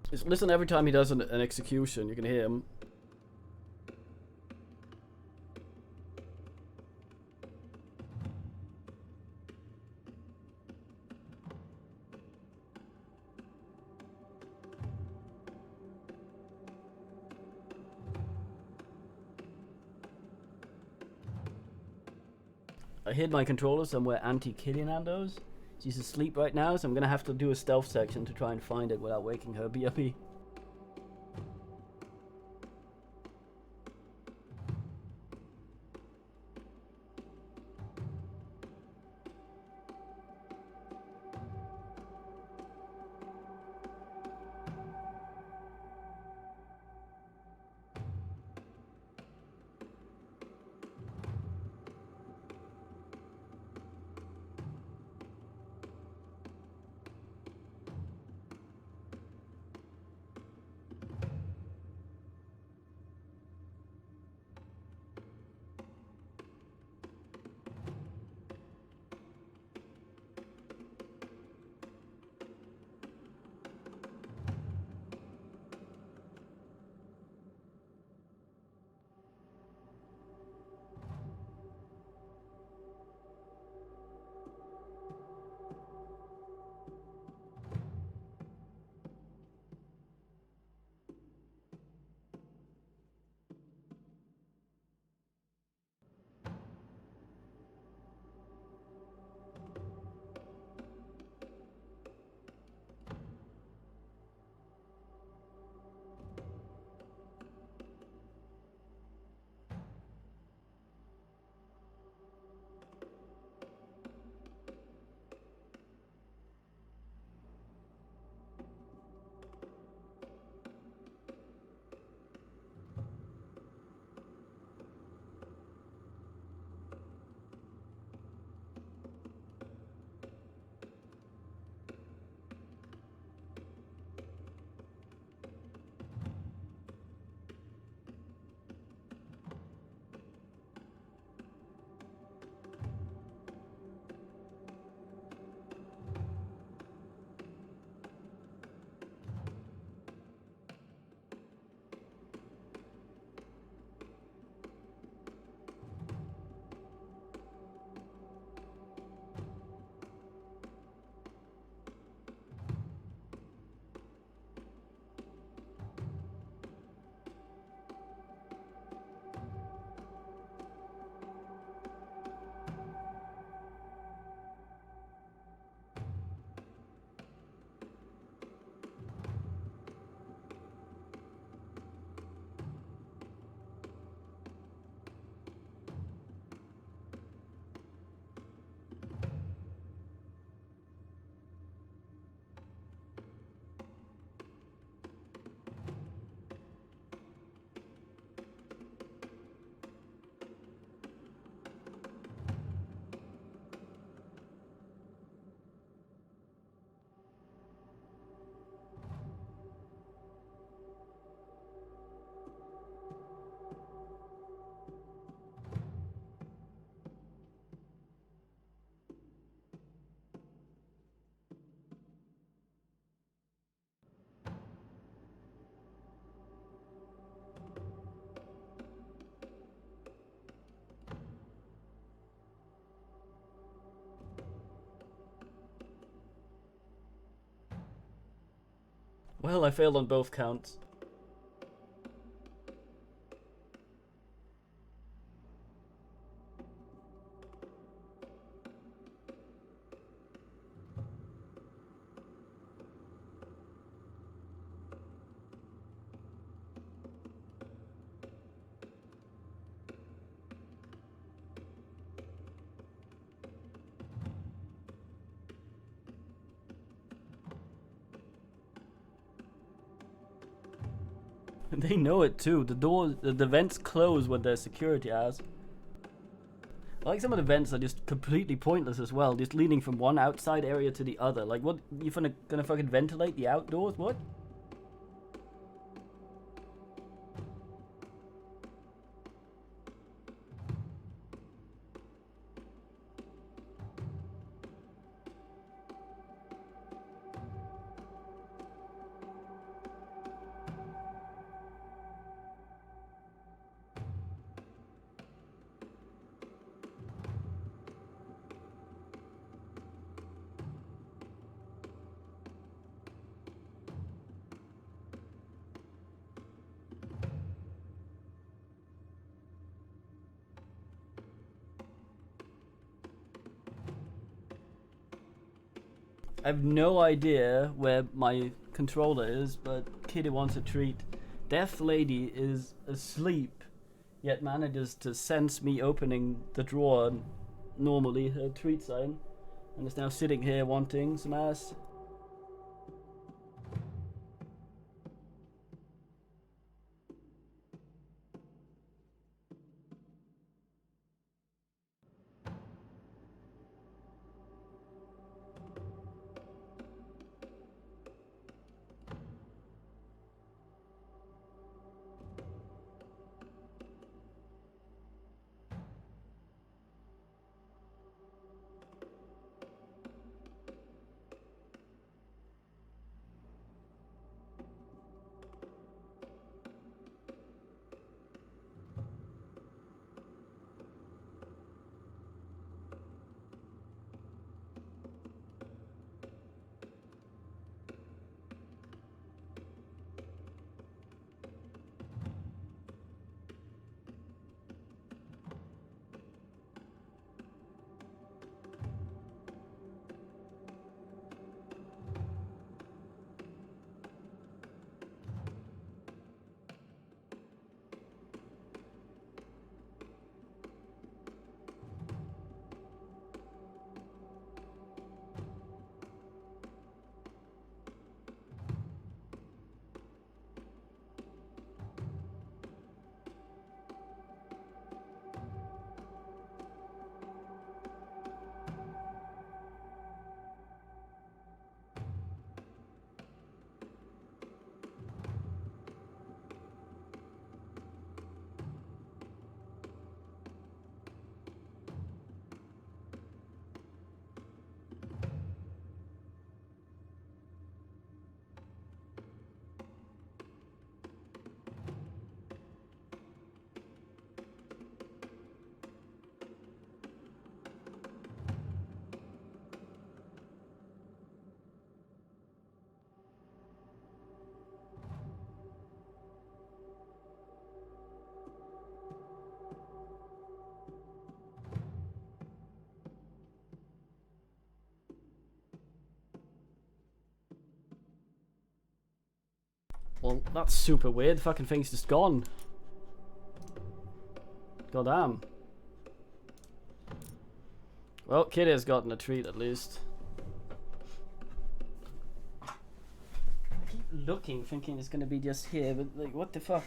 Just listen every time he does an execution, you can hear him. I hid my controller somewhere anti-Kitty Nando's. She's asleep right now, so I'm gonna have to do a stealth section to try and find it without waking her. BRB. Well, I failed on both counts. They know it too. The vents close when there's security as. I like some of the vents are just completely pointless as well, just leading from one outside area to the other. Like, what, you gonna fucking ventilate the outdoors? What? I have no idea where my controller is, but Kitty wants a treat. Deaf Lady is asleep, yet manages to sense me opening the drawer, normally her treat sign, and is now sitting here wanting some ass. Well, that's super weird. The fucking thing's just gone. Goddamn. Well, Kitty's gotten a treat at least. I keep looking, thinking it's gonna be just here, but like, what the fuck?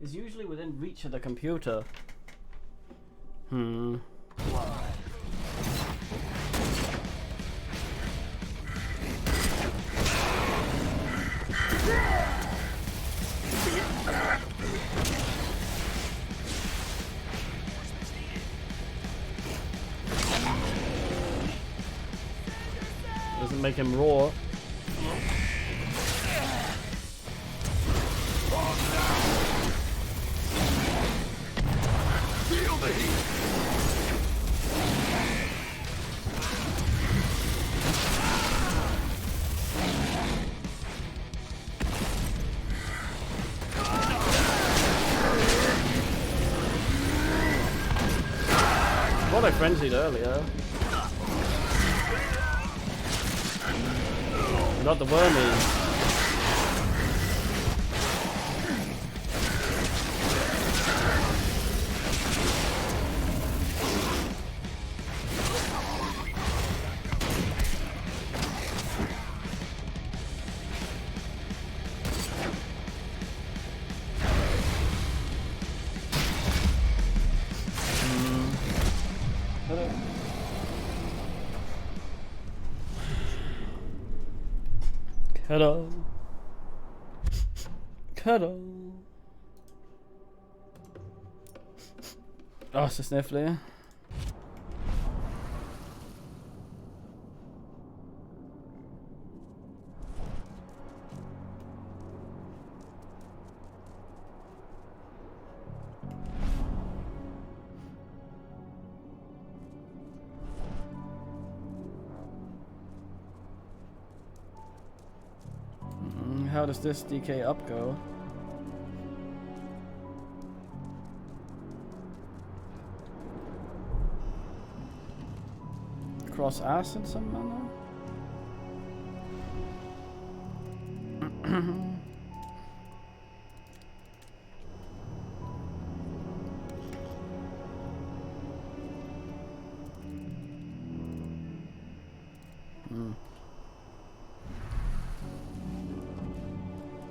It's usually within reach of the computer. Doesn't make him roar. Feel the heat. I frenzied earlier. Not the wormies. Hello. Hello. Oh, så snifflig. How does this DK up go? Cross ass in some manner?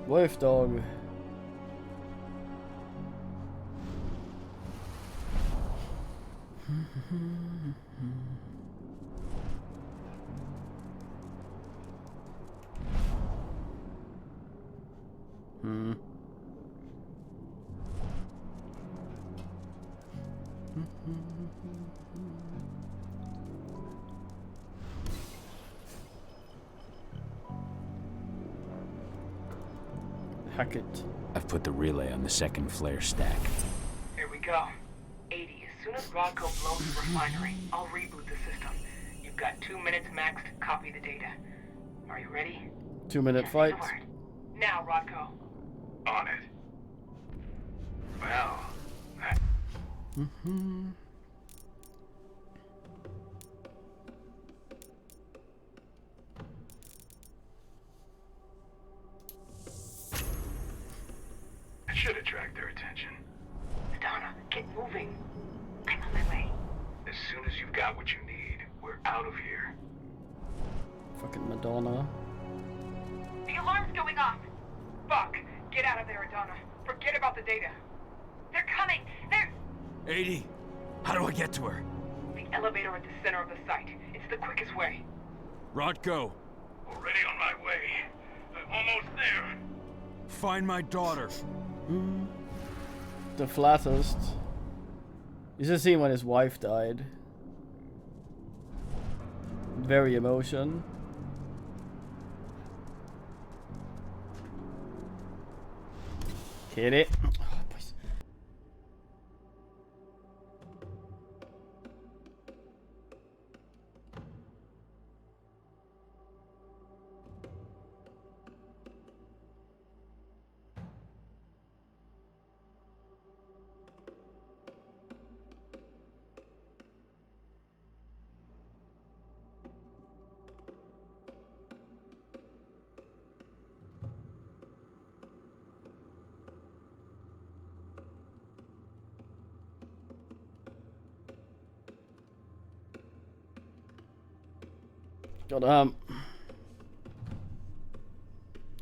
Wolf dog. Hack it. I've put the relay on the second flare stack. Here we go. 80. As soon as Rodco blows the refinery, I'll reboot the system. You've got 2 minutes max to copy the data. Are you ready? 2-minute fight. Now, Rodco. On it. Well, that... It should attract their attention. Madonna, get moving. I'm on my way. As soon as you've got what you need, we're out of here. Fucking Madonna. The alarm's going off. Fuck. Get out of there, Adonna. Forget about the data. They're coming. They're... 80. How do I get to her? The elevator at the center of the site. It's the quickest way. Rodko. Already on my way. I'm almost there. Find my daughter. The flattest. You should see when his wife died. Very emotion. Hit it. God,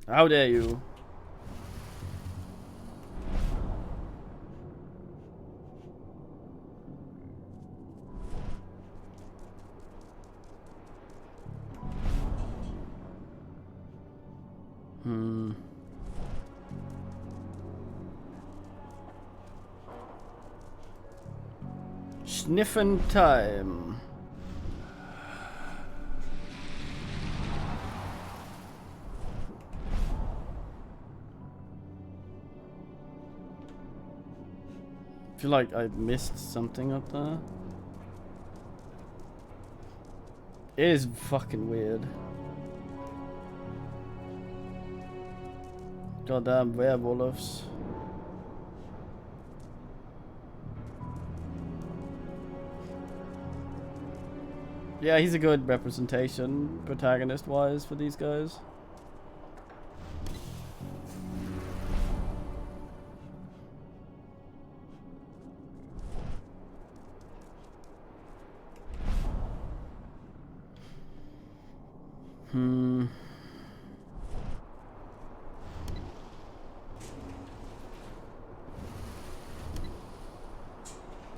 how dare you? Sniffing time. I feel like I missed something up there. It is fucking weird. Goddamn werewolves. Yeah, he's a good representation, protagonist-wise, for these guys.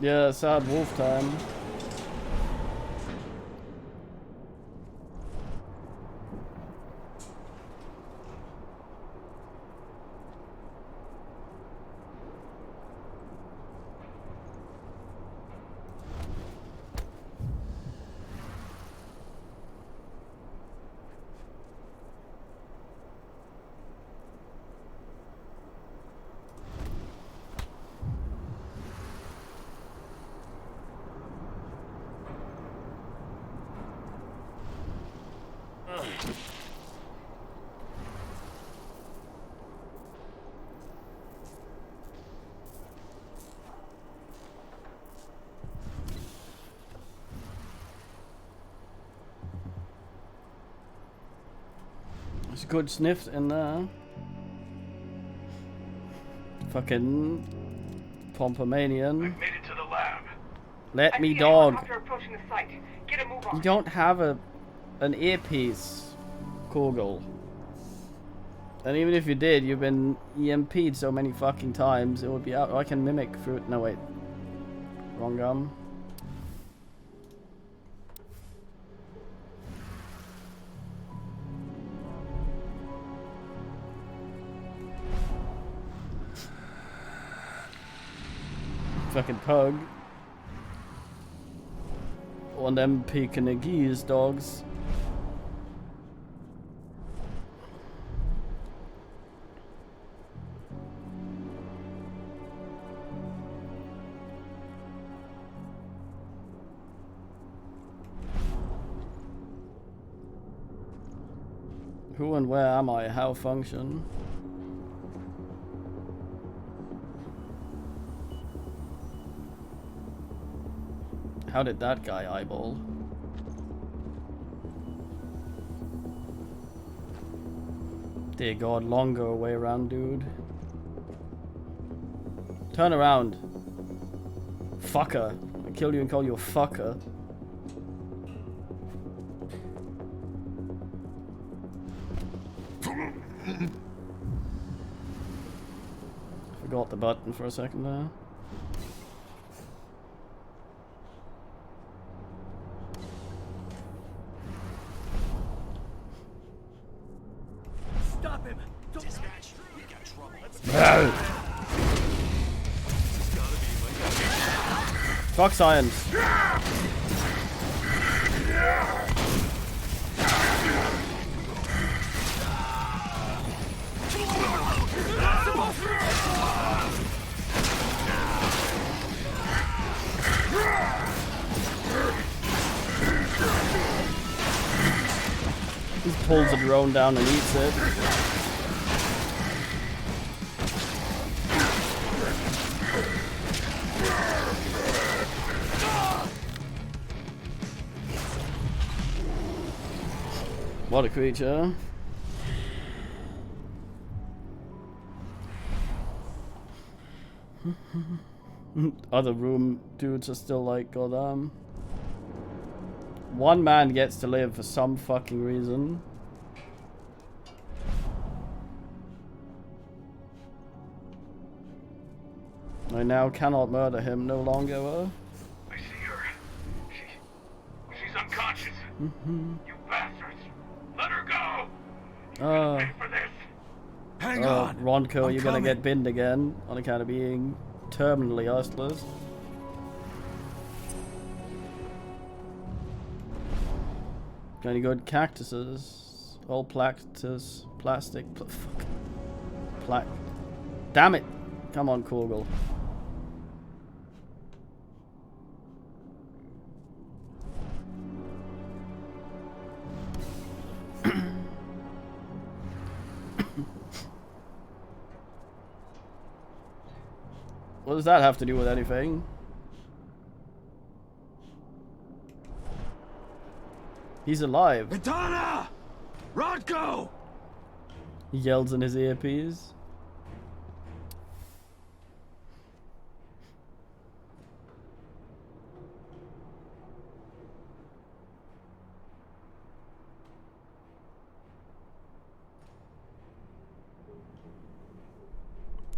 Yeah, sad wolf time. There's a good sniff in there. Fucking Pompomanian. Made it to the lab. Let me dog. After approaching the site, get a move on. You don't have an earpiece, Kogel. And even if you did, you've been EMP'd so many fucking times, it would be out. Oh, I can mimic through it. No, wait. Wrong gum. Fucking pug. One of them Pekingese dogs. Who and where am I? How function? How did that guy eyeball? Dear God, longer way around, dude. Turn around. Fucker. I kill you and call you a fucker. Forgot the button for a second there. Stop him! Don't dispatch. We got trouble. Fuck science. He pulls the drone down and eats it. What a creature. Other room dudes are still like, goddamn. One man gets to live for some fucking reason. I now cannot murder him no longer. I see her. She's unconscious. You bastards. Let her go. Pay for this. Hang on. Ronco, I'm you're gonna coming. get binned again on account of being terminally useless. Got any good cactuses? All plastic. Damn it! Come on, Kogel. What does that have to do with anything? He's alive. Madonna! Rodko! He yells in his earpiece.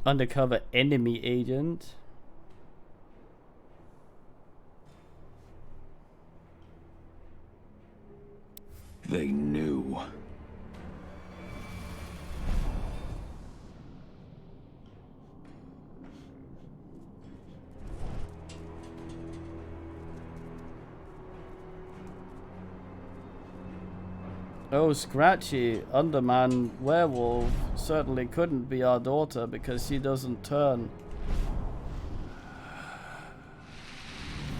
Undercover enemy agent. They knew. Oh, Scratchy, Underman Werewolf certainly couldn't be our daughter because she doesn't turn.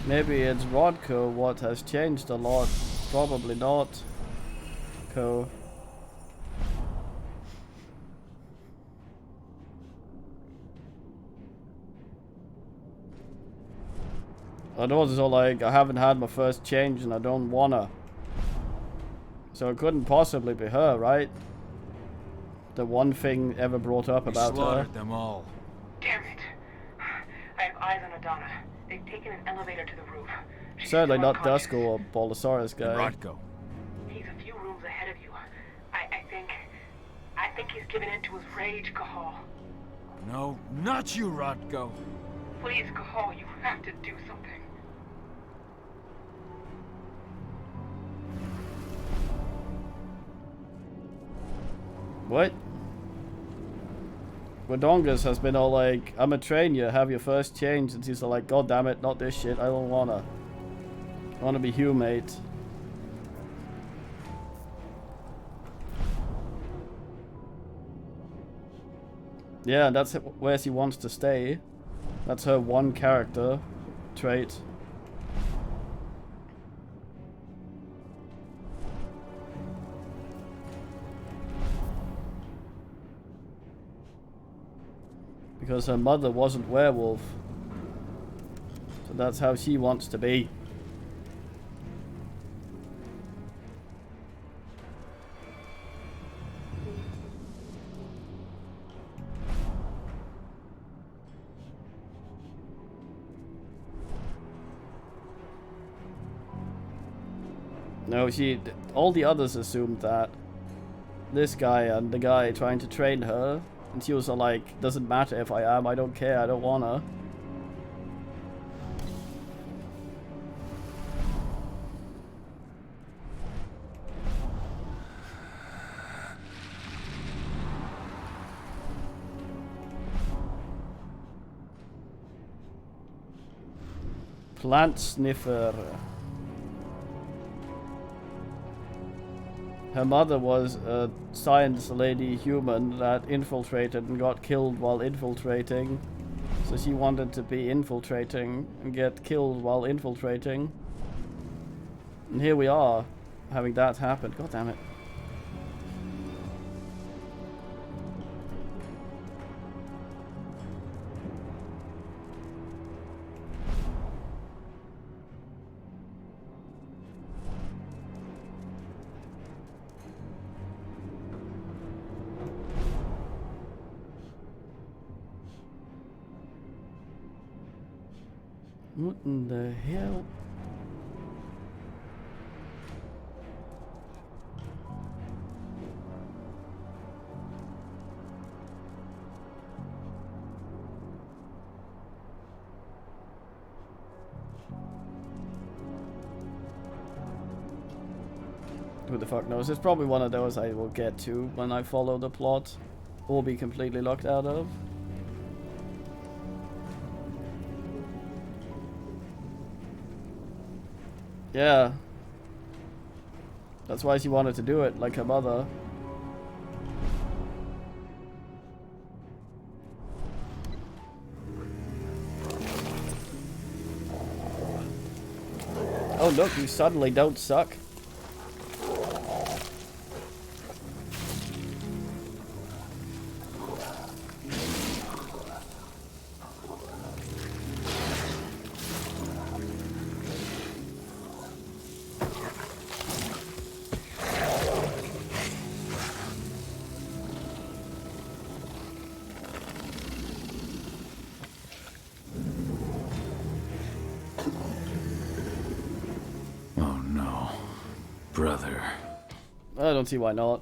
Maybe it's Rodko what has changed a lot. Probably not. Co. Our daughter's all like, I haven't had my first change and I don't wanna. So it couldn't possibly be her, right? The one thing ever brought up about her. Slaughtered them all. Damn it. I have eyes on Adana. They've taken an elevator to the roof. She's Certainly still not unconscious. Dusko or Bolosaurus guy. Rodko. He's a few rooms ahead of you. I think he's given in to his rage, Cahal. No, not you, Rodko. Please, Cahal, you have to do something. What? Wadongas has been all like, I'm a train you, have your first change, and she's all like, God damn it, not this shit, I don't wanna. I wanna be humate. Yeah, that's where she wants to stay. That's her one character trait. Because her mother wasn't werewolf. So that's how she wants to be. No, all the others assumed that. This guy and the guy trying to train her. And she was all like, doesn't matter if I am, I don't care, I don't wanna. Plant sniffer. Her mother was a science lady human that infiltrated and got killed while infiltrating. So she wanted to be infiltrating and get killed while infiltrating. And here we are, having that happen. God damn it. What in the hell? Who the fuck knows? It's probably one of those I will get to when I follow the plot or be completely locked out of. Yeah. That's why she wanted to do it, like her mother. Oh look, you suddenly don't suck. brother. I don't see why not.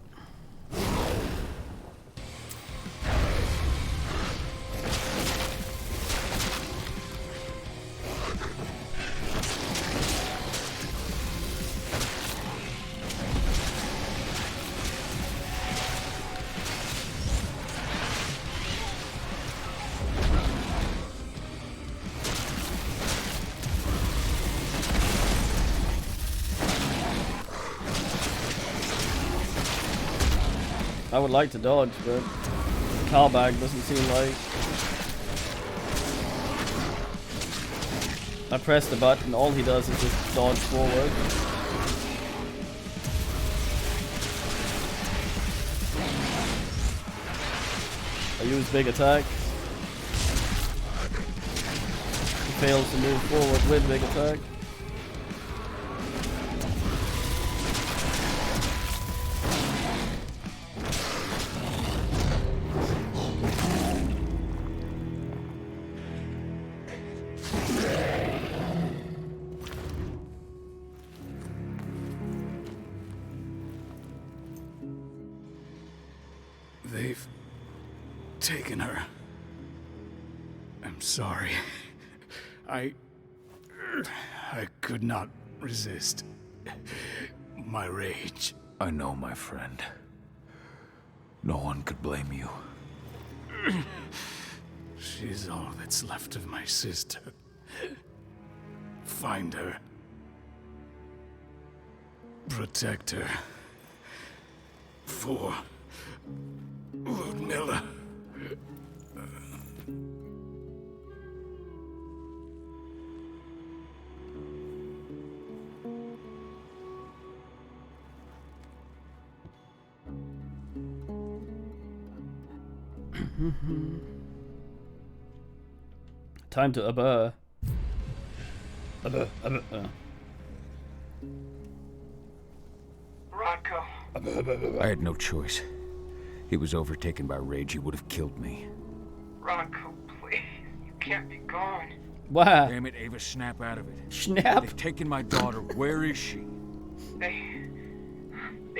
I would like to dodge, but the car bag doesn't seem like. I press the button, all he does is just dodge forward. I use big attack. He fails to move forward with big attack. They've taken her. I'm sorry. I could not resist my rage. I know, my friend. No one could blame you. She's all that's left of my sister. Find her. Protect her. For Ludmilla. Time to abur. Rodko. I had no choice. He was overtaken by rage. He would have killed me. Rodko, please. You can't be gone. Wow. Damn it, Ava, snap out of it. Snap? They've taken my daughter. Where is she? They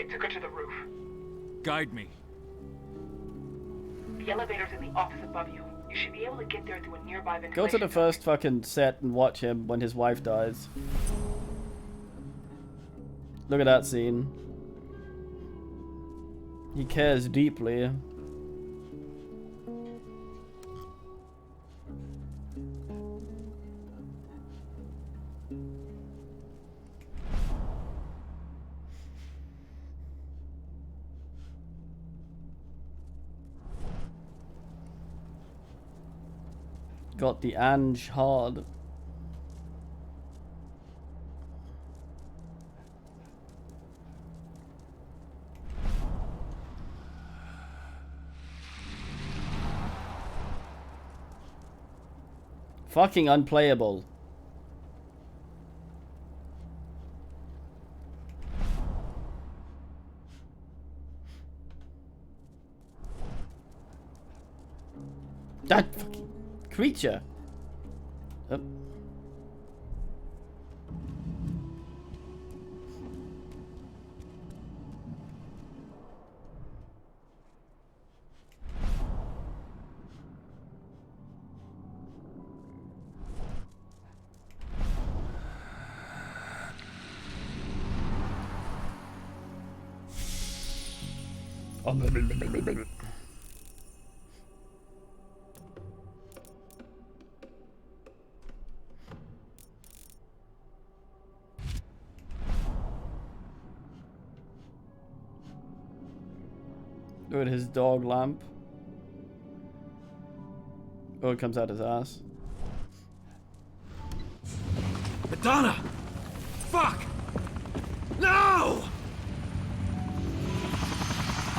took her to the roof. Guide me. The elevator's in the office above you. You should be able to get there through a nearby ventilation. Go to the first fucking set and watch him when his wife dies. Look at that scene. He cares deeply. Got the Ange hard. Fucking unplayable. That fucking creature. Oh. Look at his dog lamp. Oh, it comes out his ass. Madonna! Fuck! No!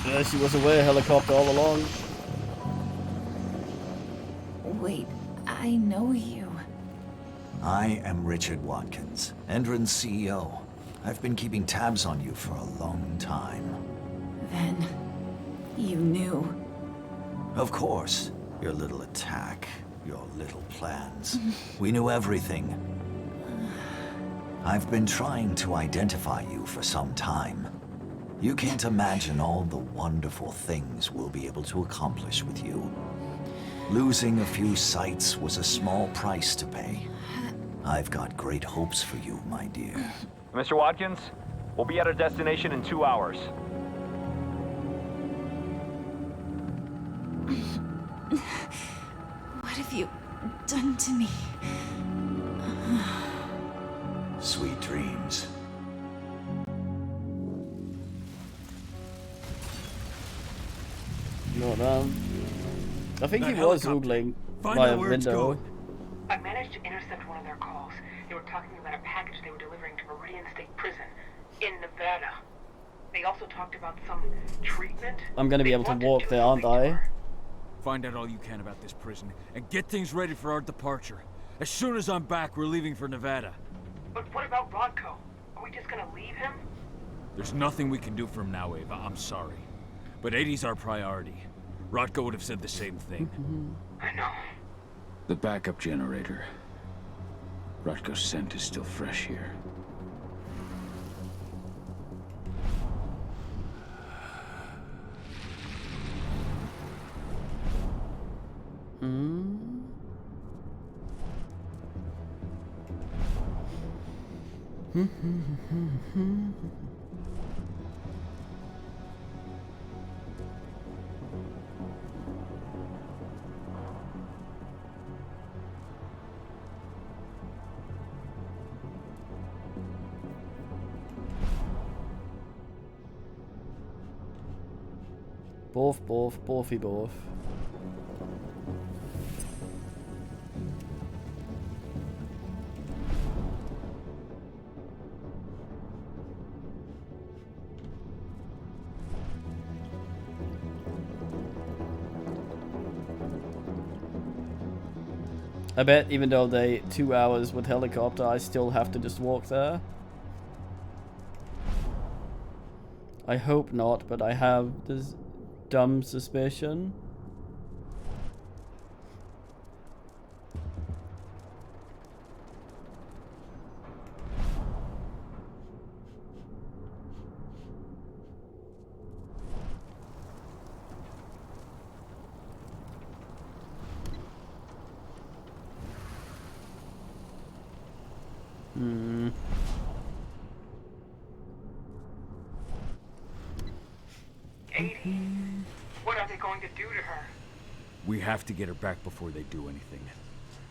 Yeah, she was away helicopter all along. Wait, I know you. I am Richard Watkins, Endron's CEO. I've been keeping tabs on you for a long time. Then, you knew. Of course. Your little attack, your little plans. We knew everything. I've been trying to identify you for some time. You can't imagine all the wonderful things we'll be able to accomplish with you. Losing a few sights was a small price to pay. I've got great hopes for you, my dear. Mr. Watkins, we'll be at our destination in 2 hours. What have you done to me? Sweet dreams. No, I think he was oogling by a window. I managed to intercept one of their calls. They were talking about a package they were delivering to Meridian State Prison in Nevada. They also talked about some treatment. I'm gonna be able to walk there, aren't I? Find out all you can about this prison and get things ready for our departure. As soon as I'm back, we're leaving for Nevada. But what about Rodko? Are we just gonna leave him? There's nothing we can do for him now, Ava. I'm sorry. But 80's our priority. Rodko would have said the same thing. I know. The backup generator. Rodko's scent is still fresh here. Both. I bet even though they 2 hours with helicopter, I still have to just walk there. I hope not, but I have this dumb suspicion. What are they going to do to her? We have to get her back before they do anything.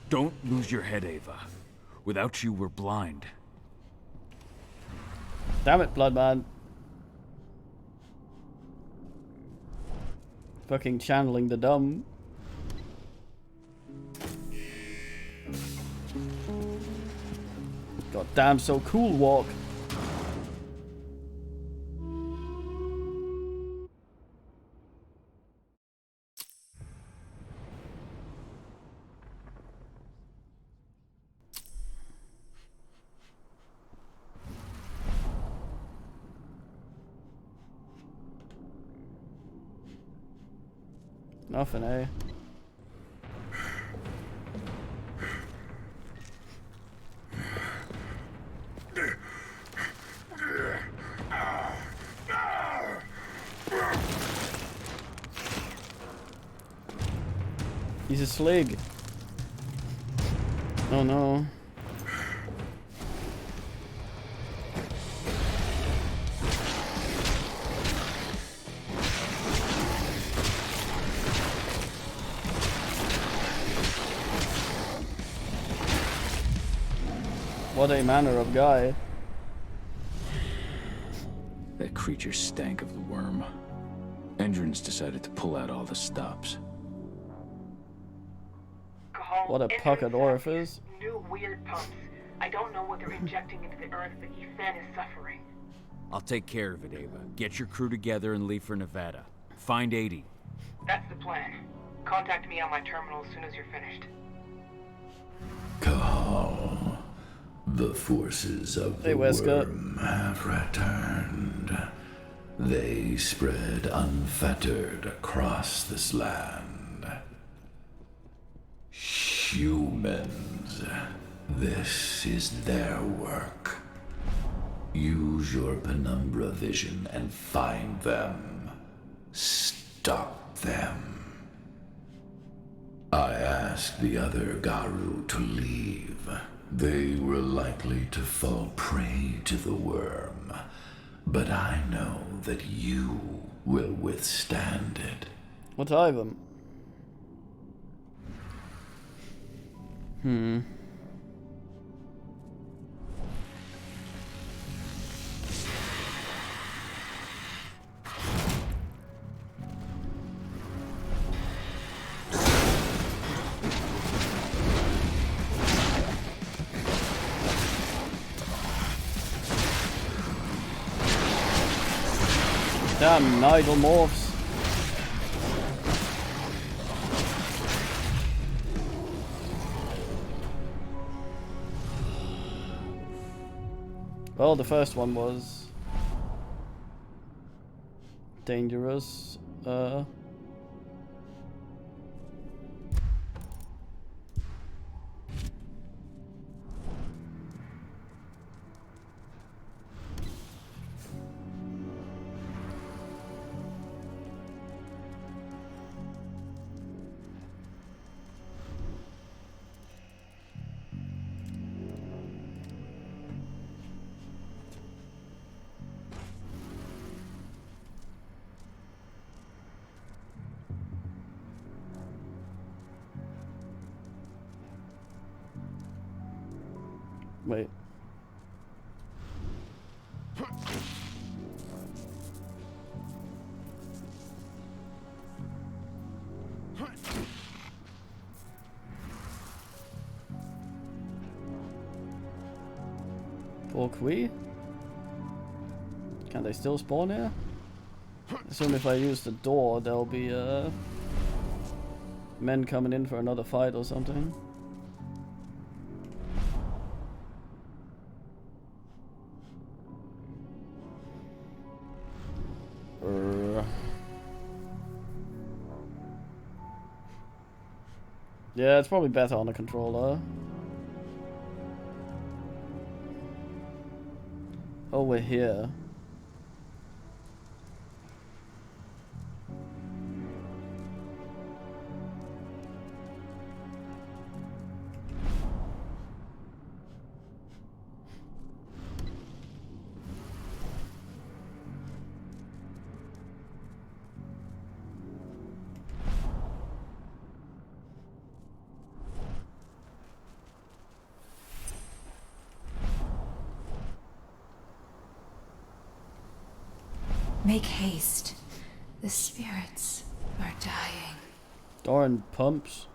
Don't lose your head, Ava. Without you, we're blind. Damn it, Bloodman. Fucking channeling the dumb. God damn, so cool walk. Nothing, eh? He's a slig. Oh no. What a manner of guy. That creature stank of the worm. Endrins decided to pull out all the stops. What a puckered orifice. New weird pumps. I don't know what they're injecting into the earth, but Ethan is suffering. I'll take care of it, Ava. Get your crew together and leave for Nevada. Find 80. That's the plan. Contact me on my terminal as soon as you're finished. Cahal, the forces of the worm have returned. They spread unfettered across this land. Humans, This is their work. Use your penumbra vision and find them. Stop them. I asked the other Garu to leave. They were likely to fall prey to the worm. But I know that you will withstand it. What item? Damn, Nigel morphs. Well, the first one was dangerous. Wait. Porquis? Can they still spawn here? Assume if I use the door, there'll be men coming in for another fight or something. Yeah, it's probably better on a controller. Oh, we're here. Make haste. The spirits are dying. Darn pumps.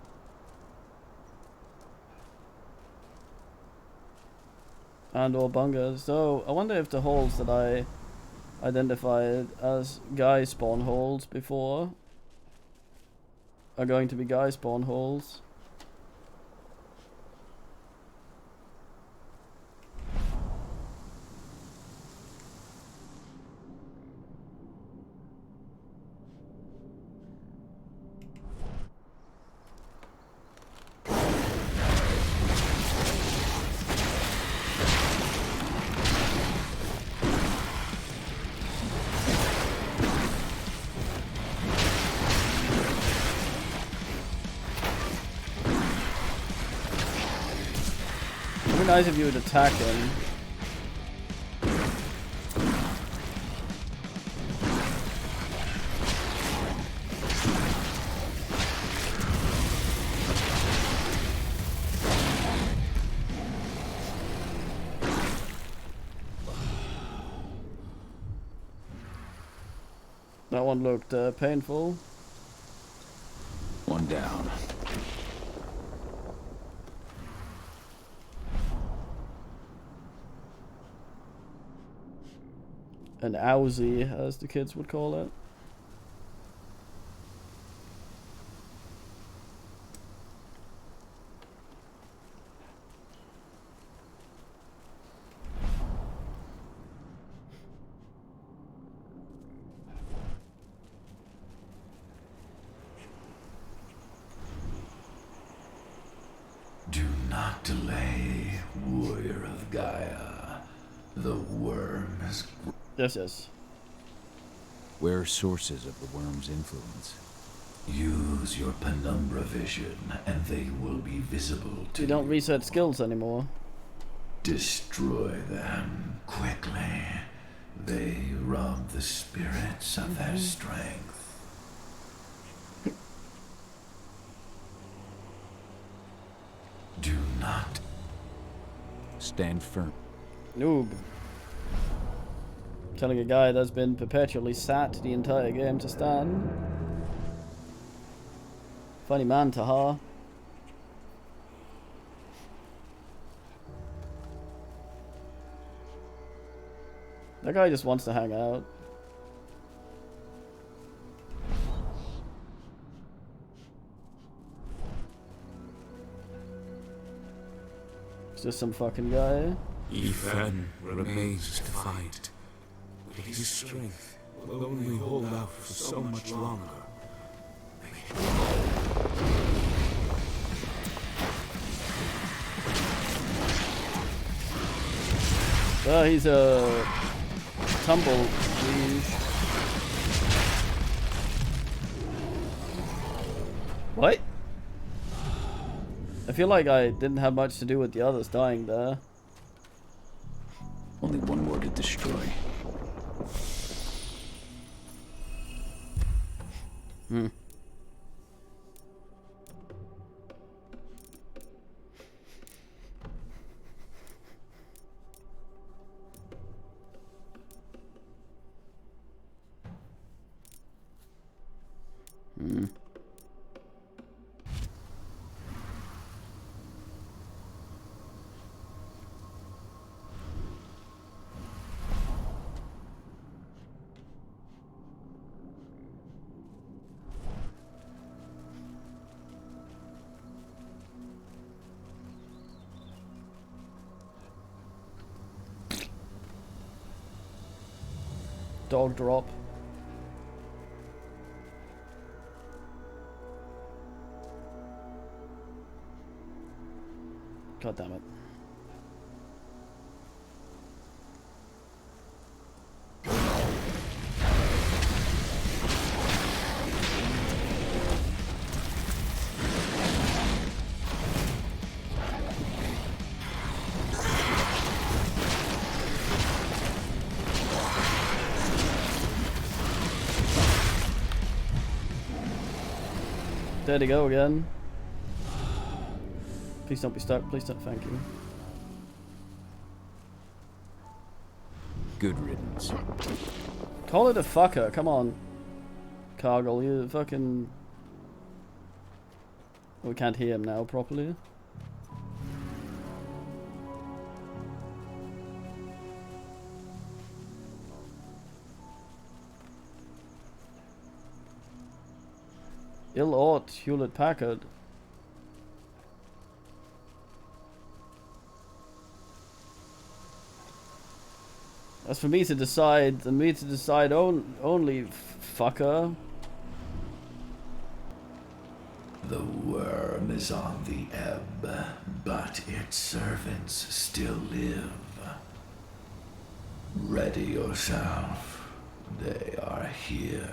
And or bungas. So, I wonder if the holes that I identified as guy spawn holes before are going to be guy spawn holes. It'd be nice if you would attack him. That one looked painful. One down. An owsie, as the kids would call it. Do not delay. warrior of Gaia. The worm has... Yes. Where are sources of the worm's influence? Use your penumbra vision, and they will be visible to you. Don't reset skills anymore. Destroy them quickly. They rob the spirits of their strength. Do not stand firm. Noob. Telling a guy that's been perpetually sat the entire game to stand. Funny man, Taha. That guy just wants to hang out. It's just some fucking guy. Ethan remains to fight, but his strength will only hold out for so much longer. He's a tumbleweed. What? I feel like I didn't have much to do with the others dying there. Only one more to destroy. Dog drop. God damn it. There to go again. Please don't be stuck. Please don't. Thank you. Good riddance. Call it a fucker. Come on, Cargill. You fucking. We can't hear him now properly. Ill-Aught, Hewlett-Packard. That's for me to decide, only, fucker. The worm is on the ebb, but its servants still live. Ready yourself. They are here.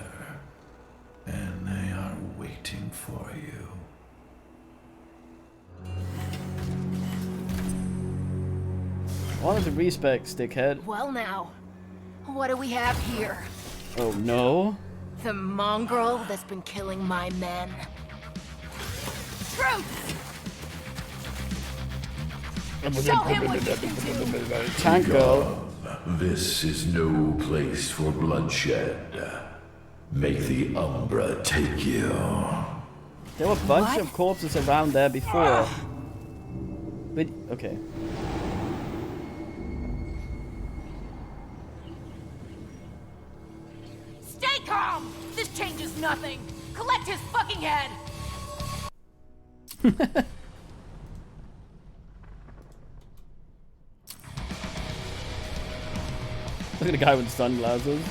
And they are waiting for you. Wanted to respec, stickhead. Well now, what do we have here? Oh no. The mongrel that's been killing my men. Truth! Show him what you can do! Tanko. This is no place for bloodshed. Make the Umbra take you. There were a bunch of corpses around there before. But, okay. Stay calm! This changes nothing! Collect his fucking head! Look at the guy with sunglasses.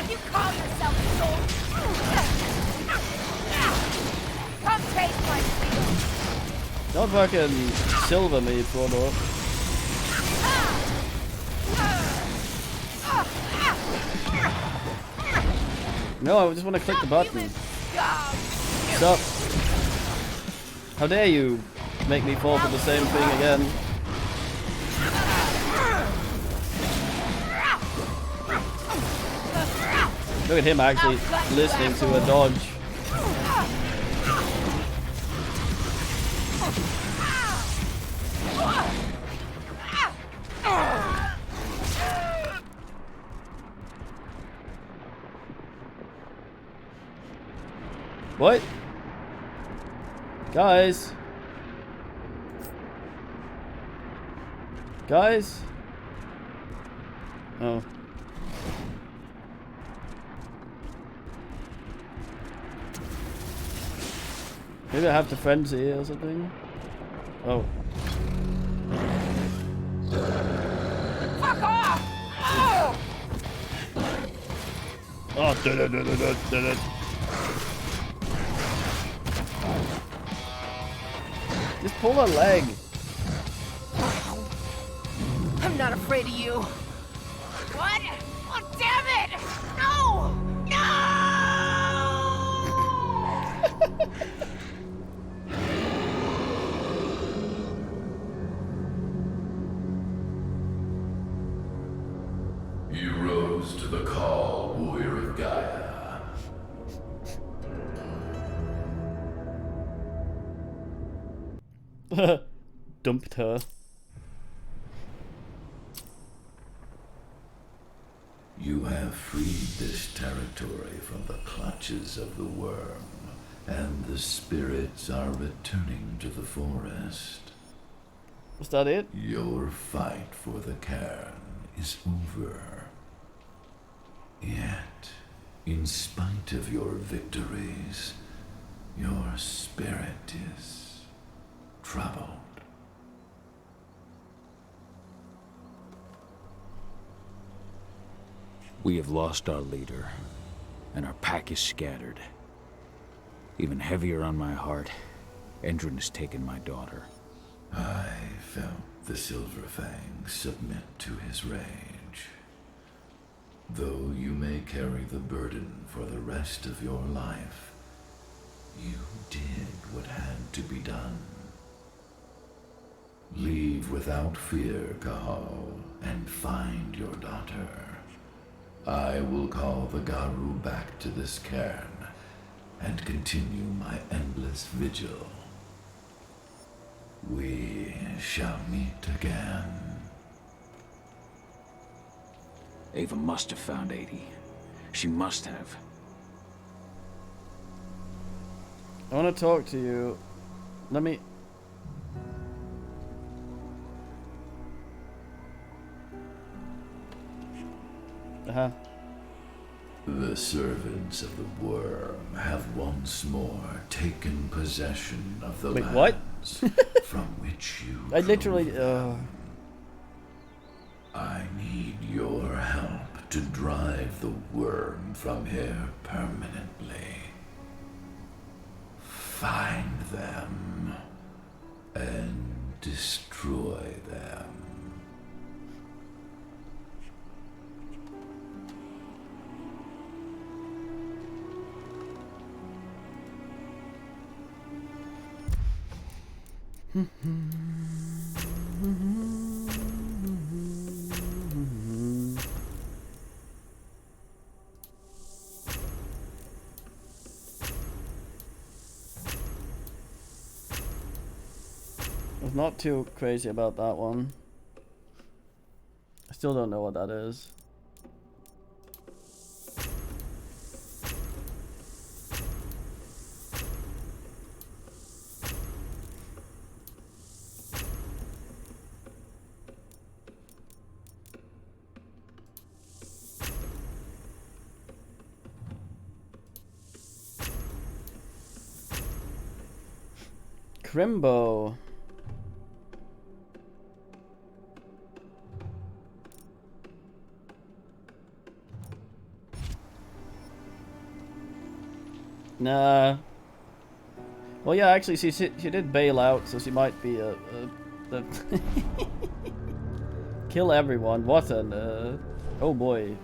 You call yourself a soldier? Come taste my steel! Don't fucking silver me, Frodo. No, I just want to click the button. Stop. How dare you make me fall for the same thing again. Look at him actually listening to a dodge. What? Guys? Guys? Oh. Maybe I have to frenzy or something? Oh. Fuck off! Oh! Oh, did it. Just pull a leg. I'm not afraid of you. What? Oh, damn it! No! You rose to the call, warrior of Gaia. Dumped her. You have freed this territory from the clutches of the worm, and the spirits are returning to the forest. Was that it? Your fight for the cairn is over. Yet, in spite of your victories, your spirit is troubled. We have lost our leader, and our pack is scattered. Even heavier on my heart, Endrin has taken my daughter. I felt the Silver Fang submit to his rage. Though you may carry the burden for the rest of your life, you did what had to be done. Leave without fear, Cahal, and find your daughter. I will call the Garu back to this cairn and continue my endless vigil. We shall meet again. Ava must have found 80. She must have. I want to talk to you. Let me... The servants of the worm have once more taken possession of the Wait, what? lands from which you I literally... I need your help to drive the worm from here permanently. Find them and destroy them. I was not too crazy about that one. I still don't know what that is. Crimbo. Nah. Well, yeah, actually, she did bail out, so she might be a kill everyone. What an oh boy.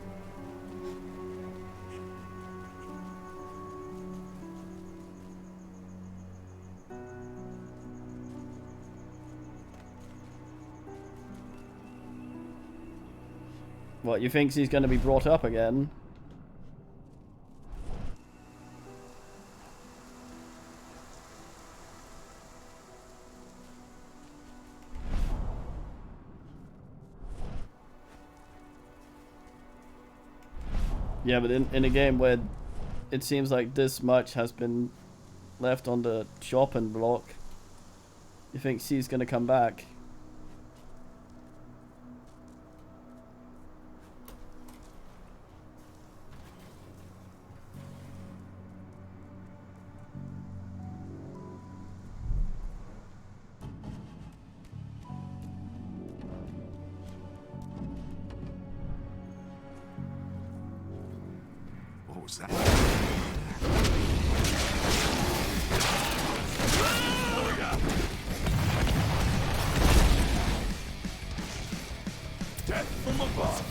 What, you think she's going to be brought up again? Yeah, but in a game where it seems like this much has been left on the chopping block, you think she's going to come back? What was that? Death from above.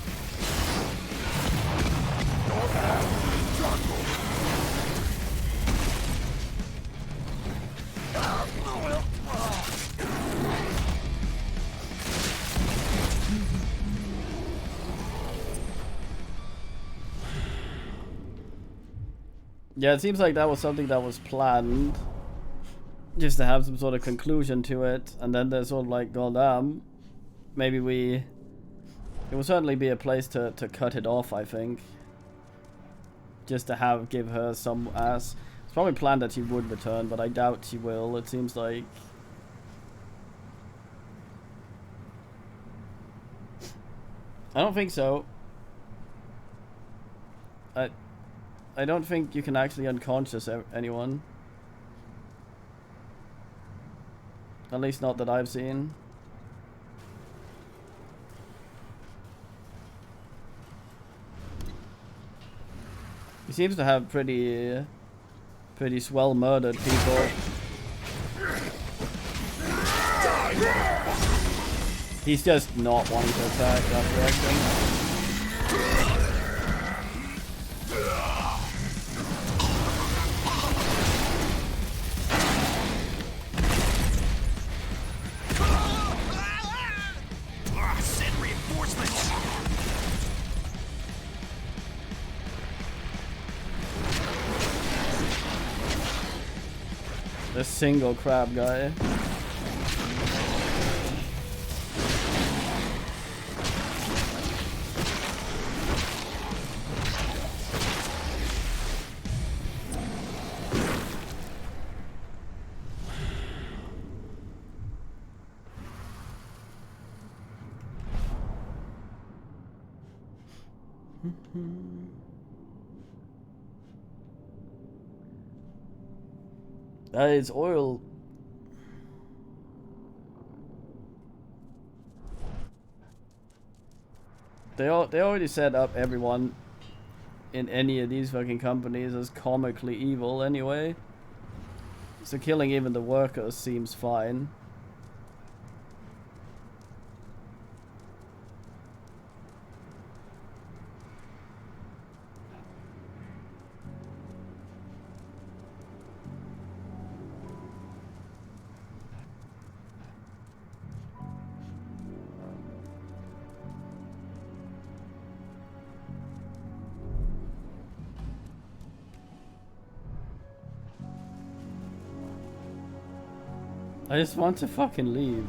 Yeah, it seems like that was something that was planned, just to have some sort of conclusion to it, and then they're sort of like, god damn, maybe it will certainly be a place to cut it off, I think. Just to give her some ass. It's probably planned that she would return, but I doubt she will. It seems like... I don't think so. I don't think you can actually unconscious anyone. At least not that I've seen. He seems to have pretty swell murdered people. He's just not wanting to attack that direction. Send reinforcements. The single crab guy. That is oil. They already set up everyone in any of these fucking companies as comically evil anyway. So killing even the workers seems fine. I just want to fucking leave.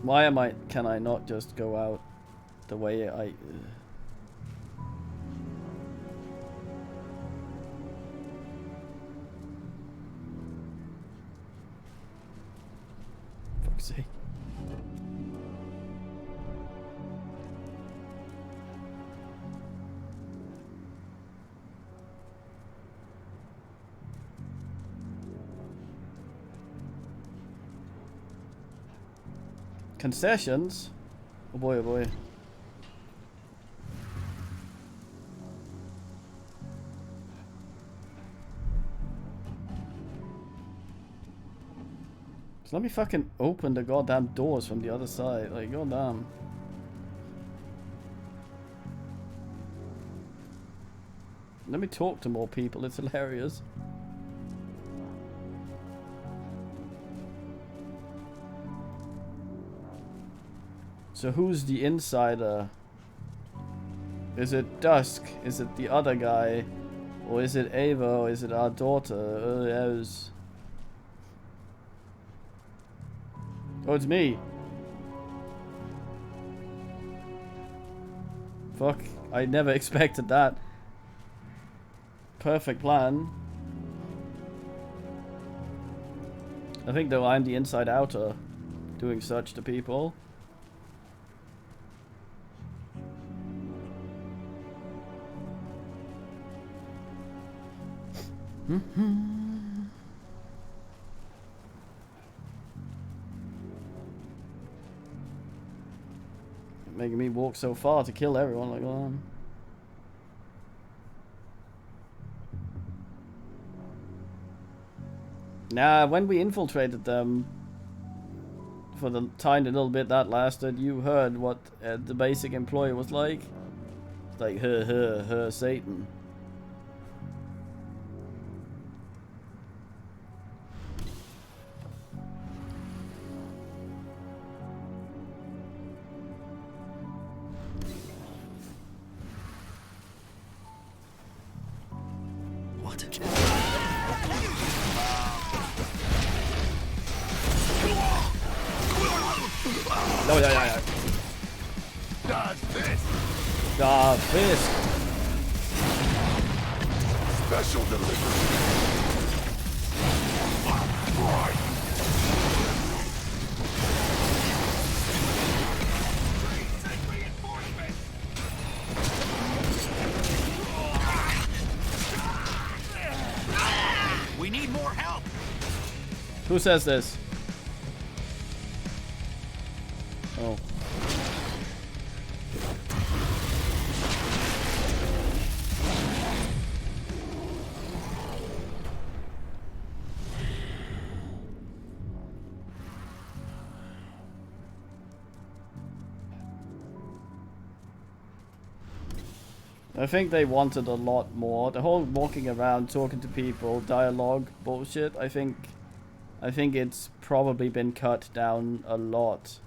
Why can I not just go out the way I... Fuck's sake. Concessions? Oh boy, oh boy. So let me fucking open the goddamn doors from the other side. Like, goddamn. Let me talk to more people. It's hilarious. So who's the insider? Is it Dusk? Is it the other guy? Or is it Ava? Or is it our daughter? Who knows? Oh, it's me. Fuck. I never expected that. Perfect plan. I think though I'm the inside outer doing such to people. Making me walk so far to kill everyone like that. Nah, when we infiltrated them, for the tiny little bit that lasted, you heard what the basic employee was like. It's like, her, Satan. Oh, yeah. Dodge fist. Special delivery. We need more help. Who says this? Oh. I think they wanted a lot more. The whole walking around, talking to people, dialogue bullshit, I think it's probably been cut down a lot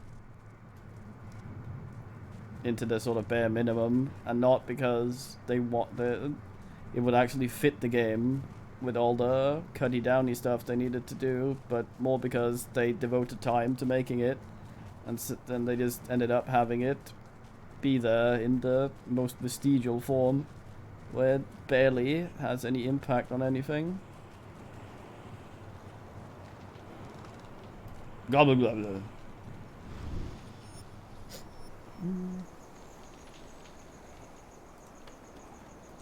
into the sort of bare minimum, and not because they want it would actually fit the game with all the cutty downy stuff they needed to do, but more because they devoted time to making it, and then they just ended up having it be there in the most vestigial form, where it barely has any impact on anything. Gobble gobble.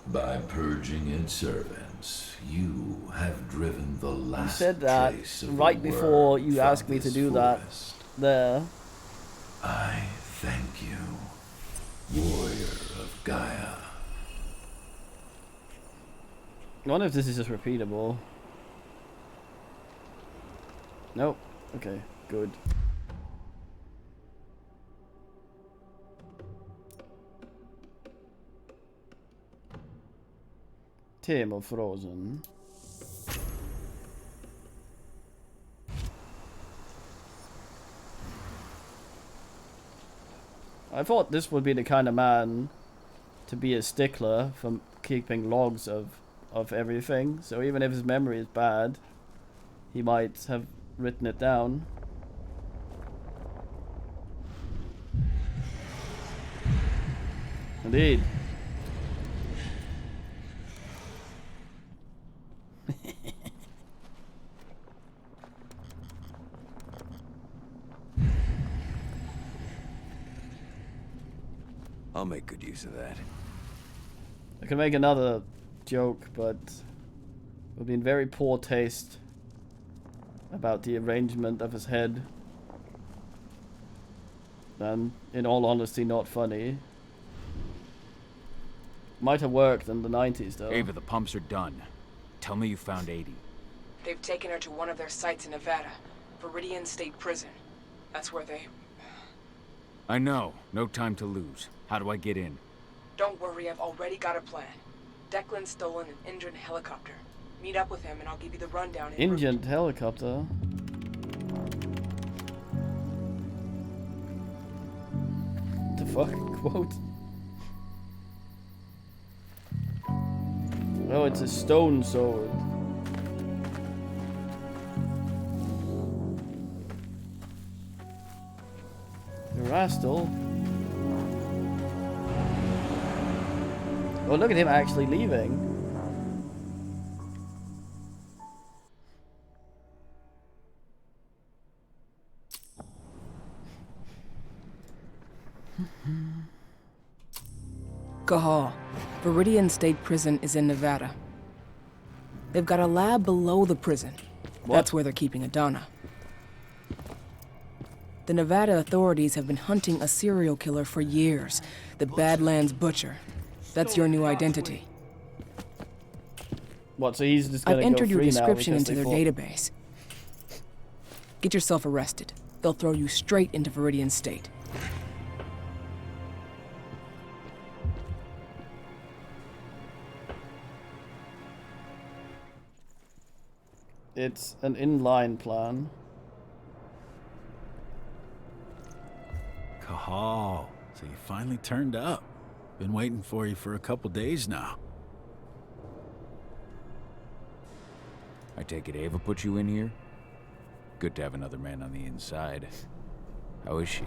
By purging its servants, you have driven the last. You said that trace of right the before worm you from asked me to this do forest. that. There. I thank you, warrior of Gaia. I wonder if this is just repeatable. Nope. Okay, good. Tame of Frozen. I thought this would be the kind of man to be a stickler for keeping logs of everything. So even if his memory is bad, he might have written it down. Indeed. I'll make good use of that. I can make another joke, but it would be in very poor taste about the arrangement of his head. And in all honesty, not funny. Might have worked in the 90s, though. Ava, the pumps are done. Tell me you found 80. They've taken her to one of their sites in Nevada, Viridian State Prison. That's where they... I know. No time to lose. How do I get in? Don't worry, I've already got a plan. Declan's stolen an Indian helicopter. Meet up with him and I'll give you the rundown. Indian helicopter? The fuck? Quote? Oh, it's a stone sword. Rastal. Oh, look at him actually leaving. Cahal, Viridian State Prison is in Nevada. They've got a lab below the prison. What? That's where they're keeping Adana. The Nevada authorities have been hunting a serial killer for years. The Badlands Butcher. That's your new identity. What, so he's just gonna I've go entered your free now description because into they their thought- database. Get yourself arrested. They'll throw you straight into Viridian State. It's an inline plan. Cahal, so you finally turned up. Been waiting for you for a couple days now. I take it Ava put you in here? Good to have another man on the inside. How is she?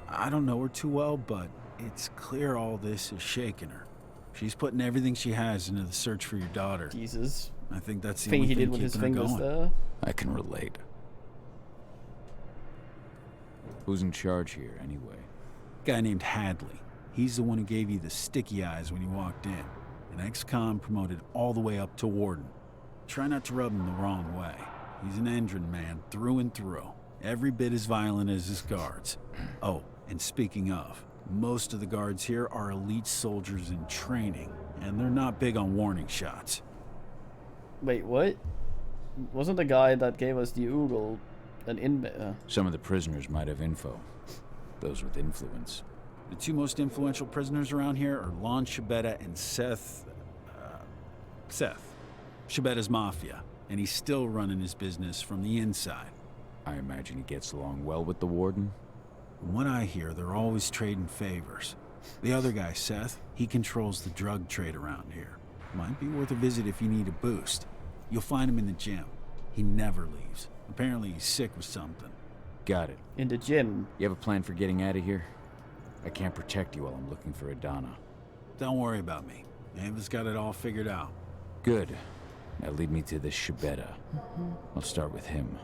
I don't know her too well, but it's clear all this is shaking her. She's putting everything she has into the search for your daughter. Jesus. I think that's the Thing only he thing did with his keeping her fingers going. there. I can relate. Who's in charge here, anyway? Guy named Hadley. He's the one who gave you the sticky eyes when you walked in. An ex-con promoted all the way up to warden. Try not to rub him the wrong way. He's an Endron man, through and through. Every bit as violent as his guards. Oh, and speaking of, most of the guards here are elite soldiers in training, and they're not big on warning shots. Wait, what? Wasn't the guy that gave us the Oogle an inmate? Some of the prisoners might have info. Those with influence. The two most influential prisoners around here are Lon Shabeta and Seth. Shabetta's mafia, and he's still running his business from the inside. I imagine he gets along well with the warden? From what I hear, they're always trading favors. The other guy, Seth, he controls the drug trade around here. Might be worth a visit if you need a boost. You'll find him in the gym. He never leaves. Apparently he's sick with something. Got it. In the gym. You have a plan for getting out of here? I can't protect you while I'm looking for Adana. Don't worry about me. Ava's got it all figured out. Good. Now lead me to this Shabeta. I'll start with him.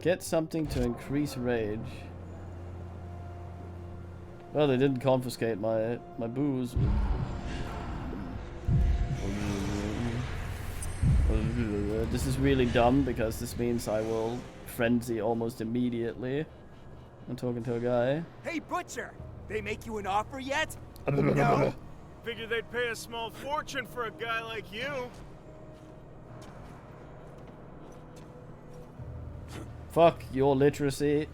Get something to increase rage. Well, they didn't confiscate my booze. This is really dumb because this means I will frenzy almost immediately. I'm talking to a guy. Hey, Butcher! They make you an offer yet? No. Figured they'd pay a small fortune for a guy like you. Fuck your literacy.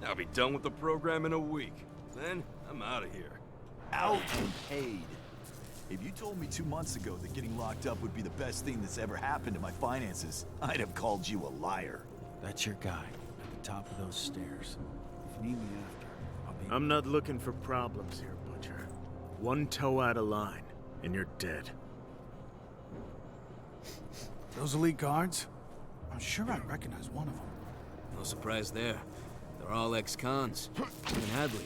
I'll be done with the program in a week. Then, I'm out of here. Out and paid. If you told me 2 months ago that getting locked up would be the best thing that's ever happened to my finances, I'd have called you a liar. That's your guy, at the top of those stairs. If you need me after, I'll be... I'm not looking for problems here, Butcher. One toe out of line, and you're dead. Those elite guards? I'm sure I recognize one of them. No surprise there. They're all ex-cons. Even Hadley.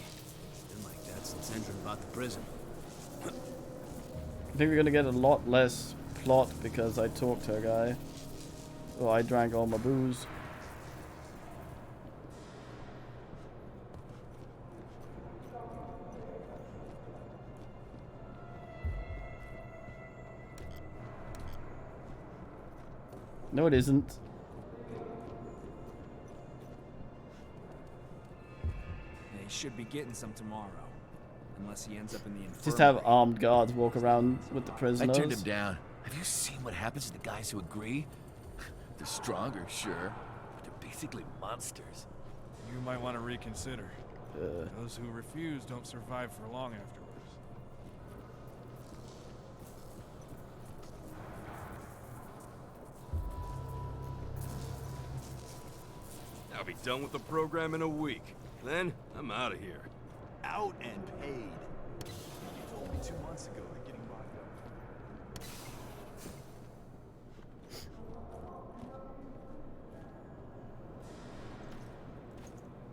Been like that since Endron bought the prison. I think we're gonna get a lot less plot because I talked to a guy. Oh, I drank all my booze. No, it isn't. They should be getting some tomorrow. Unless he ends up in the infirmary. Just have armed guards walk around with the prisoners. I turned him down. Have you seen what happens to the guys who agree? They're stronger, sure, but they're basically monsters. You might want to reconsider. Those who refuse don't survive for long afterwards. I'll be done with the program in a week. Then, I'm out of here. Out and paid. You told me 2 months ago they're getting locked up.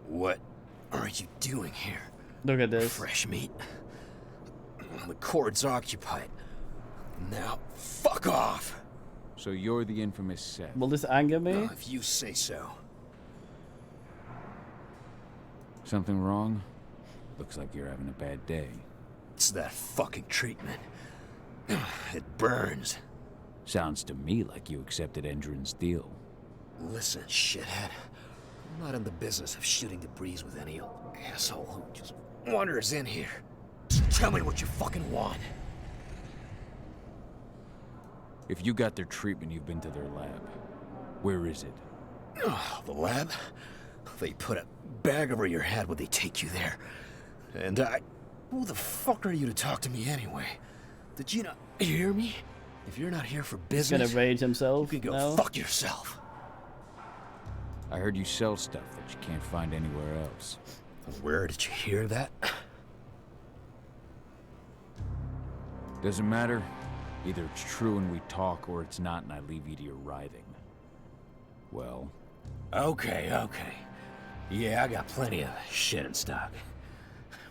What are you doing here? Look at this. Fresh meat. The cord's occupied. Now, fuck off. So you're the infamous Seth. Will this anger me? If you say so. Something wrong? Looks like you're having a bad day. It's that fucking treatment. It burns. Sounds to me like you accepted Endron's deal. Listen, shithead. I'm not in the business of shooting the breeze with any old asshole who just wanders in here. Just tell me what you fucking want. If you got their treatment, you've been to their lab. Where is it? Oh, the lab? They put a bag over your head when they take you there. And who the fuck are you to talk to me anyway? Did you not hear me? If you're not here for business, He's gonna rage himself. you can go now. fuck yourself. I heard you sell stuff that you can't find anywhere else. Where did you hear that? Doesn't matter. Either it's true and we talk, or it's not and I leave you to your writhing. Well? Okay. Yeah, I got plenty of shit in stock.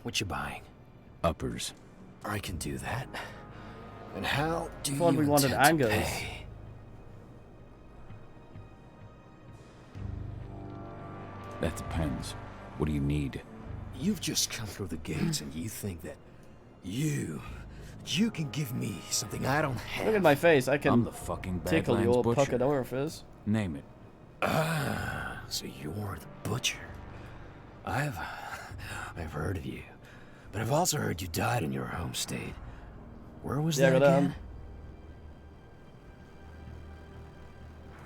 What you buying? Uppers. I can do that. And how do Thought you we wanted intend to angles. pay? That depends. What do you need? You've just come through the gates and you think that you can give me something I don't have. Look at my face. I can I'm the fucking tickle Badlands your butcher. puckered orifice. Name it. Ah, so you're the butcher. I've heard of you, but I've also heard you died in your home state. Where was that again?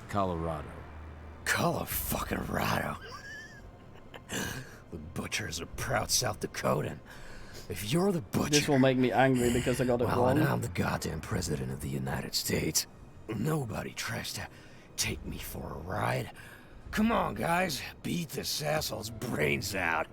Colorado. Colorado. The butcher's a proud South Dakotan. If you're the butcher, This will make me angry because I got it well, wrong. and I'm the goddamn president of the United States. Nobody tries to take me for a ride. Come on, guys, beat this asshole's brains out.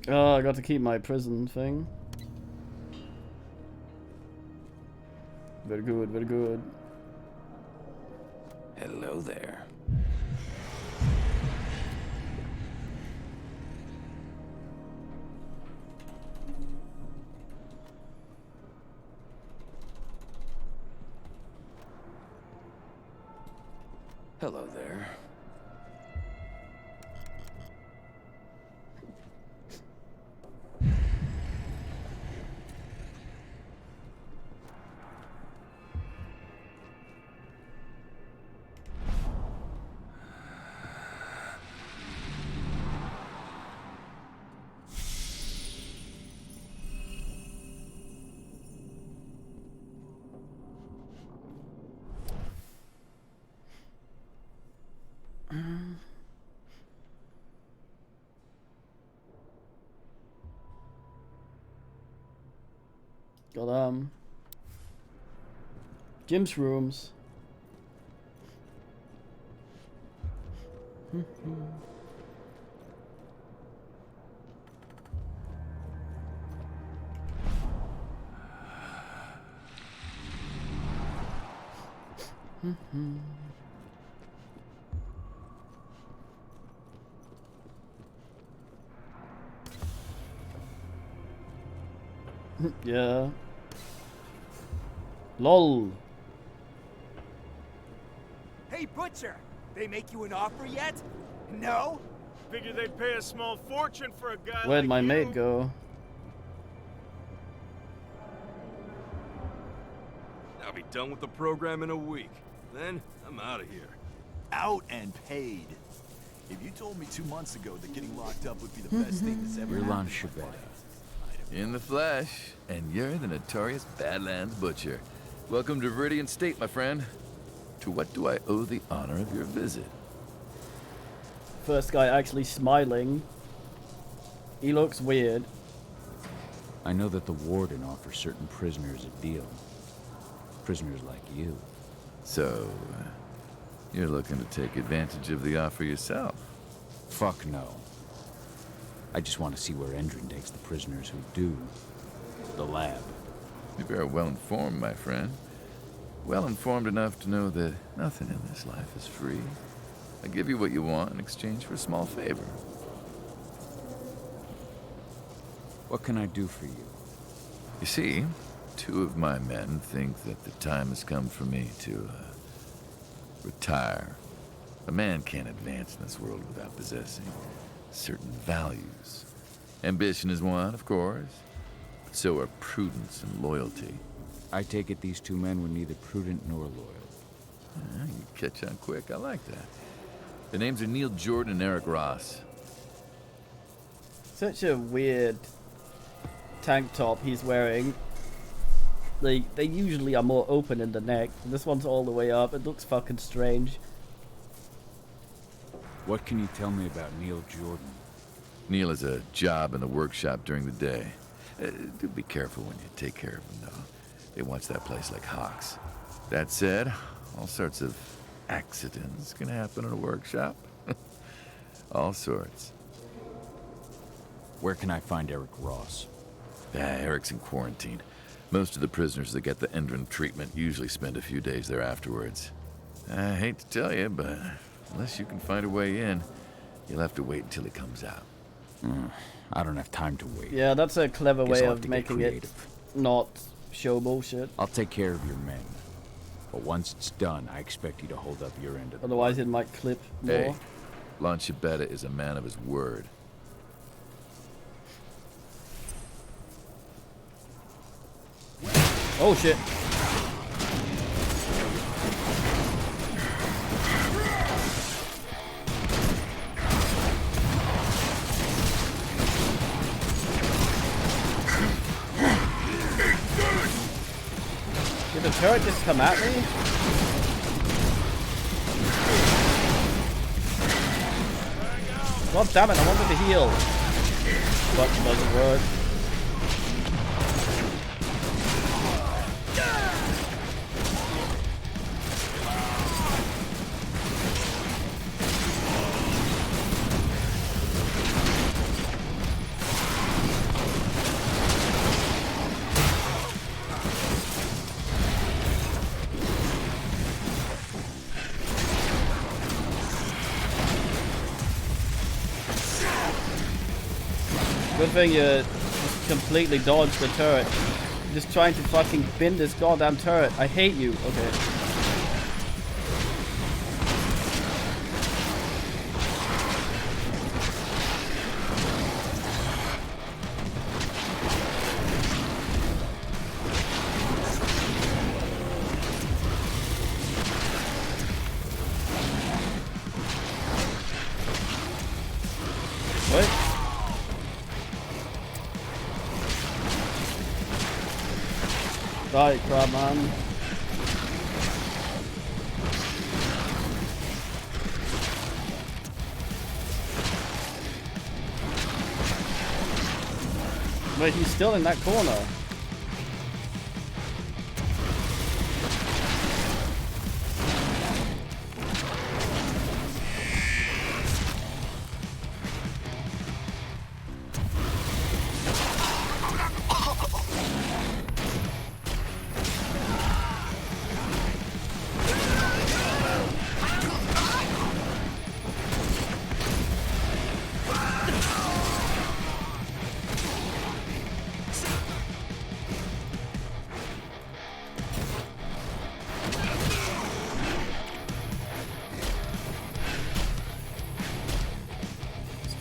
Oh, I got to keep my prison thing. Very good, very good. Hello there. Hello there. Got Jim's rooms. Yeah. LOL. Hey, Butcher! They make you an offer yet? No? Figure they'd pay a small fortune for a guy Where'd like my you. mate go? I'll be done with the program in a week. Then, I'm out of here. Out and paid. If you told me 2 months ago that getting locked up would be the best thing that's ever Erlan happened. Shabeta. In the flesh, and you're the notorious Badlands Butcher. Welcome to Viridian State, my friend. To what do I owe the honor of your visit? First guy actually smiling. He looks weird. I know that the warden offers certain prisoners a deal. Prisoners like you. So, you're looking to take advantage of the offer yourself? Fuck no. I just want to see where Endrin takes the prisoners who do. The lab. You're very well informed, my friend. Well informed enough to know that nothing in this life is free. I give you what you want in exchange for a small favor. What can I do for you? You see, 2 of my men think that the time has come for me to retire. A man can't advance in this world without possessing certain values. Ambition is one, of course, but so are prudence and loyalty. I take it these 2 men were neither prudent nor loyal. You catch on quick, I like that. Their names are Neil Jordan and Eric Ross. Such a weird tank top he's wearing. They usually are more open in the neck. This one's all the way up. It looks fucking strange. What can you tell me about Neil Jordan? Neil has a job in the workshop during the day. Do be careful when you take care of him, though. They watch that place like hawks. That said, all sorts of accidents can happen in a workshop. All sorts. Where can I find Eric Ross? Eric's in quarantine. Most of the prisoners that get the Endrin treatment usually spend a few days there afterwards. I hate to tell you, but unless you can find a way in, you'll have to wait until he comes out. I don't have time to wait. Yeah, that's a clever Guess way I'll have of to get making it creative. not show bullshit. I'll take care of your men. But once it's done, I expect you to hold up your end of the Otherwise it might clip more. Hey, Lon Shabeta is a man of his word. Oh shit. Did the turret just come at me? God damn it, I wanted to heal. But it doesn't work. Good thing you just completely dodged the turret. Just trying to fucking bend this goddamn turret. I hate you. Okay. What? Die, crab man. Wait, he's still in that corner.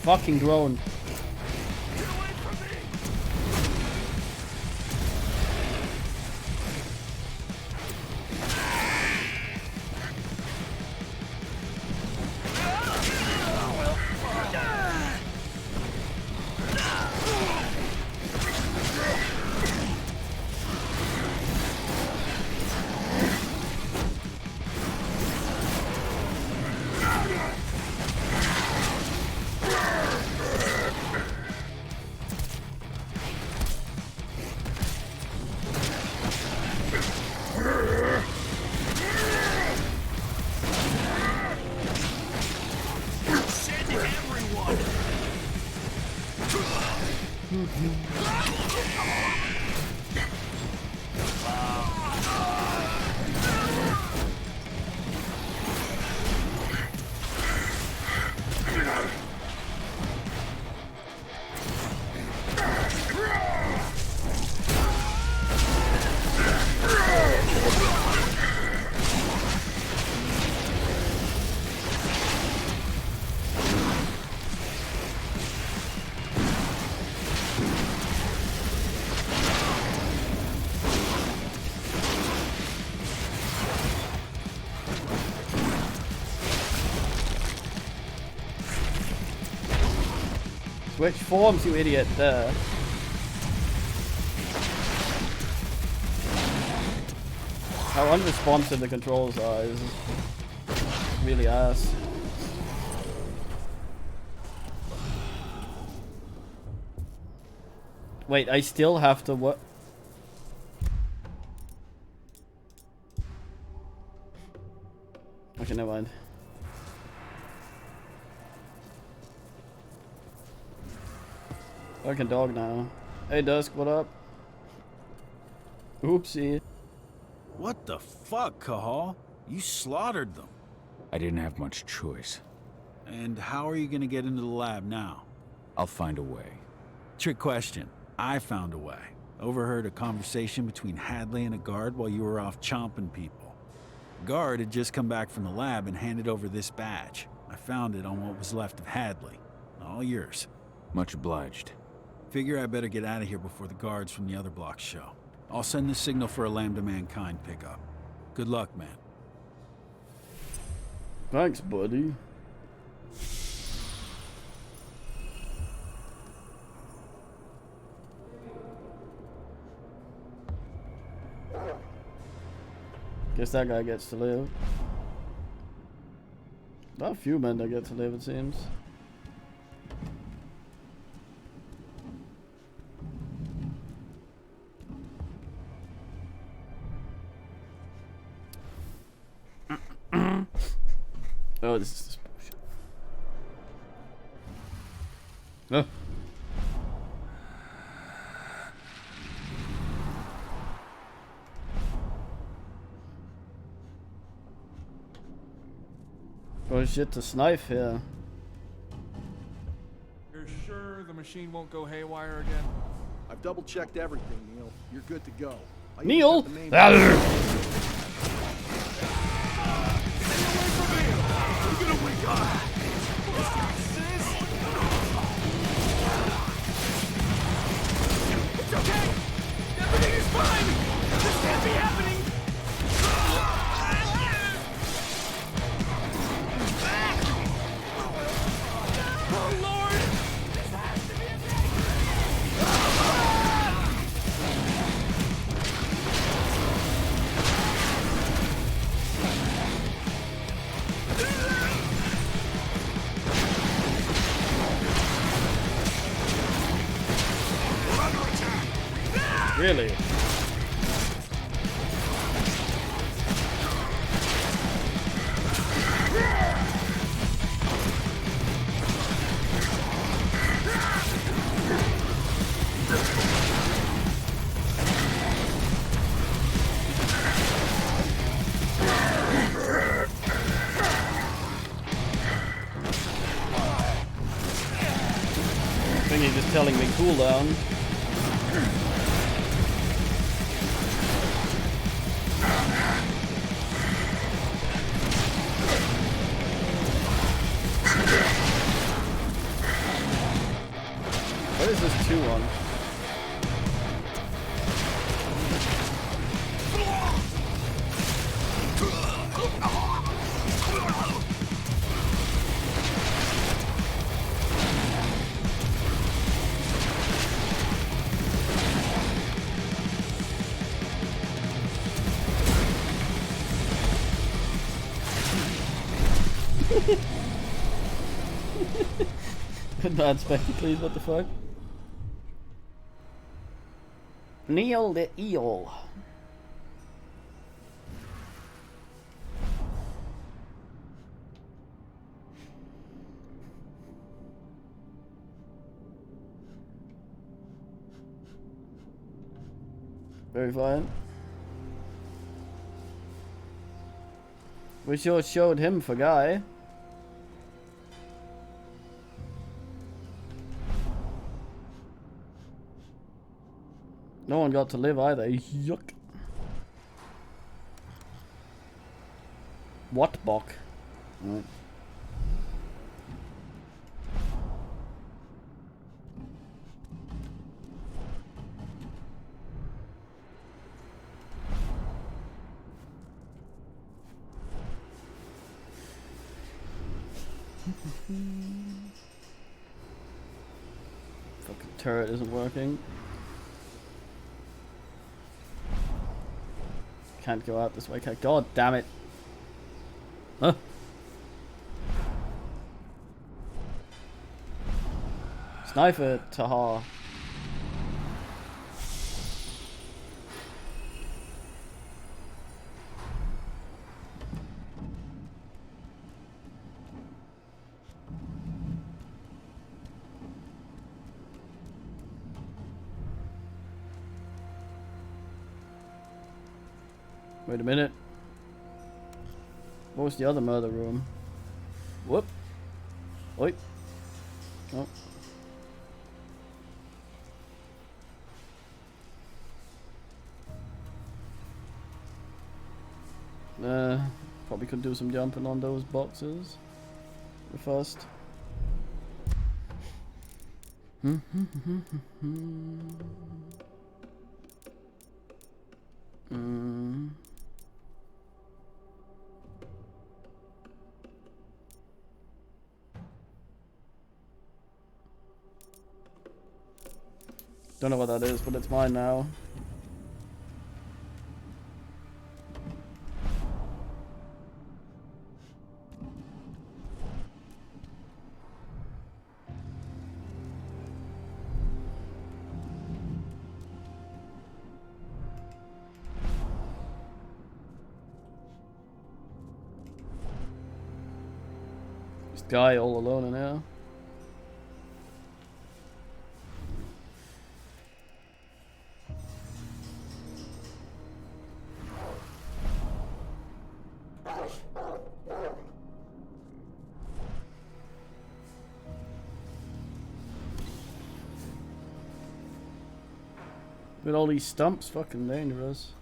Fucking drone. Switch forms, you idiot. How unresponsive the controls are is really ass. Wait, I still have to what? Okay, never mind. Fucking dog now. Hey Dusk, what up? Oopsie. What the fuck, Cahal? You slaughtered them. I didn't have much choice. And how are you gonna get into the lab now? I'll find a way. Trick question. I found a way. Overheard a conversation between Hadley and a guard while you were off chomping people. The guard had just come back from the lab and handed over this badge. I found it on what was left of Hadley. All yours. Much obliged. Figure I better get out of here before the guards from the other blocks show. I'll send the signal for a Lambda Mankind pickup. Good luck, man. Thanks, buddy. Guess that guy gets to live. Not a few men that get to live, it seems. Oh, this is bullshit. Oh. Oh shit, to snipe here. You're sure the machine won't go haywire again? I've double-checked everything, Neil. You're good to go. Neil? It's okay! Everything is fine! This can't be happening! Oh, Lord! This has to be a Really? I think he's just telling me cooldown. Bad spectacles, what the fuck? Neil the Eel. Very fine. We sure showed him for Guy. No one got to live either. Yuck. What Bok? Right. Fucking turret isn't working. Can't go out this way. God damn it. Huh? Sniper Taha. Wait a minute. What was the other murder room? Whoop. Oi. Oh. Probably could do some jumping on those boxes first. Don't know what that is, but it's mine now. This guy all alone in here. With all these stumps, fucking dangerous.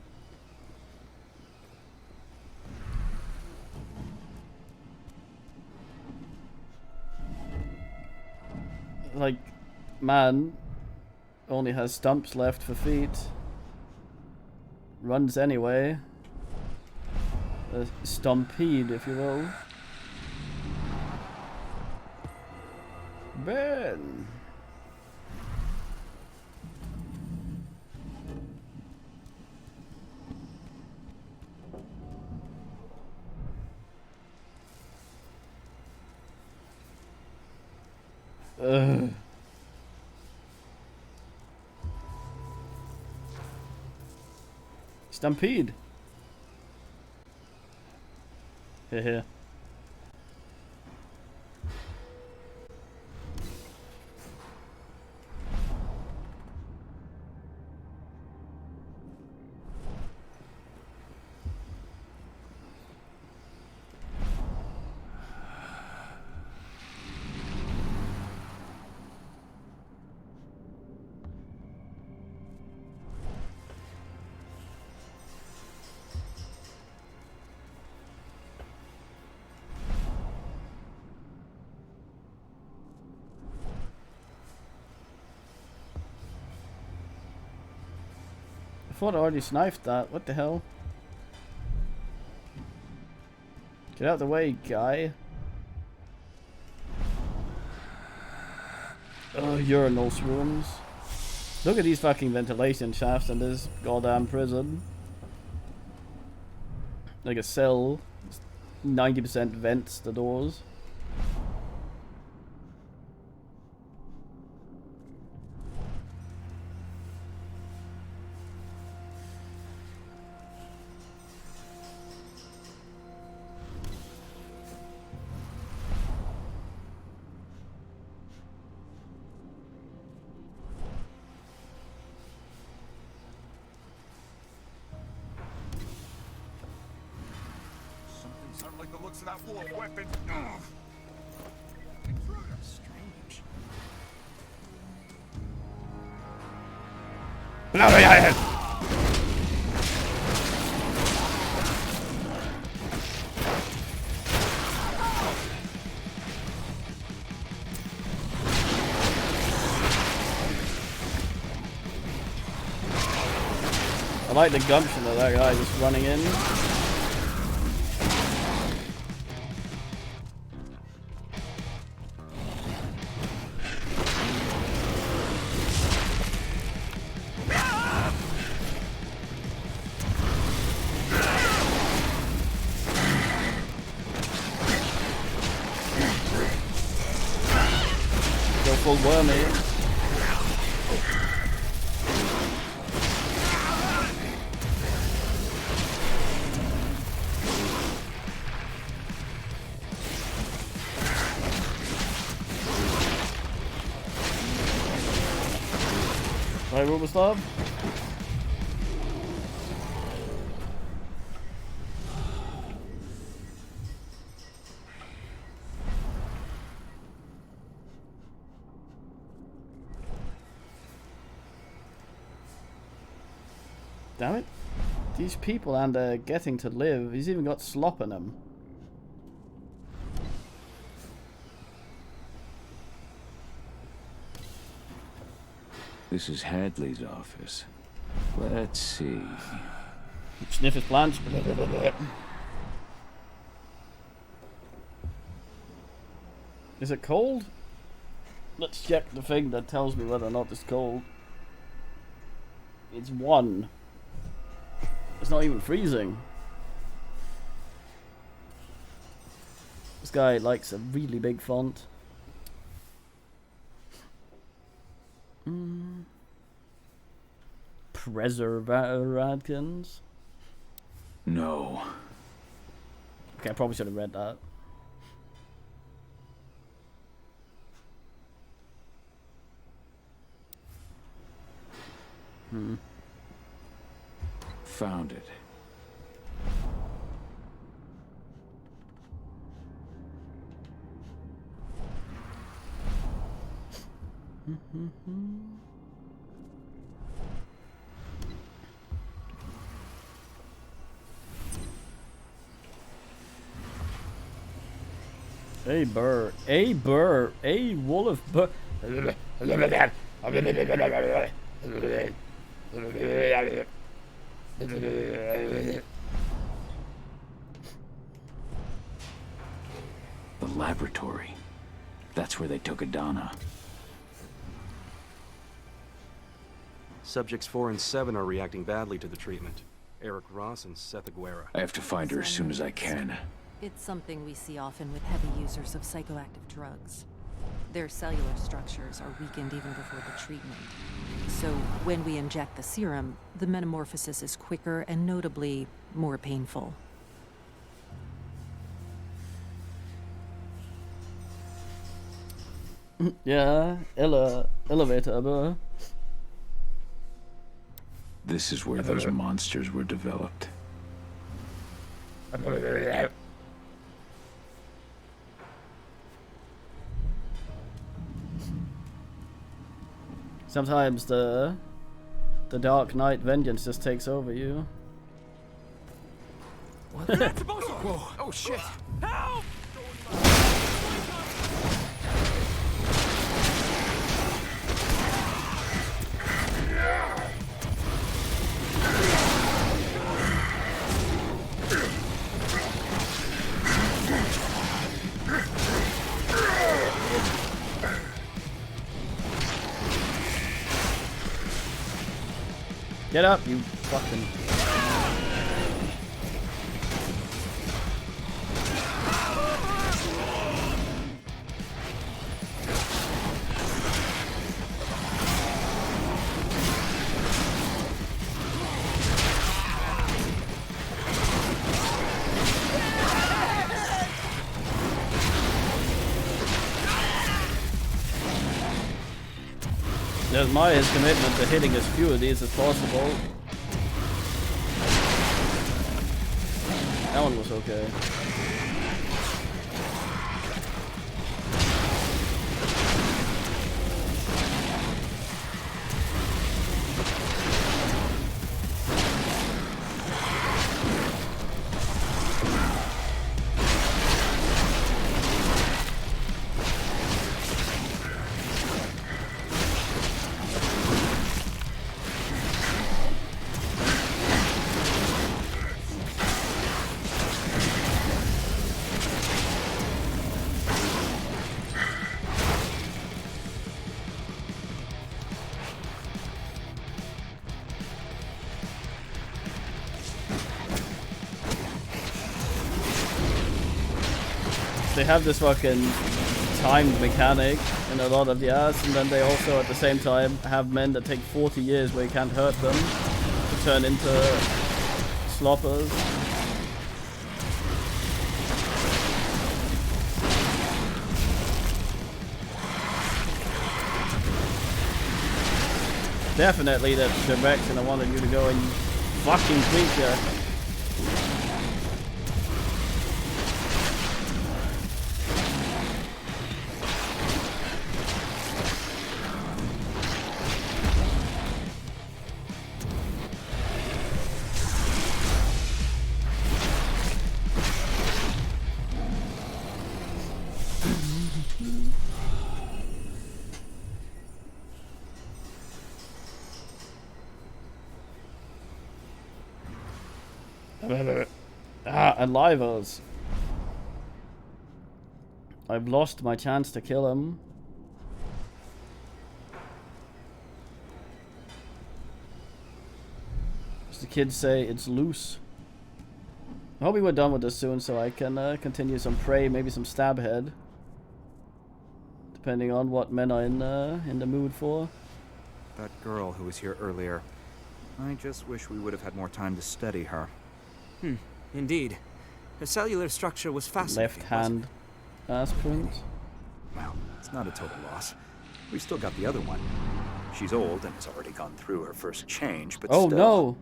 Like, man only has stumps left for feet. Runs anyway. A stampede, if you will. Ben. Stampede. Here. I thought I already sniped that. What the hell? Get out of the way, guy. Oh, urinals rooms. Look at these fucking ventilation shafts in this goddamn prison. Like a cell. 90% vents the doors. Something like the looks of that wall of weapons. Strange. I like the gumption of that guy just running in. Go full wormy. Right, Rubislav? Damn it. These people and they're getting to live. He's even got slop in them. This is Hadley's office. Let's see. Sniff his plants. Is it cold? Let's check the thing that tells me whether or not it's cold. It's 1. It's not even freezing. This guy likes a really big font. Preservatkins? No. Okay, I probably should have read that. Found it. A burr, a burr, a wolf burr. The laboratory. That's where they took Adana. Subjects 4 and 7 are reacting badly to the treatment. Eric Ross and Seth Aguera. I have to find her as soon as I can. It's something we see often with heavy users of psychoactive drugs. Their cellular structures are weakened even before the treatment. So when we inject the serum, the metamorphosis is quicker and notably more painful. Yeah, elevator, aber. This is where those monsters were developed. Sometimes the Dark Knight vengeance just takes over you. What? You're not supposed to. Whoa. Oh shit! Help! Get up, you fucking... admire his commitment to hitting as few of these as possible. That one was okay. They have this fucking timed mechanic in a lot of the ads, and then they also at the same time have men that take 40 years where you can't hurt them to turn into sloppers. Definitely the direction I wanted you to go in, you fucking creature. Alivos. I've lost my chance to kill him. As the kids say, it's loose. I hope we were done with this soon so I can continue some prey, maybe some stab head. Depending on what men are in the mood for. That girl who was here earlier. I just wish we would have had more time to study her. Indeed. Her cellular structure was fascinating. Left hand ass print. Well, it's not a total loss. We still got the other one. She's old and has already gone through her first change, but oh still, no!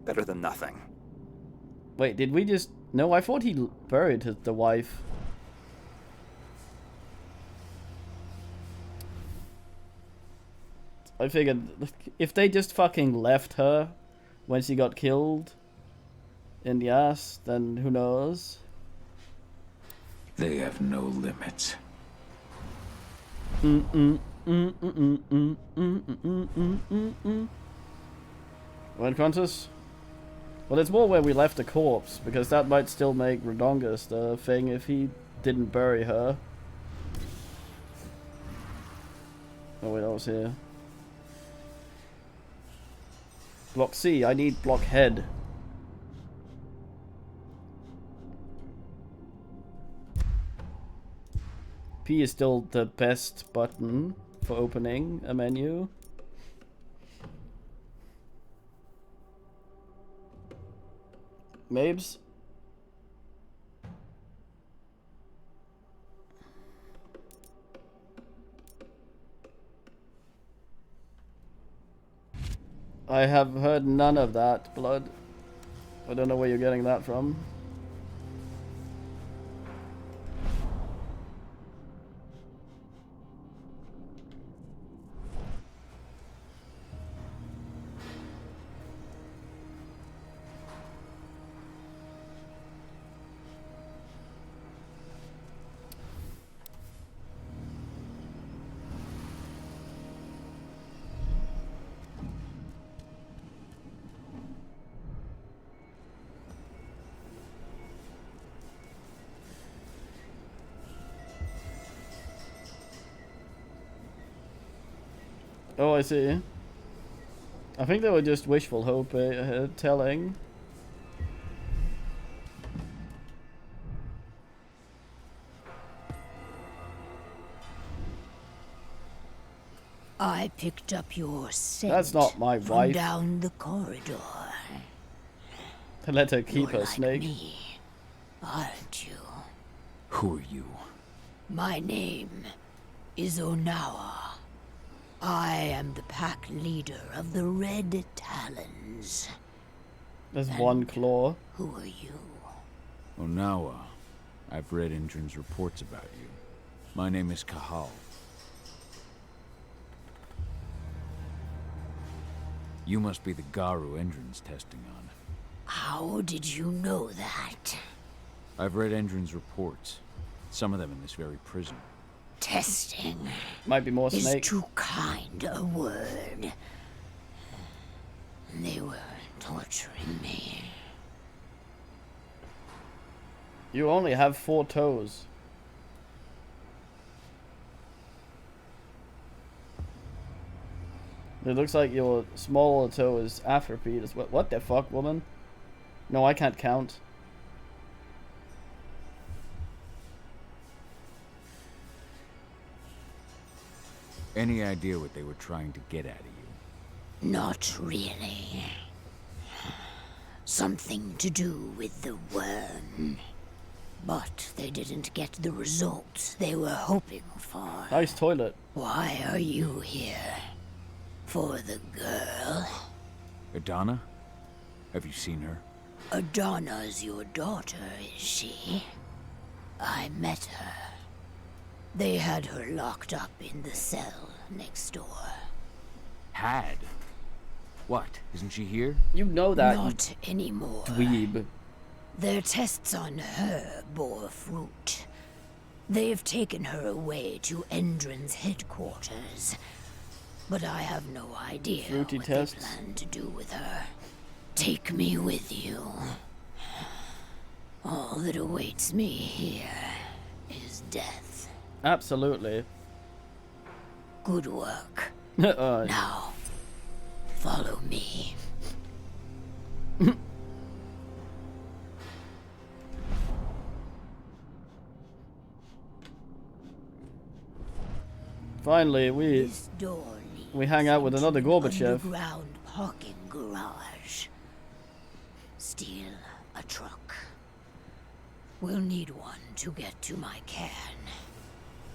Better than nothing. Wait, did we just... No, I thought he buried the wife. I figured if they just fucking left her when she got killed in the ass, then who knows? They have no limits. When Qantas? Well, it's more where we left the corpse, because that might still make Redongus the thing if he didn't bury her. Oh wait, I was here. Block C, I need block head. P is still the best button for opening a menu. Mabes? I have heard none of that, Blood. I don't know where you're getting that from. Oh, I see. I think they were just wishful hope telling. I picked up your scent. That's not my from wife. Down the corridor. Let her keep You're her like snake. me, aren't you? Who are you? My name is Onawa. I am the pack leader of the Red Talons. There's one claw. Who are you? Onawa. I've read Indrin's reports about you. My name is Kahal. You must be the Garu Indrin's testing on. How did you know that? I've read Indrin's reports. Some of them in this very prison. Testing. Might be more is snake. too kind a word. They were torturing me. You only have 4 toes. It looks like your smaller toe is atrophied as well. What the fuck, woman? No, I can't count. Any idea what they were trying to get out of you? Not really. Something to do with the worm. But they didn't get the results they were hoping for. Nice toilet. Why are you here? For the girl? Adana? Have you seen her? Adana's your daughter, is she? I met her. They had her locked up in the cell next door. Had? What? Isn't she here? You know that. Not anymore. Dweeb. Their tests on her bore fruit. They've taken her away to Endrin's headquarters. But I have no idea what they plan to do with her. Take me with you. All that awaits me here is death. Absolutely. Good work. Now, follow me. Finally, we hang out with another Gorbachev. Underground parking garage. Steal a truck. We'll need one to get to my can.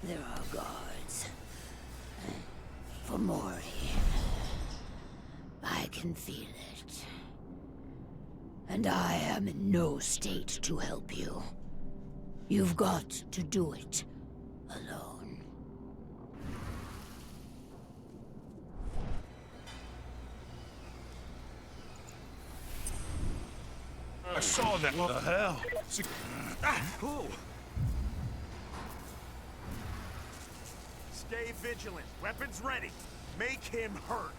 There are guards. For Mori. I can feel it. And I am in no state to help you. You've got to do it alone. I saw that. What the hell? Who? Stay vigilant. Weapons ready. Make him hurt.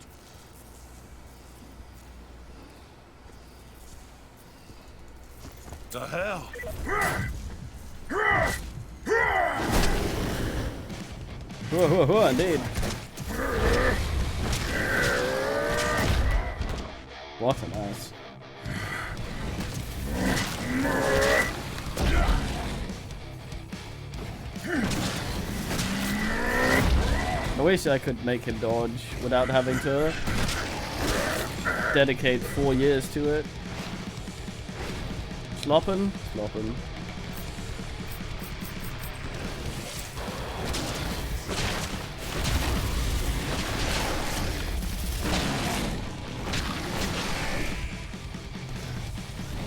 The hell? Whoa, indeed. What an ass. I wish I could make him dodge without having to dedicate 4 years to it. Sloppin'? Sloppin'.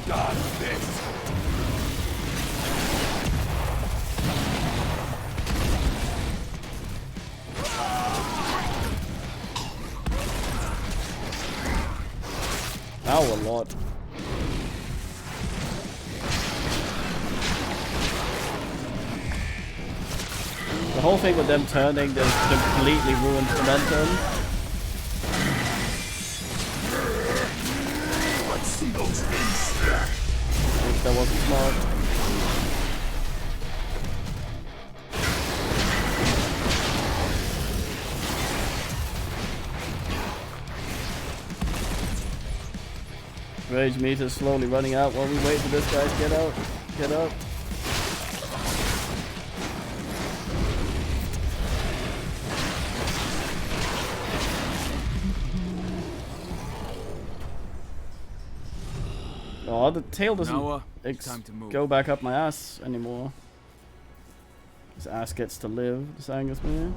God, this. Ow, a lot. The whole thing with them turning just completely ruined momentum. Let's see those things. I think that wasn't smart. Rage meter slowly running out while we wait for this guy to get out. Get up. Oh, the tail doesn't go back up my ass anymore. His ass gets to live, this Angus man.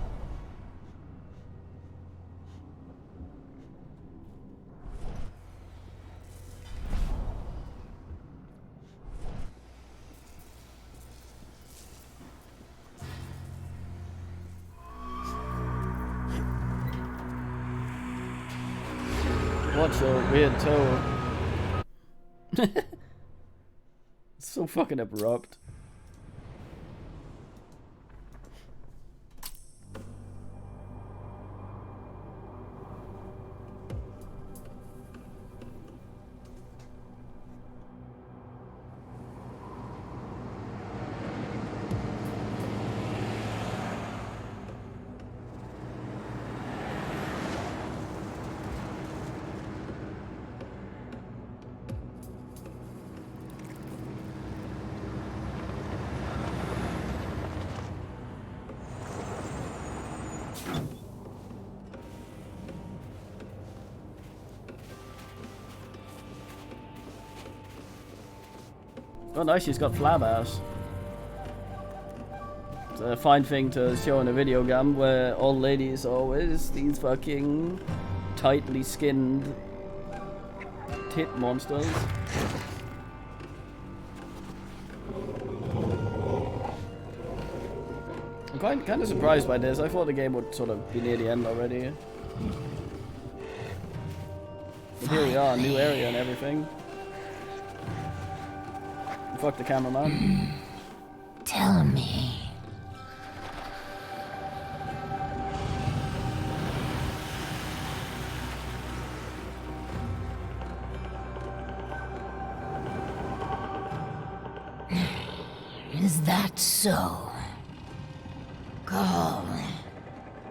such a weird toe. It's so fucking abrupt. Oh nice, she's got flab ass. It's a fine thing to show in a video game where all ladies are always these fucking tightly skinned tit monsters. I'm kind of surprised by this. I thought the game would sort of be near the end already. But here we are, new area and everything. Fuck the cameraman. Tell me. Is that so? Call.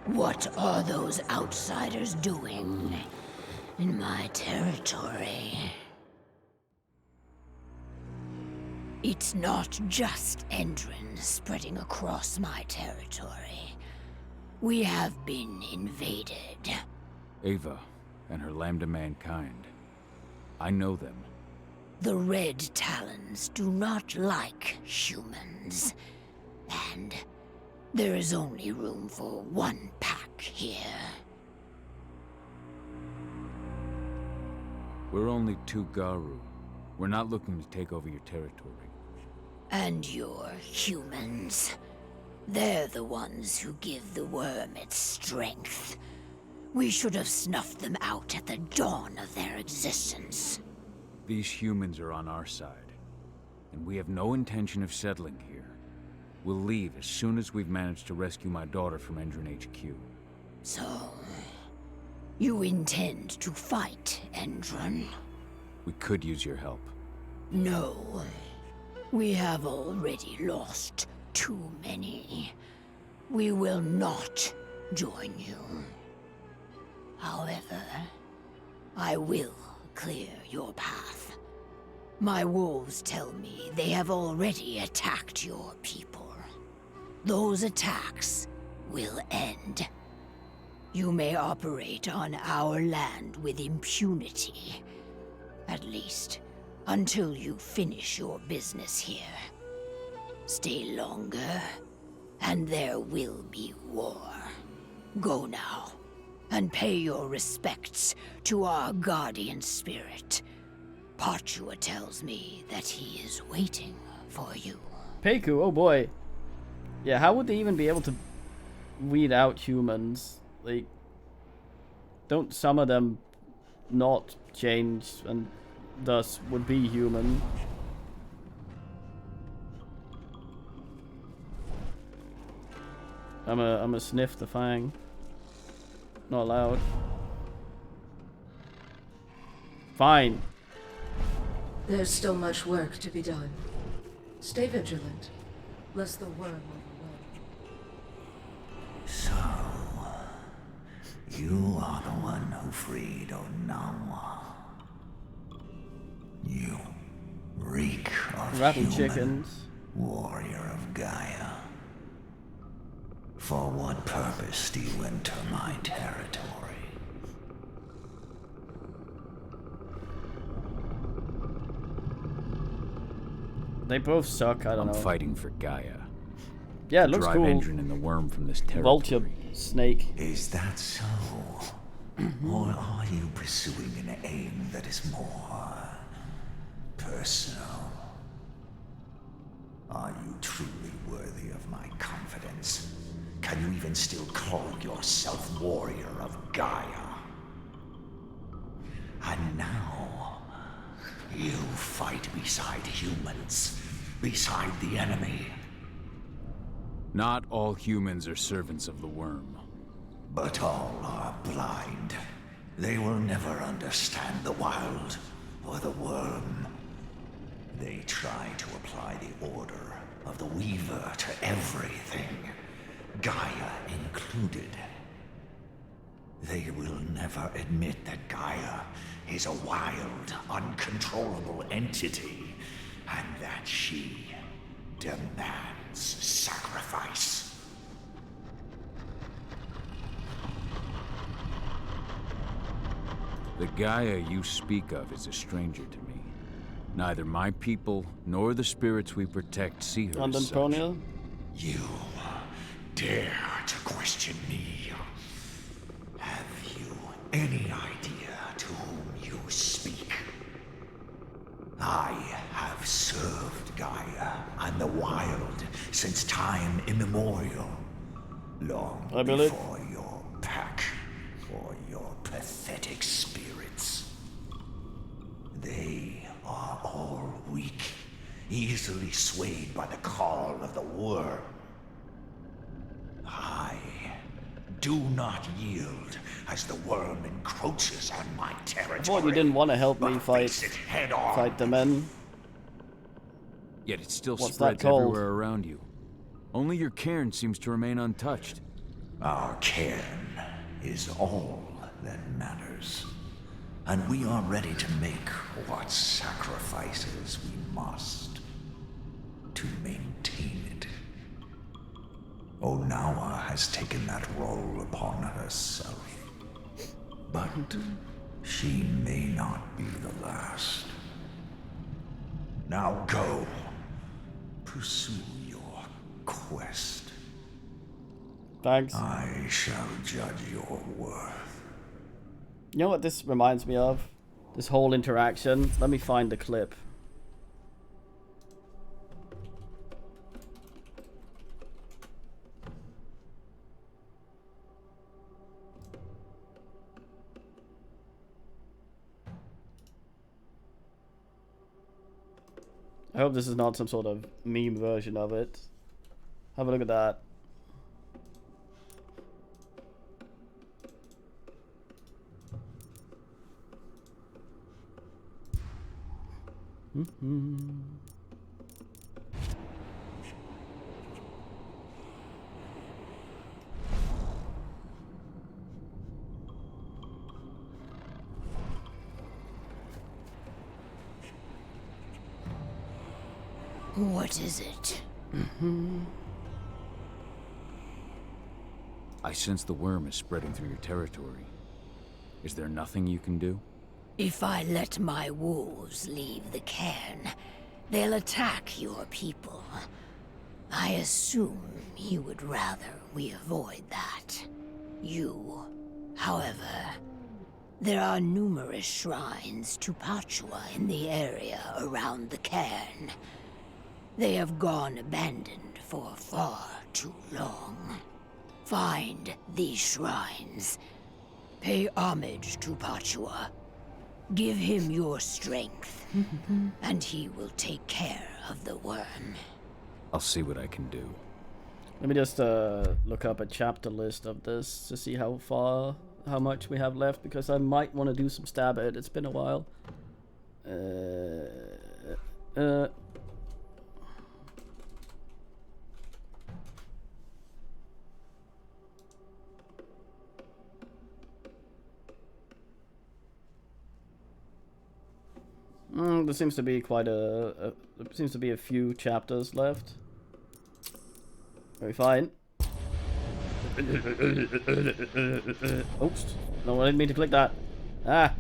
What are those outsiders doing in my territory? It's not just Endrins spreading across my territory. We have been invaded. Ava and her Lambda mankind. I know them. The Red Talons do not like humans. And there is only room for one pack here. We're only 2 Garu. We're not looking to take over your territory. And your humans. They're the ones who give the worm its strength. We should have snuffed them out at the dawn of their existence. These humans are on our side, and we have no intention of settling here. We'll leave as soon as we've managed to rescue my daughter from Endrin HQ. So, you intend to fight Endrin? We could use your help. No. We have already lost too many. We will not join you. However, I will clear your path. My wolves tell me they have already attacked your people. Those attacks will end. You may operate on our land with impunity. At least, until you finish your business here. Stay longer, and there will be war. Go now, and pay your respects to our guardian spirit. Parchua tells me that he is waiting for you. Peiku, oh boy. Yeah, how would they even be able to weed out humans? Like, don't some of them not change and thus would be human? I'm a sniff the fang. Not allowed. Fine. There's still much work to be done. Stay vigilant, lest the worm overwhelm. So, you are the one who freed Onawa. You reek of Rattle human, chickens. warrior of Gaia. For what purpose do you enter my territory? They both suck, I don't know. I'm fighting for Gaia. Yeah, it looks drive cool. Endrin and the worm from this territory. Vulture snake. Is that so? Or are you pursuing an aim that is more personal? Are you truly worthy of my confidence? Can you even still call yourself warrior of Gaia? I fight beside humans, beside the enemy. Not all humans are servants of the worm. But all are blind. They will never understand the wild or the worm. They try to apply the order of the Weaver to everything, Gaia included. They will never admit that Gaia is a wild, uncontrollable entity, and that she demands sacrifice. The Gaia you speak of is a stranger to me. Neither my people nor the spirits we protect see her as such. You dare to question me? Have you any idea to whom you speak? I have served Gaia and the wild since time immemorial. Long before your pack or your pathetic spirits. They are all weak, easily swayed by the call of the worm. I do not yield as the worm encroaches on my territory. I thought you didn't want to help me fight the men. Yet it still What's spreads that called? everywhere around you. Only your cairn seems to remain untouched. Our cairn is all that matters. And we are ready to make what sacrifices we must to maintain it. Onawa has taken that role upon herself. But she may not be the last. Now go. Pursue your quest. Thanks. I shall judge your worth. You know what this reminds me of? This whole interaction. Let me find the clip. I hope this is not some sort of meme version of it. Have a look at that. What is it? I sense the worm is spreading through your territory. Is there nothing you can do? If I let my wolves leave the cairn, they'll attack your people. I assume you would rather we avoid that. You, however, there are numerous shrines to Pachua in the area around the cairn. They have gone abandoned for far too long. Find these shrines. Pay homage to Pachua. Give him your strength, and he will take care of the worm. I'll see what I can do. Let me just look up a chapter list of this to see how much we have left, because I might want to do some stab at it. It's been a while. There seems to be quite there seems to be a few chapters left. Very fine. Oops. No, I didn't mean to click that. Ah!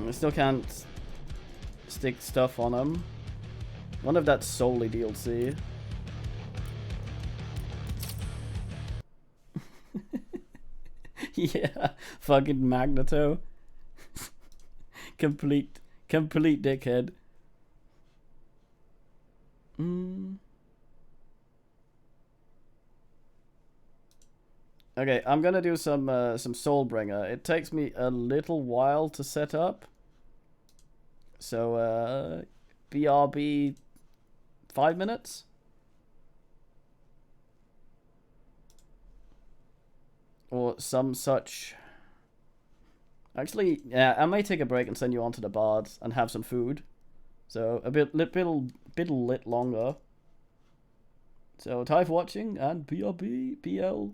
I still can't stick stuff on them. One of that's solely DLC. Yeah, fucking Magneto. Complete dickhead. Okay, I'm gonna do some Soulbringer. It takes me a little while to set up. So, BRB 5 minutes? Or some such. Actually, yeah, I may take a break and send you on to the bars and have some food. So, a bit lit longer. So, time for watching, and BRB, BL.